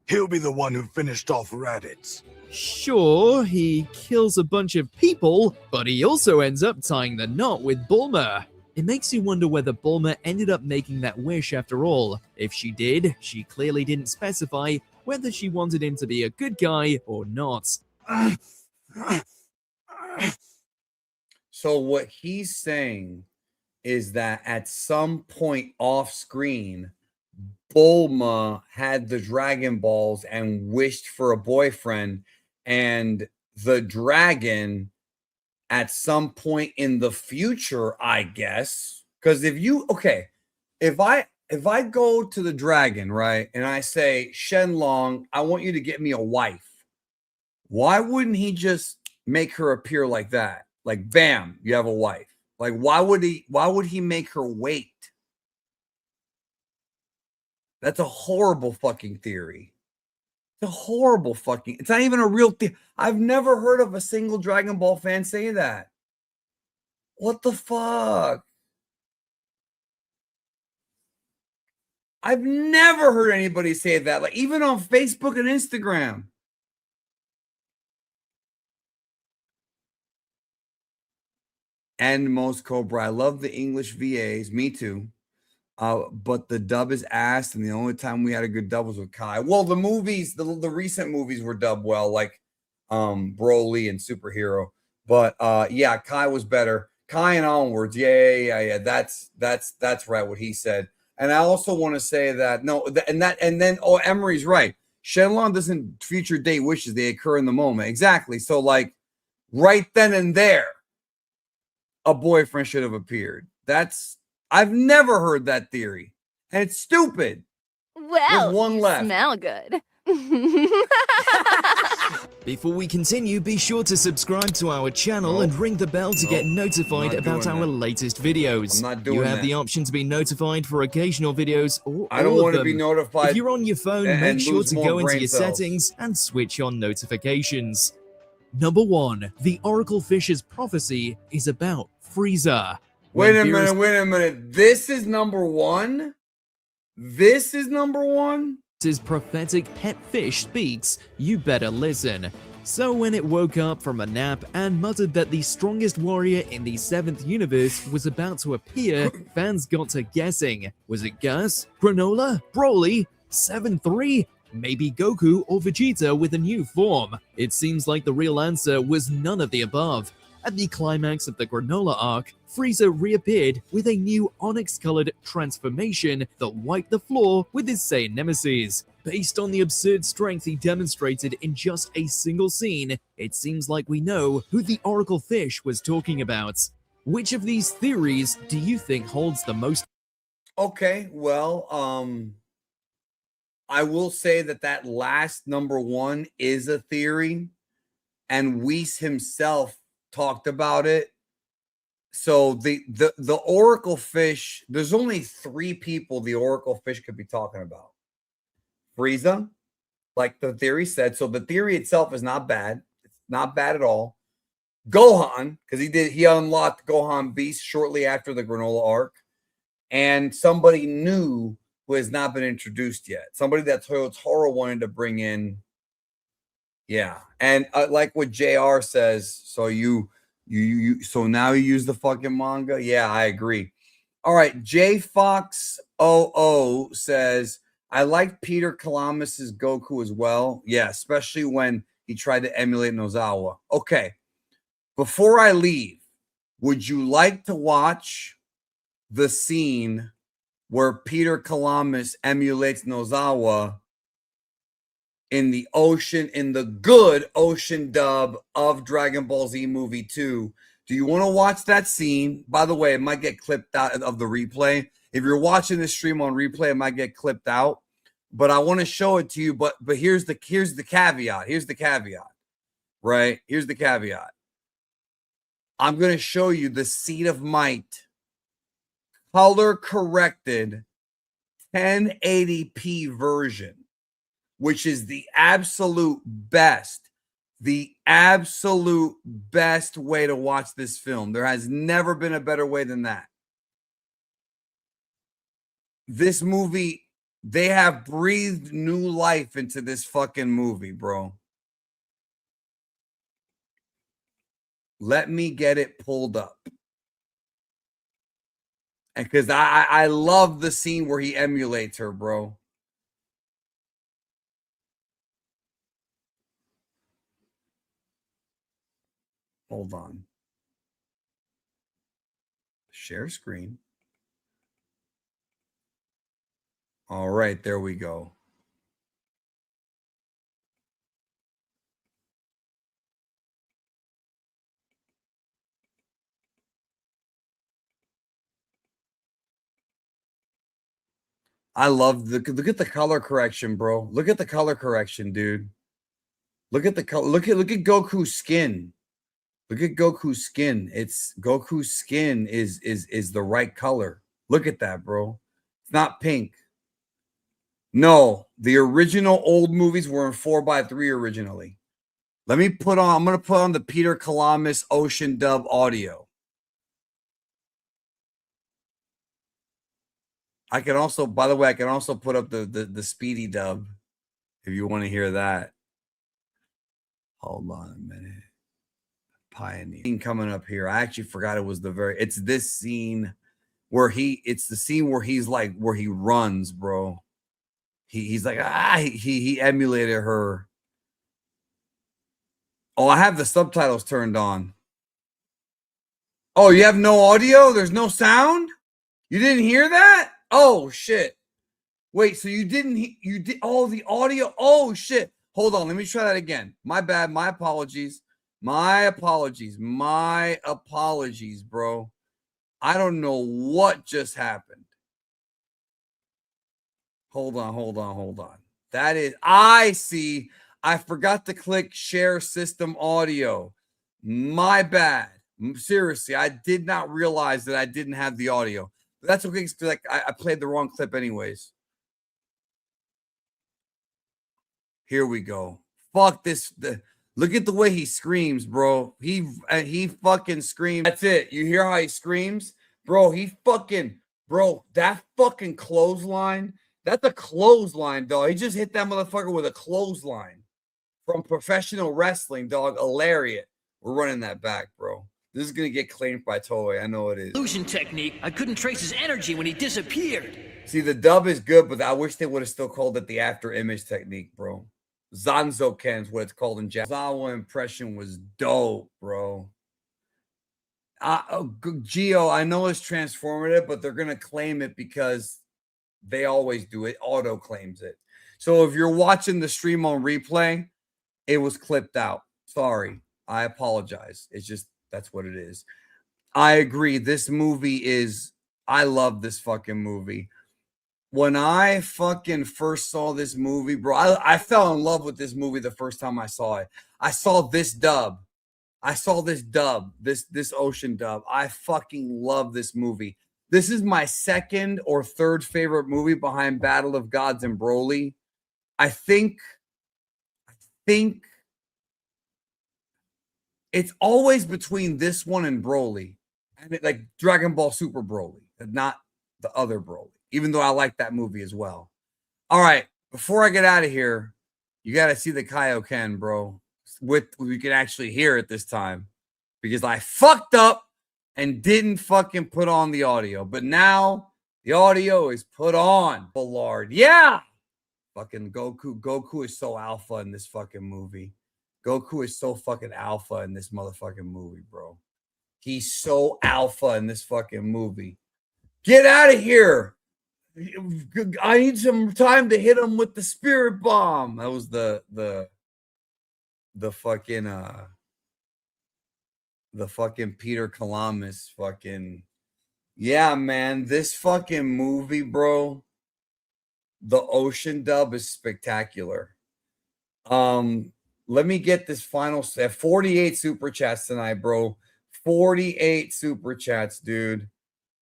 He'll be the one who finished off Raditz. Sure, he kills a bunch of people, but he also ends up tying the knot with Bulma. It makes you wonder whether Bulma ended up making that wish after all. If she did, she clearly didn't specify whether she wanted him to be a good guy or not. So what he's saying is that at some point off screen, Bulma had the Dragon Balls and wished for a boyfriend, and the dragon at some point in the future, I guess, because if I go to the dragon, right, and I say, Shenlong, I want you to get me a wife, why wouldn't he just make her appear like that? Like, bam, you have a wife. Like, why would he make her wait? That's a horrible fucking theory. It's a horrible fucking, it's not even a real thing. I've never heard of a single Dragon Ball fan say that. What the fuck? I've never heard anybody say that. Like, even on Facebook and Instagram. And most Cobra. I love the English VAs. Me too. But the dub is ass, and the only time we had a good dub was with Kai. Well, the movies, the recent movies were dubbed well, like Broly and Superhero. But yeah, Kai was better. Kai and onwards. Yeah. That's right, what he said. And I also want to say that Emery's right. Shenlong doesn't future date wishes, they occur in the moment. Exactly. So, like, right then and there, a boyfriend should have appeared. I've never heard that theory, and it's stupid. Well, there's one left. Smell good. Before we continue, be sure to subscribe to our channel and ring the bell to get notified about our latest videos. I'm not doing You have that. the option to be notified for occasional videos or I don't all want of to be them. notified. If you're on your phone, and make sure lose to more go into brain your cells. settings and switch on notifications. Number 1. The Oracle Fish's prophecy is about Frieza. Wait a minute. This is number 1? This is number 1? His prophetic pet fish speaks, you better listen. So when it woke up from a nap and muttered that the strongest warrior in the 7th universe was about to appear, fans got to guessing. Was it Gus? Granola? Broly? 7-3? Maybe Goku or Vegeta with a new form? It seems like the real answer was none of the above. At the climax of the Granola arc, Frieza reappeared with a new onyx-colored transformation that wiped the floor with his Saiyan nemesis. Based on the absurd strength he demonstrated in just a single scene, it seems like we know who the Oracle Fish was talking about. Which of these theories do you think holds the most? Okay, well, I will say that last number 1 is a theory, and Whis himself talked about it. So the Oracle Fish, there's only 3 people the Oracle Fish could be talking about. Frieza, like the theory said. So the theory itself is not bad. It's not bad at all. Gohan, because he unlocked Gohan Beast shortly after the Granola arc. And somebody new who has not been introduced yet. Somebody that Toro wanted to bring in. Yeah. And like what JR says, so so now you use the fucking manga? Yeah, I agree. All right, J Fox 00 says, I like Peter Kalamis's Goku as well. Yeah, especially when he tried to emulate Nozawa. Okay, before I leave, would you like to watch the scene where Peter Kalamis emulates Nozawa in the good ocean dub of Dragon Ball Z Movie 2? Do you want to watch that scene? By the way, it might get clipped out of the replay. If you're watching this stream on replay, it might get clipped out. But I want to show it to you. But here's the caveat. Here's the caveat. Right? Here's the caveat. I'm going to show you the Seed of Might color corrected 1080p version, which is the absolute best way to watch this film. There has never been a better way than that. This movie, they have breathed new life into this fucking movie, bro. Let me get it pulled up. And because I love the scene where he emulates her, bro. Hold on. Share screen. All right, there we go. I love look at the color correction, bro. Look at the color correction, dude. Look at the color. Look at Goku's skin. Look at Goku's skin. It's Goku's skin is the right color. Look at that, bro. It's not pink. No, the original old movies were in 4:3 originally. I'm going to put on the Peter Kalamis Ocean dub audio. I can also, by the way, I can also put up the speedy dub if you want to hear that. Hold on a minute. Pioneer coming up here. I actually forgot it was it's this scene where it's the scene where he's like, where he runs, bro. He's like, he emulated her. Oh, I have the subtitles turned on. Oh, you have no audio? There's no sound? You didn't hear that? Oh, shit. Wait, so you did, oh, the audio. Oh, shit. Hold on. Let me try that again. My bad. My apologies. My apologies. My apologies, bro. I don't know what just happened. Hold on. That is, I see. I forgot to click share system audio. My bad. Seriously, I did not realize that I didn't have the audio. But that's okay, because like I played the wrong clip anyways. Here we go. Fuck this. Look at the way he screams, bro. He fucking screams. That's it. You hear how he screams? Bro, bro, that fucking clothesline. That's a clothesline, dog. He just hit that motherfucker with a clothesline from professional wrestling, dog. A lariat. We're running that back, bro. This is going to get claimed by Toei. I know it is. Illusion technique. I couldn't trace his energy when he disappeared. See, the dub is good, but I wish they would have still called it the after image technique, bro. Zanzo-ken is what it's called in Japanese. Zawa impression was dope, bro. Geo, I know it's transformative, but they're going to claim it because they always do it. Auto claims it. So if you're watching the stream on replay, it was clipped out. Sorry. I apologize. It's just, that's what it is. I agree. This movie is, I love this fucking movie. When I fucking first saw this movie, bro, I fell in love with this movie the first time I saw it. I saw this dub. This ocean dub. I fucking love this movie. This is my second or third favorite movie behind Battle of Gods and Broly. I think it's always between this one and Broly, and like Dragon Ball Super Broly, not the other Broly, even though I like that movie as well. All right, before I get out of here, you got to see the Kaioken, bro. We can actually hear it this time because I fucked up and didn't fucking put on the audio. But now the audio is put on. Ballard. Yeah. Fucking Goku. Goku is so alpha in this fucking movie. Goku is so fucking alpha in this motherfucking movie, bro. He's so alpha in this fucking movie. Get out of here. I need some time to hit him with the spirit bomb. That was the fucking Peter Kalamis fucking, yeah, man. This fucking movie, bro. The ocean dub is spectacular. Let me get this final set. 48 super chats tonight, bro. 48 super chats, dude.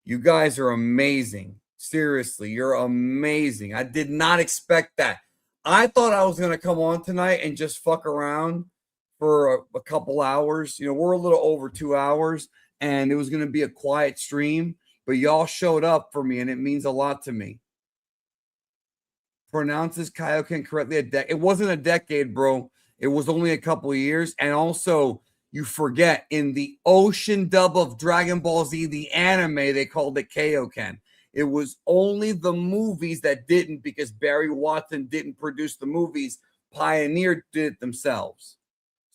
You guys are amazing. Seriously, you're amazing. I did not expect that. I thought I was going to come on tonight and just fuck around for a couple hours. You know, we're a little over 2 hours, and it was going to be a quiet stream, but y'all showed up for me, and it means a lot to me. Pronounces Kaioken correctly. It wasn't a decade, bro. It was only a couple of years. And also, you forget, in the ocean dub of Dragon Ball Z, the anime, they called it Kaioken. It was only the movies that didn't, because Barry Watson didn't produce the movies. Pioneer did it themselves.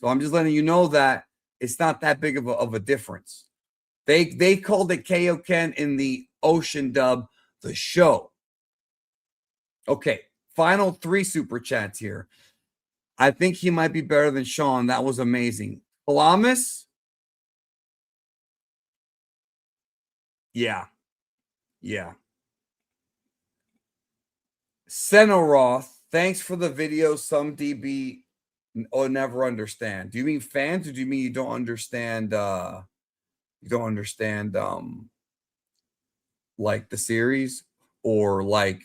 So I'm just letting you know that it's not that big of a difference. They called it Kaioken in the ocean dub, the show. Okay, final 3 super chats here. I think he might be better than Sean. That was amazing. Kalamis? Yeah. Yeah. Senoroth, thanks for the video. Some DB never understand. Do you mean fans, or do you mean you don't understand like the series, or like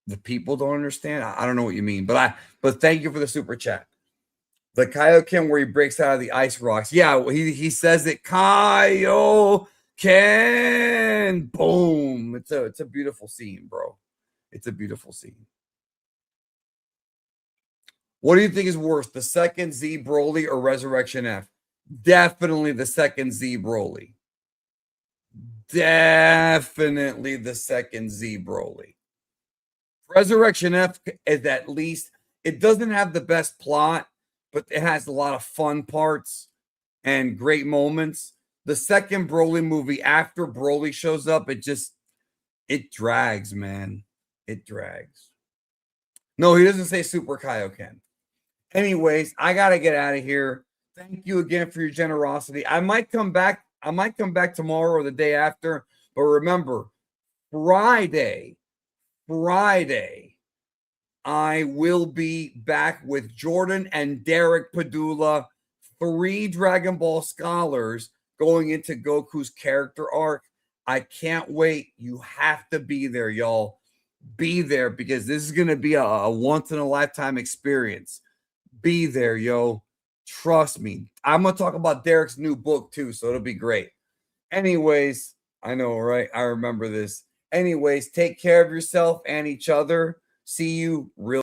the people don't understand? I don't know what you mean, but thank you for the super chat. The Kaioken where he breaks out of the ice rocks. Yeah, he says it. Kaioken. Boom. It's a beautiful scene, bro. It's a beautiful scene. What do you think is worse, the second Z Broly or Resurrection F? Definitely the second Z Broly. Definitely the second Z Broly. Resurrection F is at least, it doesn't have the best plot, but it has a lot of fun parts and great moments. The second Broly movie, after Broly shows up, it drags, man. It drags. No, he doesn't say Super Kaioken. Anyways, I got to get out of here. Thank you again for your generosity. I might come back tomorrow or the day after, but remember, Friday, I will be back with Jordan and Derek Padula, 3 Dragon Ball scholars going into Goku's character arc. I can't wait. You have to be there, y'all. Be there because this is going to be a once-in-a-lifetime experience. Be there, yo. Trust me. I'm going to talk about Derek's new book, too, so it'll be great. Anyways, I know, right? I remember this. Anyways, take care of yourself and each other. See you real